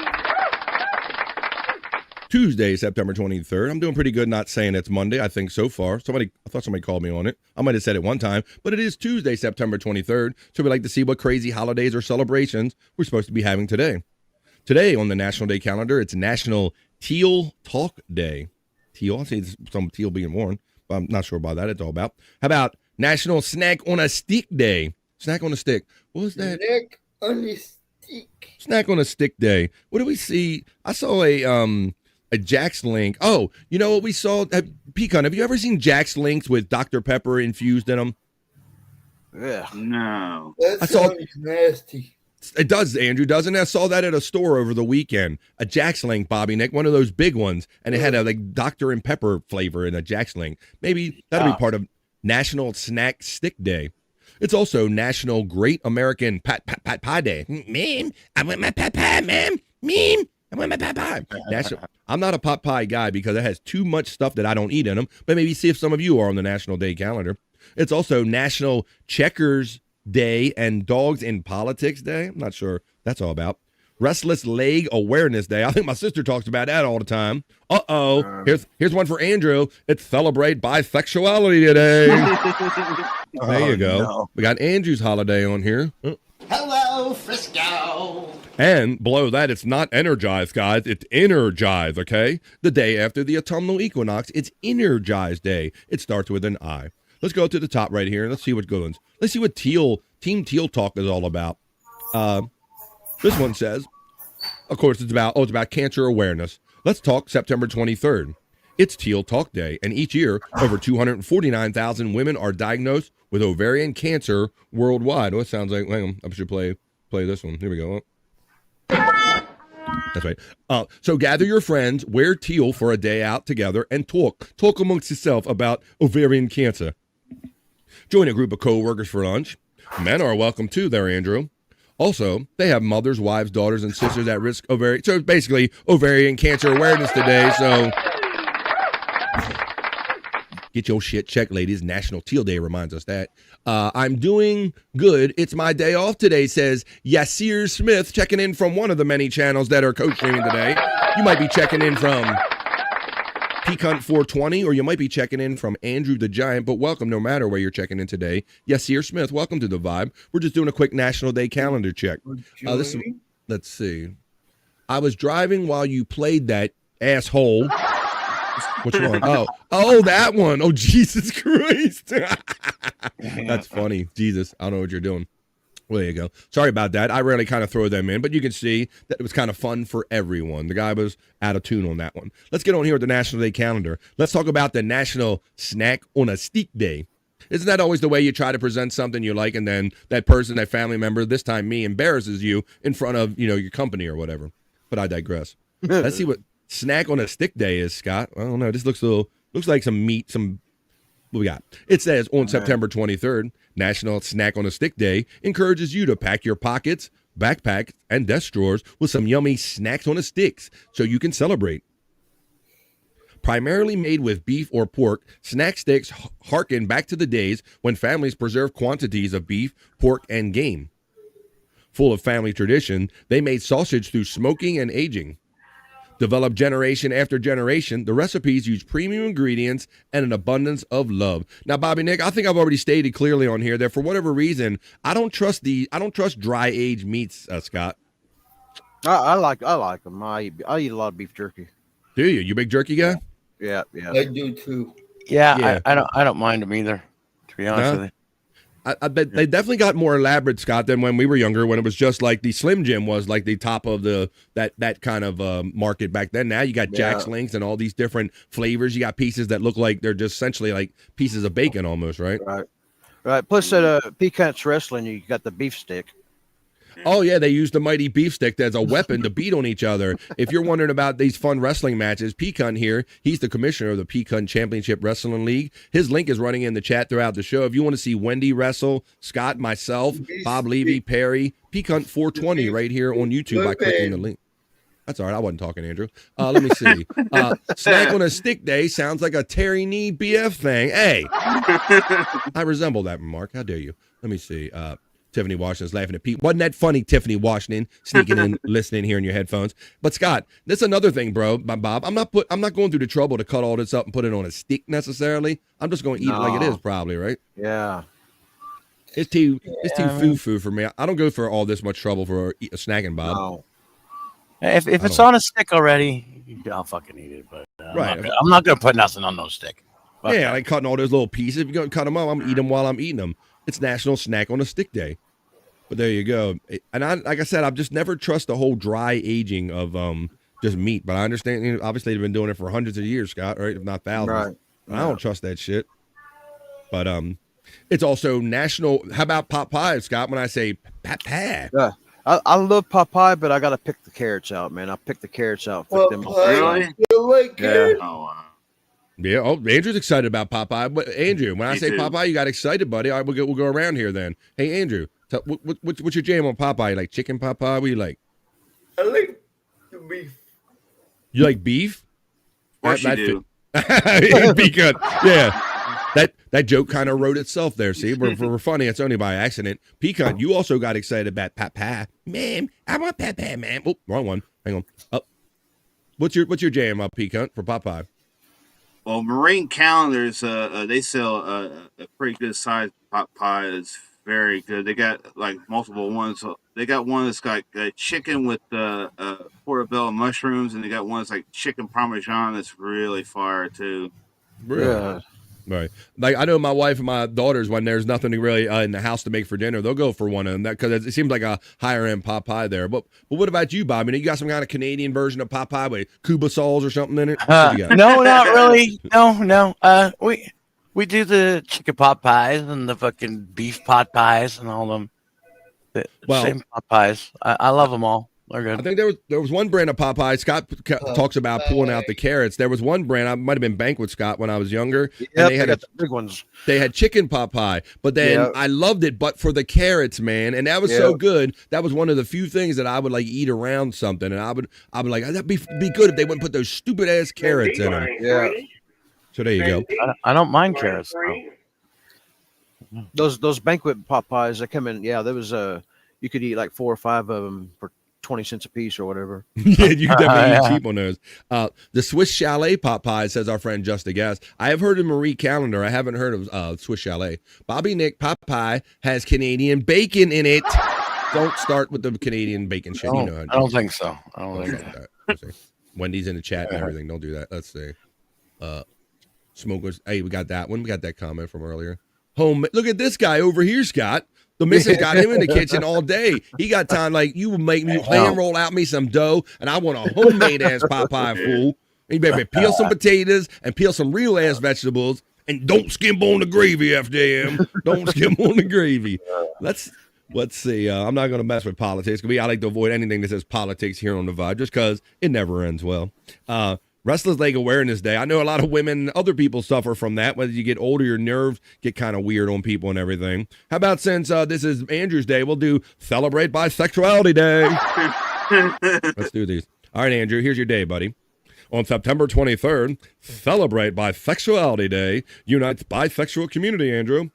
Tuesday, September 23rd. I'm doing pretty good not saying it's Monday, I think, so far. I thought somebody called me on it. I might have said it one time, but it is Tuesday, September 23rd, so we'd like to see what crazy holidays or celebrations we're supposed to be having today. Today on the National Day Calendar, it's National Teal Talk Day. Teal, I see some teal being worn, but I'm not sure about that. It's all about. How about National Snack on a Stick Day? Snack on a stick. What was that? Snack on a stick. Snack on a Stick Day. What do we see? I saw a Jack's Link. Oh, you know what we saw? Pecan, have you ever seen Jack's Links with Dr. Pepper infused in them? Yeah. No. That sounds nasty. It does, Andrew, doesn't it? I saw that at a store over the weekend. A Jack's Link, Bobby Nick, one of those big ones, and it had a like Dr. and Pepper flavor in a Jack's Link. Maybe that'll be part of National Snack Stick Day. It's also National Great American Pat Pie Day. Ma'am, I want my pot pie, ma'am. Ma'am, I want my pot pie. I'm not a pot pie guy because it has too much stuff that I don't eat in them, but maybe see if some of you are on the National Day calendar. It's also National Checkers Day and Dogs in Politics Day. I'm not sure that's all about. Restless Leg Awareness Day. I think my sister talks about that all the time. Here's one for Andrew. It's Celebrate Bisexuality Today. There you go. No. We got Andrew's holiday on here. Hello, Frisco. And below that, it's not Energize, guys. It's Energize, okay? The day after the autumnal equinox, it's Energize Day. It starts with an I. Let's go to the top right here. Let's see what goes. Let's see what Team Teal Talk is all about. This one says, of course, it's about cancer awareness. Let's talk September 23rd. It's Teal Talk Day, and each year, over 249,000 women are diagnosed with ovarian cancer worldwide. Oh, it sounds like, hang on, I should play this one. Here we go. That's right. So gather your friends, wear teal for a day out together, and talk amongst yourself about ovarian cancer. Join a group of co-workers for lunch. Men are welcome too there, Andrew. Also, they have mothers, wives, daughters, and sisters at risk ovarian. So it's basically ovarian cancer awareness today. So get your shit checked, ladies. National Teal Day reminds us that. I'm doing good. It's my day off today, says Yasir Smith, checking in from one of the many channels that are co-streaming today. You might be checking in from Peacunt 420, or you might be checking in from Andrew the Giant, but welcome no matter where you're checking in today. Yasir Smith, welcome to the Vibe. We're just doing a quick National Day calendar check. Let's see. I was driving while you played that asshole. Which one? Oh, that one. Oh, Jesus Christ. That's funny. Jesus, I don't know what you're doing. Well, there you go. Sorry about that. I rarely kind of throw them in, but you can see that it was kind of fun for everyone. The guy was out of tune on that one. Let's get on here with the National Day calendar. Let's talk about the National Snack on a Stick Day. Isn't that always the way you try to present something you like, and then that person, that family member, this time me, embarrasses you in front of, your company or whatever? But I digress. Let's see what Snack on a Stick Day is, Scott. I don't know. This looks like some meat, some What we got? It says on September 23rd, National Snack on a Stick Day encourages you to pack your pockets, backpacks, and desk drawers with some yummy snacks on a sticks so you can celebrate. Primarily made with beef or pork, snack sticks harken back to the days when families preserved quantities of beef, pork, and game. Full of family tradition, they made sausage through smoking and aging. Developed generation after generation, the recipes use premium ingredients and an abundance of love. Now, Bobby Nick, I think I've already stated clearly on here that for whatever reason, I don't trust dry aged meats, Scott. I like them. I eat a lot of beef jerky. Do you? You a big jerky guy? Yeah. I do too. Yeah. I don't mind them either, to be honest with you. I bet they definitely got more elaborate, Scott, than when we were younger, when it was just like the Slim Jim was like the top of that kind of market back then. Now you got Jack's Links and all these different flavors. You got pieces that look like they're just essentially like pieces of bacon almost, right? Right. Plus at Peacock's Wrestling, you got the beef stick. Oh, yeah, they used the mighty beef stick as a weapon to beat on each other. If you're wondering about these fun wrestling matches, Pecan here, he's the commissioner of the Pecan Championship Wrestling League. His link is running in the chat throughout the show. If you want to see Wendy wrestle, Scott, myself, Bob Levy, Perry, Pecan 420 right here on YouTube by clicking the link. That's all right. I wasn't talking, Andrew. Let me see. Snack on a Stick Day sounds like a Terry Knee BF thing. Hey, I resemble that remark. How dare you? Let me see. Tiffany Washington's laughing at Pete. Wasn't that funny, Tiffany Washington, sneaking in, listening here in your headphones? But Scott, that's another thing, bro. Bob, I'm not going through the trouble to cut all this up and put it on a stick necessarily. I'm just going to eat it like it is, probably, right? Yeah. It's too foo-foo for me. I don't go for all this much trouble for a snacking, Bob. No. If it's on a stick already, I'll fucking eat it. But right. I'm not gonna put nothing on no stick. Yeah, like cutting all those little pieces. If you're gonna cut them up, I'm gonna eat them while I'm eating them. It's National Snack on a Stick Day. But there you go. And like I said, I've just never trust the whole dry aging of just meat. But I understand, obviously they've been doing it for hundreds of years, Scott, right? If not thousands. Right. I don't trust that shit. But it's also national. How about pot pie, Scott? When I say pot pie. Yeah. I love pot pie, but I got to pick the carrots out, man. I pick the carrots out. Really? Yeah. Yeah. Oh, Andrew's excited about Popeye. But Andrew, when I say Popeye, you got excited, buddy. All right, we'll go around here then. Hey, Andrew, what's your jam on Popeye? You like chicken Popeye? What do you like? I like the beef. You like beef? Of course you do. Be good. Yeah. That joke kind of wrote itself there. See, we're funny. It's only by accident. Pecan, you also got excited about Popeye. Man, I want Popeye, man. Oh, wrong one. Hang on. What's your jam up, Pecan, for Popeye? Well, Marine Calendars, they sell a pretty good size pot pie. It's very good. They got like multiple ones. So they got one that's got chicken with portobello mushrooms, and they got one that's like chicken parmesan. That's really fire too. Really? Yeah. Right. Like I know my wife and my daughters, when there's nothing really in the house to make for dinner, they'll go for one of them because it seems like a higher end pot pie there. But what about you, Bob? You got some kind of Canadian version of pot pie with Cuba sauce or something in it? No, not really. No. We do the chicken pot pies and the fucking beef pot pies and all them. The same pot pies. I love them all. They're good. I think there was one brand of Popeye. Scott talks about pulling out the carrots. There was one brand, I might have been Banquet Scott when I was younger. Yep, and they had the big ones. They had chicken Popeye, but then I loved it, but for the carrots, man, and that was so good. That was one of the few things that I would like eat around something, and I would like that'd be good if they wouldn't put those stupid ass carrots in them. Yeah. So there you go. I don't mind carrots. Those Banquet pot pies that come in, there was you could eat like 4 or 5 of them for 20 cents a piece or whatever. Yeah, you definitely eat cheap on those. The Swiss Chalet pot pie, says our friend Just a Guess. I have heard of Marie Calendar. I haven't heard of Swiss Chalet. Bobby Nick pot pie has Canadian bacon in it. Don't start with the Canadian bacon shit. I don't think so. I don't think that. Let's see. Wendy's in the chat and everything. Don't do that. Let's see. Smokers. Hey, we got that one. We got that comment from earlier. Home. Look at this guy over here, Scott. The missus got him in the kitchen all day. He got time like you would make me hand roll out me some dough, and I want a homemade ass pot pie, fool. And you better peel some potatoes and peel some real ass vegetables, and don't skimp on the gravy, FDM. Don't skimp on the gravy. Let's see. I'm not going to mess with politics. I like to avoid anything that says politics here on the Vibe, just because it never ends well. Restless Leg Awareness Day. I know a lot of women, other people suffer from that. Whether you get older, your nerves get kind of weird on people and everything. How about since this is Andrew's day, we'll do Celebrate Bisexuality Day. Let's do these. All right, Andrew, here's your day, buddy. On September 23rd, Celebrate Bisexuality Day unites bisexual community, Andrew,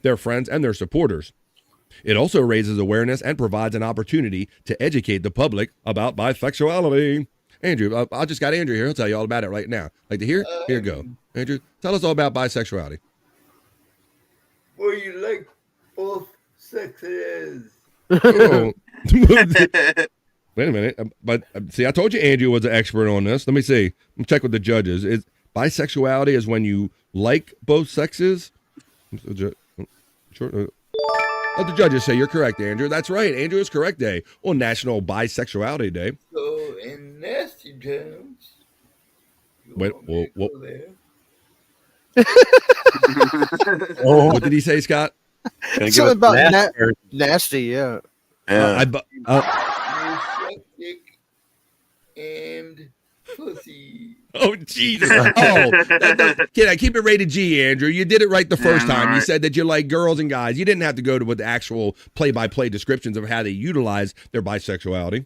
their friends, and their supporters. It also raises awareness and provides an opportunity to educate the public about bisexuality. Andrew, I just got Andrew here. He'll tell you all about it right now. Like to hear? Here you go. Andrew, tell us all about bisexuality. Well, you like both sexes. Oh. Wait a minute. But see, I told you Andrew was an expert on this. Let me see. Let me check with the judges. Is bisexuality is when you like both sexes? Sure. Let the judges say you're correct, Andrew. That's right. Andrew is correct day on National Bisexuality Day. So, in nasty terms, Wait, whoa. Oh. What did he say, Scott? Something about nasty, yeah. and pussy. Oh, Jesus. Kid, I keep it rated G, Andrew. You did it right the first time. You said that you like girls and guys. You didn't have to go to with the actual play-by-play descriptions of how they utilize their bisexuality.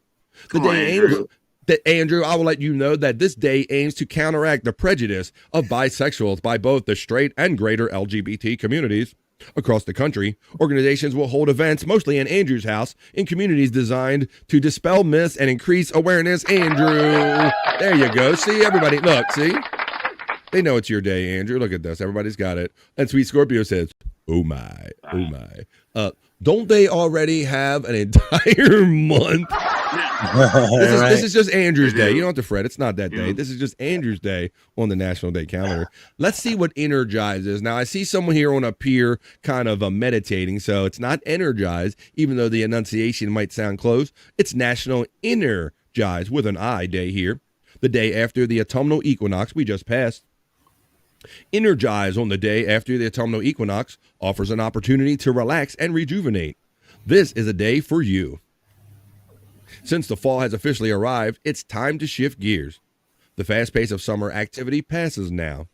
Andrew, I will let you know that this day aims to counteract the prejudice of bisexuals by both the straight and greater LGBT communities. Across the country, organizations will hold events, mostly in Andrew's house, in communities designed to dispel myths and increase awareness. Andrew, there you go. See, everybody, look, see? They know it's your day, Andrew. Look at this. Everybody's got it. And Sweet Scorpio says, oh my, oh my. Don't they already have an entire month? This is just Andrew's day. You don't have to fret. It's not that day. This is just Andrew's day on the National Day calendar. Let's see what energize is. Now, I see someone here on a pier kind of meditating, so it's not energize, even though the enunciation might sound close. It's National Energize with an I day here, the day after the autumnal equinox we just passed. Energize on the day after the autumnal equinox offers an opportunity to relax and rejuvenate. This is a day for you. Since the fall has officially arrived, it's time to shift gears. The fast pace of summer activity passes now.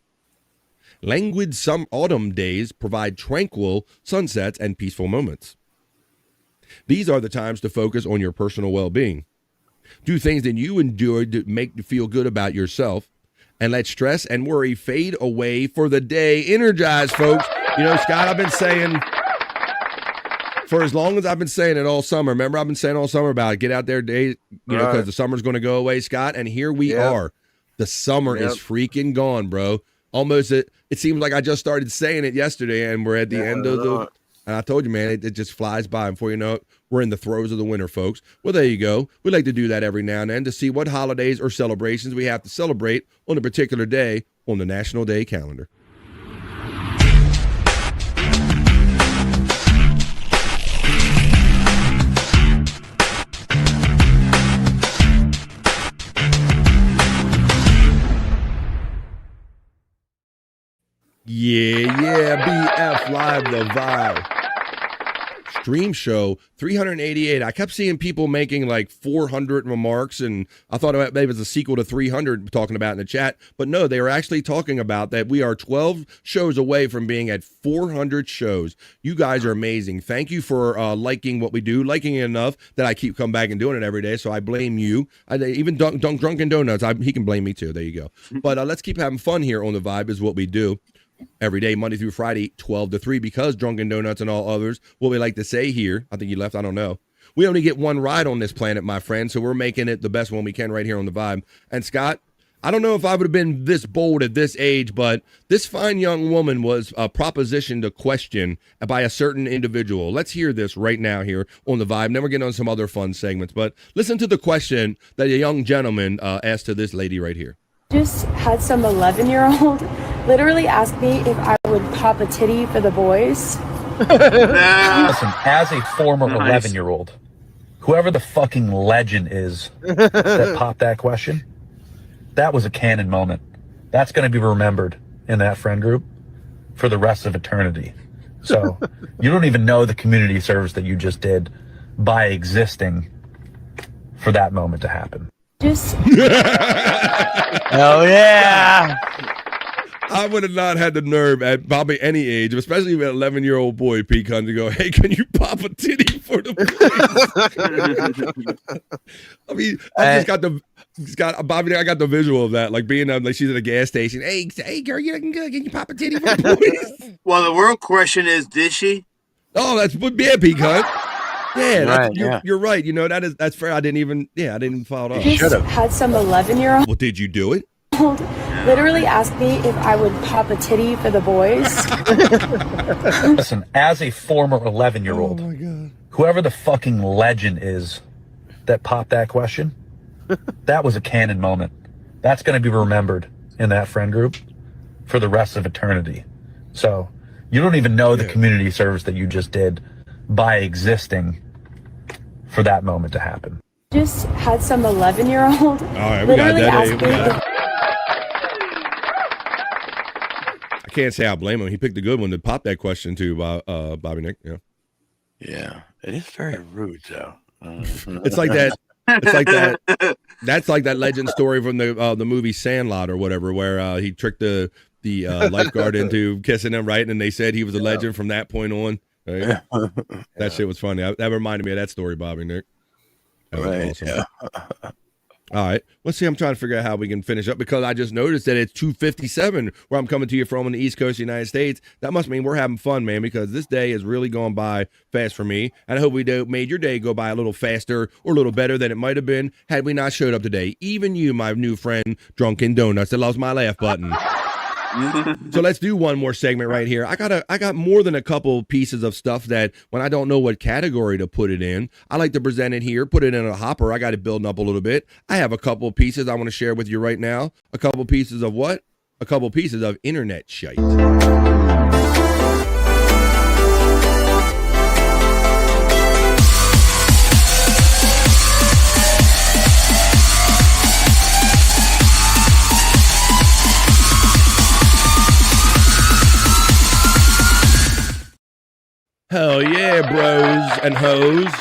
Languid autumn days provide tranquil sunsets and peaceful moments. These are the times to focus on your personal well-being. Do things that you enjoy to make you feel good about yourself, and let stress and worry fade away for the day. Energize, folks. You know, Scott, I've been saying for as long as I've been saying it all summer. Remember, I've been saying all summer about it. Get out there, because the summer's going to go away, Scott. And here we are. The summer is freaking gone, bro. Almost, it seems like I just started saying it yesterday, and we're at the end of the. And I told you, man, it just flies by. And before you know it, we're in the throes of the winter, folks. Well, there you go. We like to do that every now and then to see what holidays or celebrations we have to celebrate on a particular day on the National Day calendar. Yeah, BF Live the Vibe. Stream show 388. I kept seeing people making like 400 remarks, and I thought maybe it was a sequel to 300 talking about in the chat. But no, they were actually talking about that we are 12 shows away from being at 400 shows. You guys are amazing. Thank you for liking what we do, liking it enough that I keep coming back and doing it every day. So I blame you. Even Drunken Donuts, he can blame me too. There you go. But let's keep having fun here on The Vibe is what we do. Every day, Monday through Friday, 12 to 3, because Drunken Donuts and all others, what we like to say here, I think you left, I don't know. We only get one ride on this planet, my friend, so we're making it the best one we can right here on The Vibe. And Scott, I don't know if I would have been this bold at this age, but this fine young woman was propositioned a question by a certain individual. Let's hear this right now here on The Vibe. Then we're getting on some other fun segments, but listen to the question that a young gentleman asked to this lady right here. Just had some 11-year-old literally ask me if I would pop a titty for the boys. Listen, as a former 11-year-old, whoever the fucking legend is that popped that question, that was a canon moment. That's going to be remembered in that friend group for the rest of eternity. So you don't even know the community service that you just did by existing for that moment to happen. Just Hell yeah. I would have not had the nerve at probably any age, especially with an 11-year-old boy, Pecan, to go, hey, can you pop a titty for the police? I mean, I Bobby, I got the visual of that, like being like she's at a gas station. Hey, girl, you looking good. Can you pop a titty for the police? Well, the real question is, did she? Oh, that's Pecan. Yeah, Right, you're right. You know, that's fair. I didn't even follow up. Just had some 11-year-old Well, did you do it? literally ask me if I would pop a titty for the boys. Listen, as a former 11-year-old, whoever the fucking legend is that popped that question, that was a canon moment. That's going to be remembered in that friend group for the rest of eternity. So you don't even know the community service that you just did by existing for that moment to happen. Just had some 11-year-old All right, we got literally that. ask me if I can't say I blame him. He picked a good one to pop that question to Bobby Nick. Yeah. Yeah. It is very rude, though. It's like that. It's like that. That's like that legend story from the movie Sandlot or whatever, where he tricked the lifeguard into kissing him, right? And they said he was a legend from that point on. Right? That shit was funny. That reminded me of that story, Bobby Nick. That was awesome. Yeah. All right. Let's see. I'm trying to figure out how we can finish up because I just noticed that it's 2:57 where I'm coming to you from on the East Coast of the United States. That must mean we're having fun, man, because this day has really gone by fast for me. And I hope we made your day go by a little faster or a little better than it might have been had we not showed up today. Even you, my new friend, Drunken Donuts, that loves my laugh button. So let's do one more segment right here. I got more than a couple pieces of stuff that when I don't know what category to put it in, I like to present it here, put it in a hopper. I got it building up a little bit. I have a couple pieces I want to share with you right now. A couple pieces of what? A couple pieces of internet shite. Hell yeah, bros and hoes.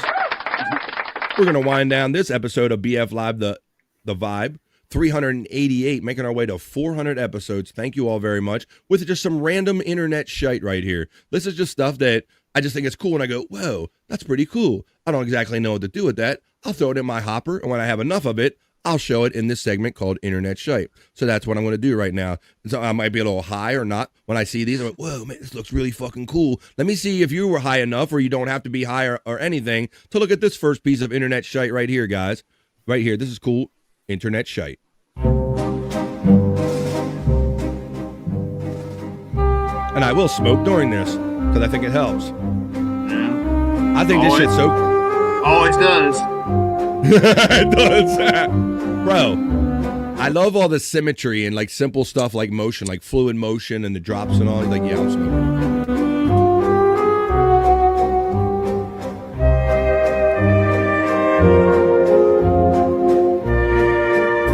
We're going to wind down this episode of BF Live, the Vibe. 388, making our way to 400 episodes. Thank you all very much. With just some random internet shite right here. This is just stuff that I just think it's cool. And I go, whoa, that's pretty cool. I don't exactly know what to do with that. I'll throw it in my hopper. And when I have enough of it, I'll show it in this segment called Internet Shite. So that's what I'm going to do right now. And so I might be a little high or not. When I see these, I'm like, whoa, man, this looks really fucking cool. Let me see if you were high enough, or you don't have to be high or anything, to look at this first piece of Internet Shite right here, guys. Right here. This is cool. Internet Shite. And I will smoke during this because I think it helps. I think this shit's so... Always does. It does. Bro, I love all the symmetry and like simple stuff like motion, like fluid motion and the drops and all. Like, yeah, I'm smoking.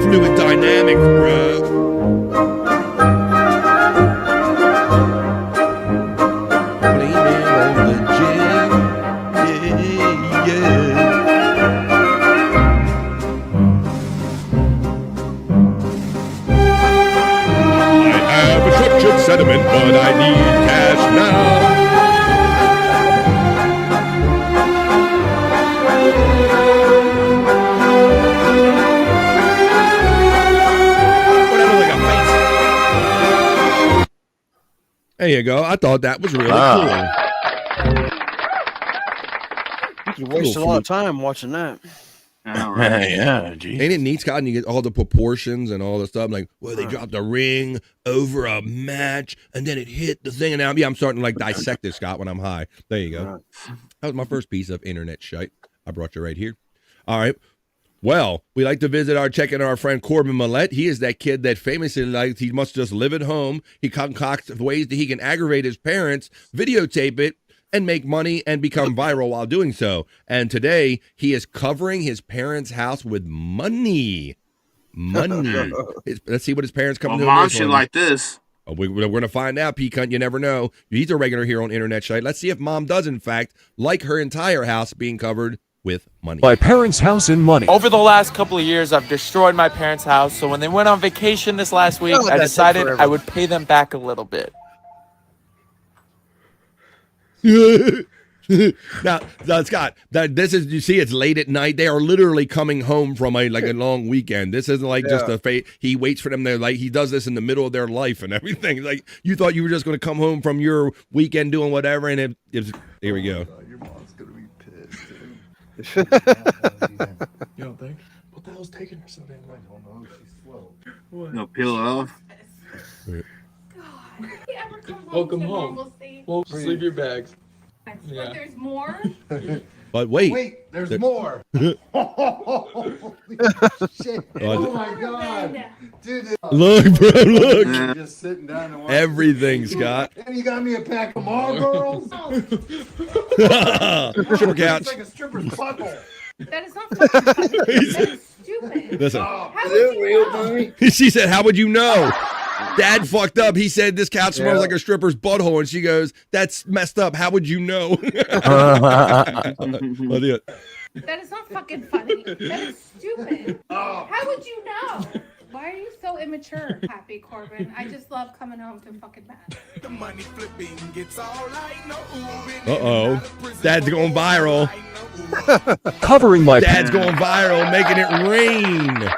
Fluid dynamics, bro. Blaming on the gym. Yeah. Sentiment, but I need cash now. There you go. I thought that was really cool. You could waste a lot of time watching that. Yeah, geez. Ain't it neat, Scott? And you get all the proportions and all the stuff. Like, well, they dropped a ring over a match, and then it hit the thing. And now, I'm starting to like dissect it, Scott, when I'm high. There you go. That was my first piece of internet shite. I brought you right here. All right. Well, we like to check in our friend Corbin Millette. He is that kid that famously likes, he must just live at home. He concocts ways that he can aggravate his parents, videotape it, and make money and become viral while doing so. And today, he is covering his parents' house with money. Money. Let's see what his parents come to. Mom should like this. Oh, we're going to find out, P-Cunt. You never know. He's a regular here on Internet Shite. Let's see if Mom does, in fact, like her entire house being covered with money. My parents' house and money. Over the last couple of years, I've destroyed my parents' house. So when they went on vacation this last week, I decided I would pay them back a little bit. now, Scott, this is, you see, it's late at night. They are literally coming home from a long weekend. This isn't like just a fate. He waits for them. They're like, he does this in the middle of their life and everything. Like, you thought you were just going to come home from your weekend doing whatever, and here we go. Your mom's gonna be pissed. You don't think? What the hell's taking her so damn long? I don't know. She's slow. What? No, peel it off. Welcome home. Well, sleep your bags. Yeah. But there's more? But wait. Wait, there's more. Shit. Oh my god. Dude, look, bro, look. Just sitting down and everything, Scott. And you got me a pack of Marlboros? Stripper couch. It's like a stripper's butthole. That is not fucking funny. That is stupid. Listen. How would you know? She said, how would you know? Dad fucked up. He said this couch smells like a stripper's butthole, and she goes, "That's messed up. How would you know?" That is not fucking funny. That is stupid. How would you know? Why are you so immature, Happy Corbin? I just love coming home to fucking mad. The money flipping gets all right, no Dad's going viral. Covering my Dad's going viral, making it rain.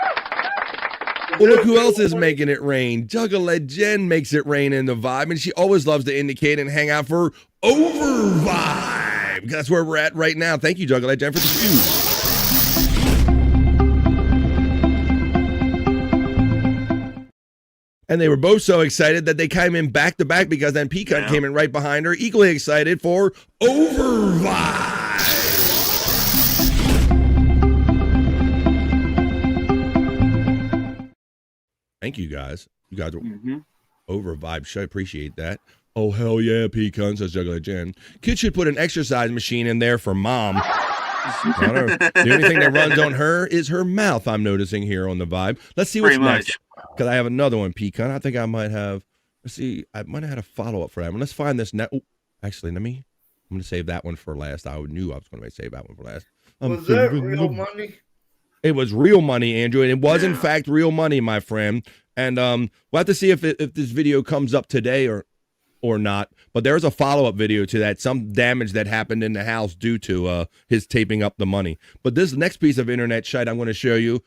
Well, look who else is making it rain. Juggalo Jen makes it rain in the vibe, and she always loves to indicate and hang out for Over Vibe. That's where we're at right now. Thank you, Juggalo Jen, for the shoes. And they were both so excited that they came in back to back, because then Pecan came in right behind her, equally excited for Over Vibe. Thank you guys. You guys were over vibe show. Appreciate that. Oh, hell yeah, Pecan, says Juggalo Jen. Kids should put an exercise machine in there for mom. I don't know. The only thing that runs on her is her mouth, I'm noticing here on the vibe. Let's see what's next. Because I have another one, Pecan. I think I might have, let's see, I might have had a follow-up for that one. Let's find this now. Actually, I'm going to save that one for last. I knew I was going to save that one for last. Was that real money? It was real money, Andrew, and it was in fact real money, my friend. And we'll have to see if this video comes up today or not. But there's a follow-up video to that, some damage that happened in the house due to his taping up the money. But this next piece of internet shite I'm going to show you,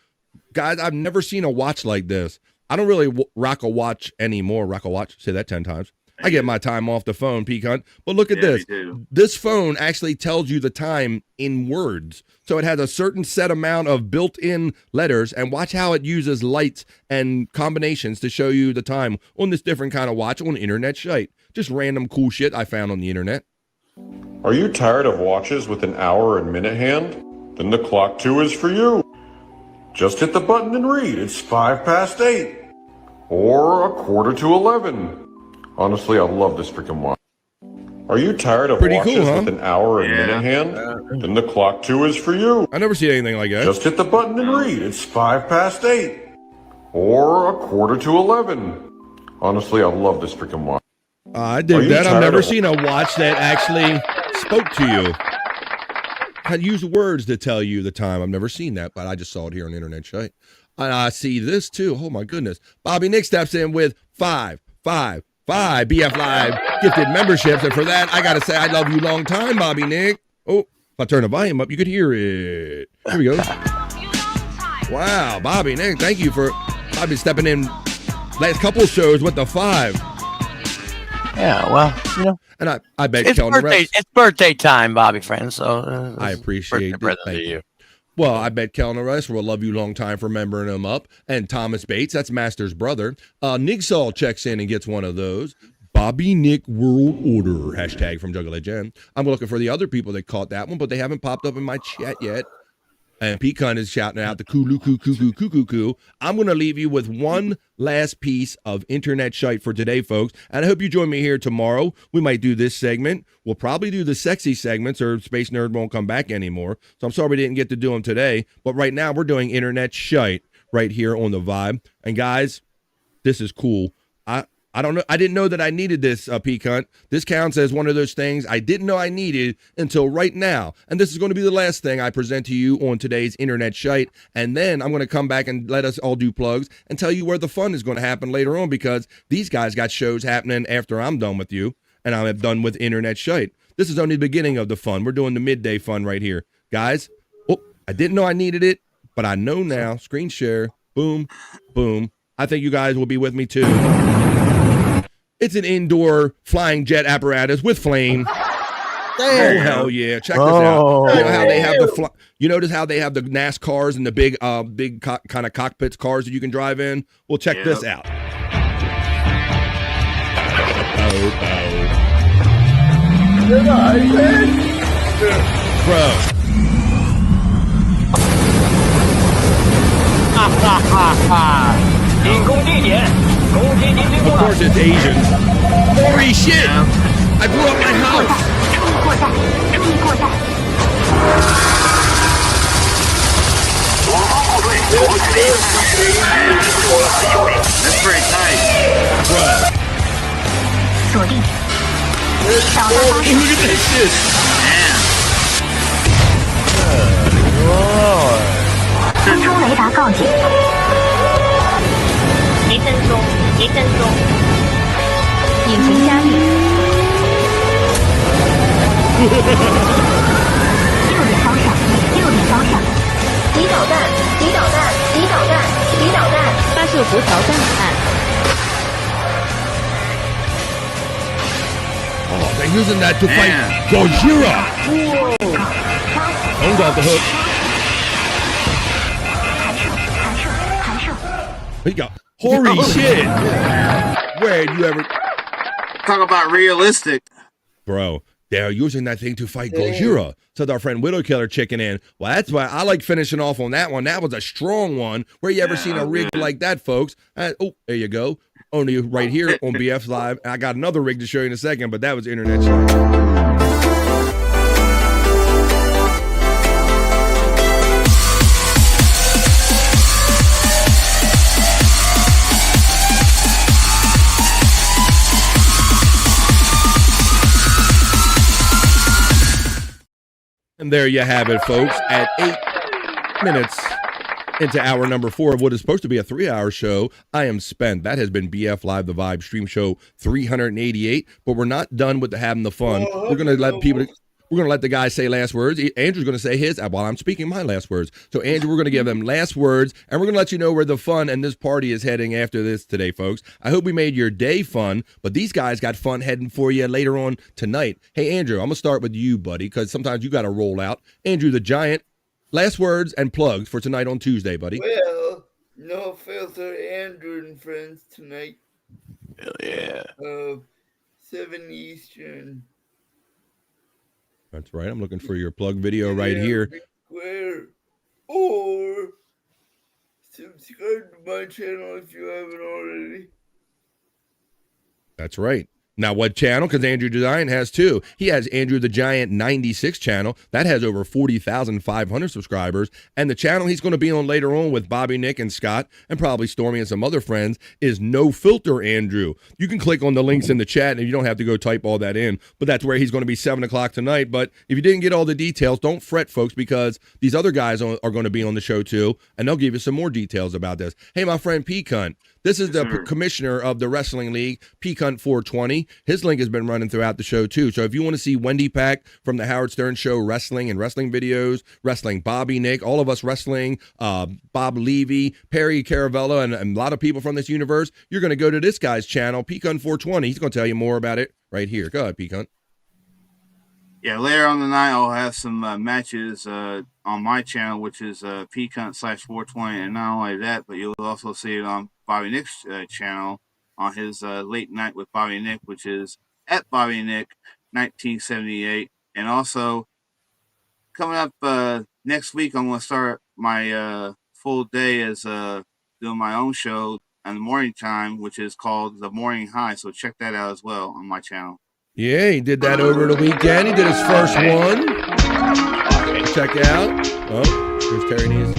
guys, I've never seen a watch like this. I don't really rock a watch anymore. Rock a watch, say that 10 times. I get my time off the phone, Pecan. But look at this. This phone actually tells you the time in words. So it has a certain set amount of built-in letters, and watch how it uses lights and combinations to show you the time on this different kind of watch on internet shite. Just random cool shit I found on the internet. Are you tired of watches with an hour and minute hand? Then the clock 2 is for you. Just hit the button and read. It's 8:05 or 11:15. Honestly, I love this freaking watch. Are you tired of watches with an hour and minute hand? Then the clock 2 is for you. I never see anything like that. Just hit the button and read. It's 8:05 or 11:15. Honestly, I love this freaking watch. I dig that. I've never seen a watch that actually spoke to you. Had used words to tell you the time. I've never seen that, but I just saw it here on internet shite. And I see this too. Oh my goodness. Bobby Nick steps in with 5 BF Live gifted memberships, and for that I gotta say I love you long time, Bobby Nick. Oh, if I turn the volume up, you could hear it. Here we go. Wow, Bobby Nick, thank you for Bobby stepping in last couple shows with the 5. Yeah, well, you know, and I bet it's birthday time, Bobby friend. So I appreciate it. Thank you. Well, I bet Kellner Rice will love you long time for remembering him up. And Thomas Bates, that's Master's brother. Nigsall checks in and gets one of those. Bobby Nick World Order, hashtag from Juggalo Jen. I'm looking for the other people that caught that one, but they haven't popped up in my chat yet. And Pecan is shouting out the coo. I'm going to leave you with one last piece of internet shite for today, folks. And I hope you join me here tomorrow. We might do this segment. We'll probably do the sexy segments, or Space Nerd won't come back anymore. So I'm sorry we didn't get to do them today. But right now we're doing internet shite right here on the Vibe. And guys, this is cool. I don't know. I didn't know that I needed this, P-Cunt. This counts as one of those things I didn't know I needed until right now. And this is going to be the last thing I present to you on today's Internet Shyt. And then I'm going to come back and let us all do plugs and tell you where the fun is going to happen later on, because these guys got shows happening after I'm done with you and I'm done with Internet Shyt. This is only the beginning of the fun. We're doing the midday fun right here. Guys, I didn't know I needed it, but I know now. Screen share. Boom, boom. I think you guys will be with me too. It's an indoor flying jet apparatus with flame. Oh, hell yeah. Check this out. You know how they have you notice how they have the NASCARs and the big kind of cockpits cars that you can drive in? Well, check this out. Bro. Of course it's Asian. Holy shit! I blew up my house! That's very tight. Bruh. Look at this shit! Oh, they're using that to fight Gojira! Phone's off the hook. There you go. Holy shit! Where do you ever talk about realistic? Bro, they're using that thing to fight Gojira. Said our friend Widow Killer chicken in. Well, that's why I like finishing off on that one. That was a strong one. Where you ever seen a rig like that, folks? There you go. Only right here on BF Live. I got another rig to show you in a second, but that was Internet Shyt. And there you have it, folks. At 8 minutes into hour number 4 of what is supposed to be a 3-hour show, I am spent. That has been BF Live, the Vibe Stream Show 388. But we're not done with having the fun. We're going to let people... We're going to let the guy say last words. Andrew's going to say his while I'm speaking my last words. So, Andrew, we're going to give them last words, and we're going to let you know where the fun and this party is heading after this today, folks. I hope we made your day fun, but these guys got fun heading for you later on tonight. Hey, Andrew, I'm going to start with you, buddy, because sometimes you got to roll out. Andrew the Giant, last words and plugs for tonight on Tuesday, buddy. Well, no filter Andrew and friends tonight. Hell yeah. 7 Eastern. That's right. I'm looking for your plug video right here. Or subscribe to my channel if you haven't already. That's right. Now, what channel? Because Andrew the Giant has two. He has Andrew the Giant 96 channel. That has over 40,500 subscribers. And the channel he's going to be on later on with Bobby, Nick, and Scott, and probably Stormy and some other friends, is No Filter Andrew. You can click on the links in the chat, and you don't have to go type all that in. But that's where he's going to be 7 o'clock tonight. But if you didn't get all the details, don't fret, folks, because these other guys are going to be on the show too, and they'll give you some more details about this. Hey, my friend P-Cunt. This is the commissioner of the Wrestling League, P-Cunt 420. His link has been running throughout the show, too. So if you want to see Wendy Pack from the Howard Stern Show wrestling and wrestling videos, wrestling Bobby, Nick, all of us wrestling, Bob Levy, Perry Caravella, and a lot of people from this universe, you're going to go to this guy's channel, P-Cunt 420. He's going to tell you more about it right here. Go ahead, P-Cunt. Yeah, later on the night, I'll have some matches on my channel, which is P-Cunt/420. And not only that, but you'll also see it on Bobby Nick's channel on his late night with Bobby Nick, which is at Bobby Nick 1978. And also coming up next week, I'm going to start my full day as doing my own show in the morning time, which is called The Morning High. So check that out as well on my channel. Yeah, he did that over the weekend. He did his first one. Check it out. Oh, here's Terry Nees.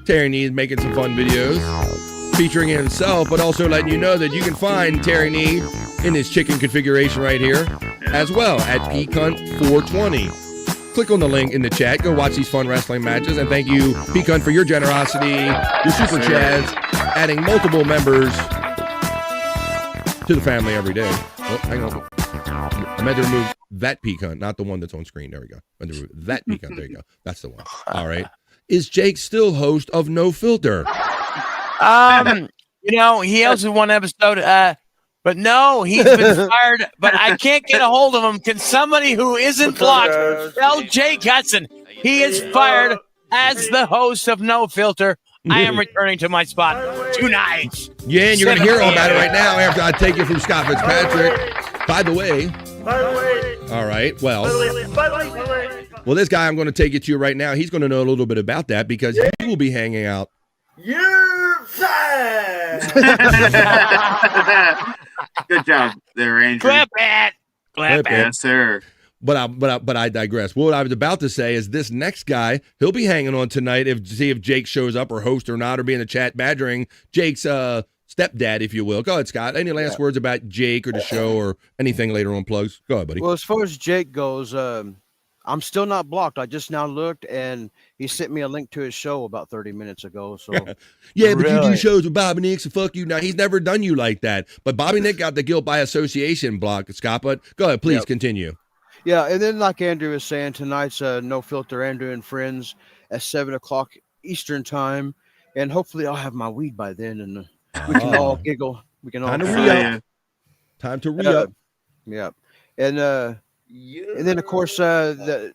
Terry Nees making some fun videos. featuring himself, but also letting you know that you can find Terry Nee in his chicken configuration right here, as well at PCunt420. Click on the link in the chat. Go watch these fun wrestling matches. And thank you, PCunt, for your generosity, your super chats, adding multiple members to the family every day. Oh, hang on. I meant to remove that P-Cunt, not the one that's on screen. There we go. I meant to remove that P-Cunt. There you go. That's the one. All right. Is Jake still host of No Filter? You know, he hosted one episode, but no, he's been fired. But I can't get a hold of him. Can somebody who isn't blocked tell Jake Hudson he is fired as the host of No Filter? I am returning to my spot tonight. Yeah, and you're going to hear all about it right now after I take you from Scott Fitzpatrick. By the way. All right, well, this guy I'm going to take you to right now, he's going to know a little bit about that because he will be hanging out. You're fired. Good job there, Andrew. Clap it. Yes, sir. But I digress. What I was about to say is this next guy, he'll be hanging on tonight to see if Jake shows up or host or not, or be in the chat badgering Jake's stepdad, if you will. Go ahead, Scott. Any last words about Jake or the show or anything later on plugs? Go ahead, buddy. Well, as far as Jake goes, I'm still not blocked. I just now looked, and he sent me a link to his show about 30 minutes ago. So yeah, but you do shows with Bobby Nick, so fuck you. Now, he's never done you like that. But Bobby Nick got the guilt by association block, Scott. But go ahead, please continue. Yeah, and then like Andrew was saying, tonight's No Filter Andrew and Friends at 7 o'clock Eastern time, and hopefully I'll have my weed by then, and we can all giggle. We can all time to re-up. Time to re-up. Yeah, and then of course the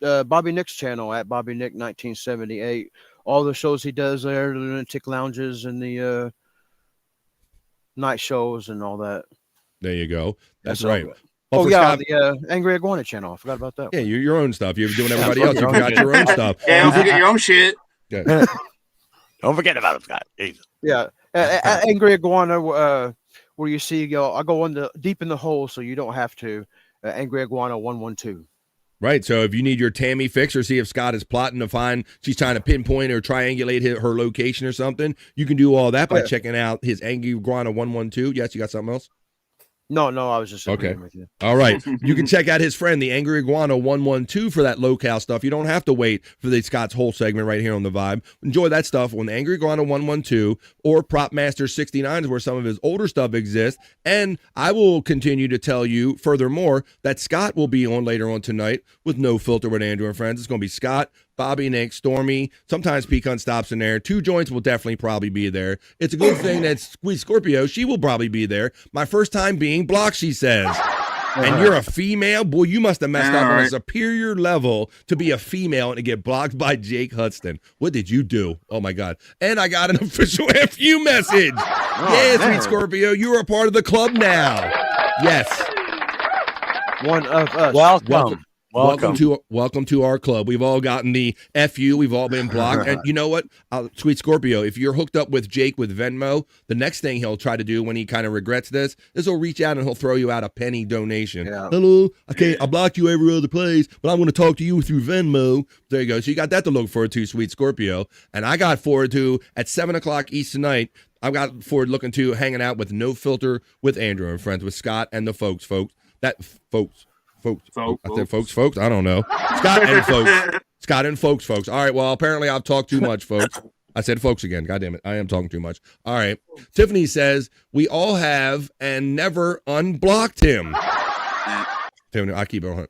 Bobby Nick's channel at Bobby Nick 1978. All the shows he does there, the lunatic lounges and the night shows and all that. There you go. That's right. Oh, yeah, the Angry Iguana channel. I forgot about that. Yeah, your own stuff. You're doing everybody else. You forgot your own stuff. Yeah, don't forget your own shit. Yeah. Don't forget about him, Scott. Jesus. Yeah, Angry Iguana, where you see, I go deep in the hole, so you don't have to. Angry Iguana 112. Right. So if you need your Tammy fix or see if Scott is plotting to find, she's trying to pinpoint or triangulate her location or something, you can do all that by checking out his Angry Iguana 112. Yes, you got something else? No, I was just agreeing with you. All right. You can check out his friend, the Angry Iguana 112, for that locale stuff. You don't have to wait for the Scott's whole segment right here on the Vibe. Enjoy that stuff on the Angry Iguana 112 or Prop Master 69 is where some of his older stuff exists. And I will continue to tell you furthermore that Scott will be on later on tonight with No Filter with Andrew and Friends. It's going to be Scott, Bobby, Nick, Stormy. Sometimes Pecan stops in there. Two Joints will definitely probably be there. It's a good thing that Squeeze Scorpio, she will probably be there. My first time being blocked, she says. And you're a female? Boy, you must have messed up on a superior level to be a female and to get blocked by Jake Hudson. What did you do? Oh, my God. And I got an official FU message. Sweet Scorpio, you are a part of the club now. Yes. One of us. Welcome to our club. We've all gotten the FU. We've all been blocked. And you know what? Sweet Scorpio, if you're hooked up with Jake with Venmo, the next thing he'll try to do when he kind of regrets this is he'll reach out and he'll throw you out a penny donation. Yeah. Hello, I blocked you every other place, but I'm going to talk to you through Venmo. There you go. So you got that to look forward to, Sweet Scorpio. And I got forward to at 7 o'clock East tonight. I've got forward looking to hanging out with No Filter with Andrew and Friends with Scott and the folks. I said folks. I don't know. Scott and folks. All right. Well, apparently I've talked too much, folks. I said folks again. God damn it. I am talking too much. All right. Tiffany says we all have and never unblocked him. Tiffany, I keep it on.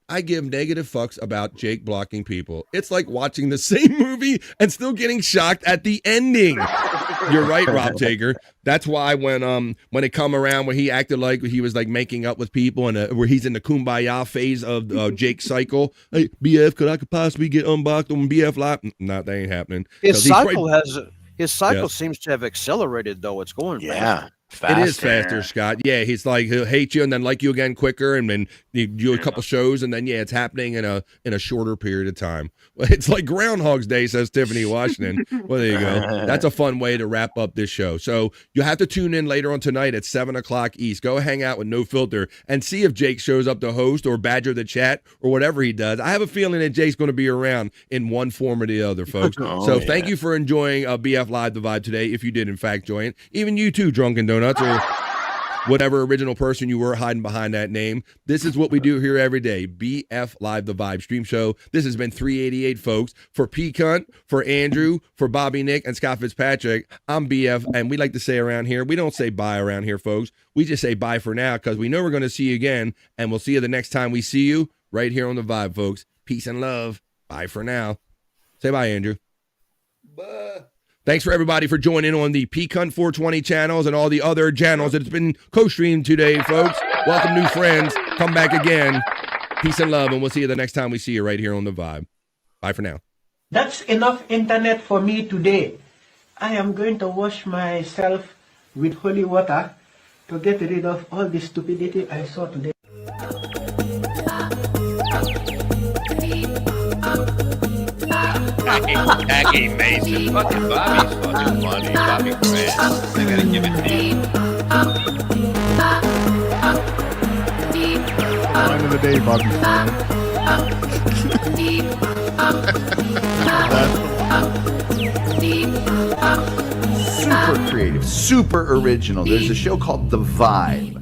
I give negative fucks about Jake blocking people. It's like watching the same movie and still getting shocked at the ending. You're right, Rob Taker. That's why when it come around where he acted like he was like making up with people and where he's in the kumbaya phase of Jake's cycle. Hey, BF, could possibly get unblocked on BF Live? No, that ain't happening. His cycle seems to have accelerated though. It's going fast. It is faster, Scott. Yeah, he's like he'll hate you and then like you again quicker, and then you do a couple shows, and then it's happening in a shorter period of time. It's like Groundhog's Day, says Tiffany Washington. Well, there you go. That's a fun way to wrap up this show. So you have to tune in later on tonight at 7:00 East. Go hang out with No Filter and see if Jake shows up to host or badger the chat or whatever he does. I have a feeling that Jake's going to be around in one form or the other, folks. Thank you for enjoying BF Live The Vibe today. If you did in fact join, even you too, Drunken Donuts, or whatever original person you were hiding behind that name. This is what we do here every day. BF Live The Vibe stream show. This has been 388, folks. For P Cunt, for Andrew, for Bobby Nick, and Scott Fitzpatrick, I'm BF, and we like to say around here, we don't say bye around here, folks. We just say bye for now, because we know we're going to see you again, and we'll see you the next time we see you right here on The Vibe, folks. Peace and love. Bye for now. Say bye, Andrew. Bye. Thanks for everybody for joining on the P-Cunt 420 channels and all the other channels that it's been co-streamed today, folks. Welcome, new friends. Come back again. Peace and love, and we'll see you the next time we see you right here on The Vibe. Bye for now. That's enough internet for me today. I am going to wash myself with holy water to get rid of all the stupidity I saw today. Jackie Mason. Fucking Bobby's fucking funny. Bobby Grant. I gotta give it to you. End of the day, Bobby. Super creative, super original. There's a show called The Vibe.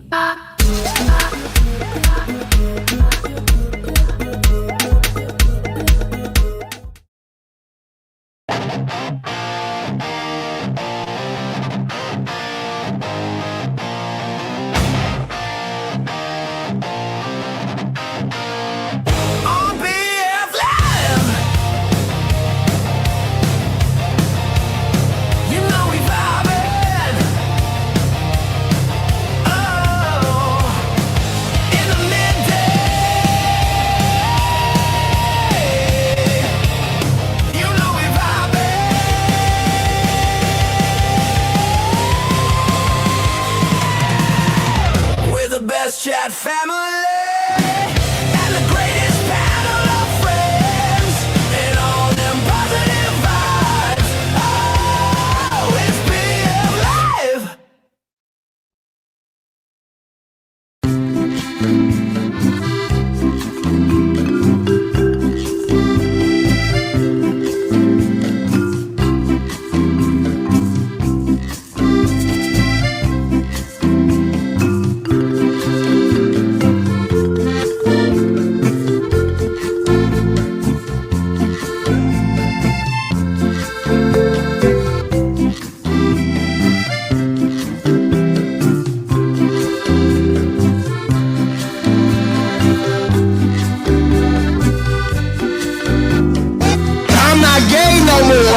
Chat family and the greatest panel of friends and all them positive vibes. Oh, it's BF Live. I'm not gay no more.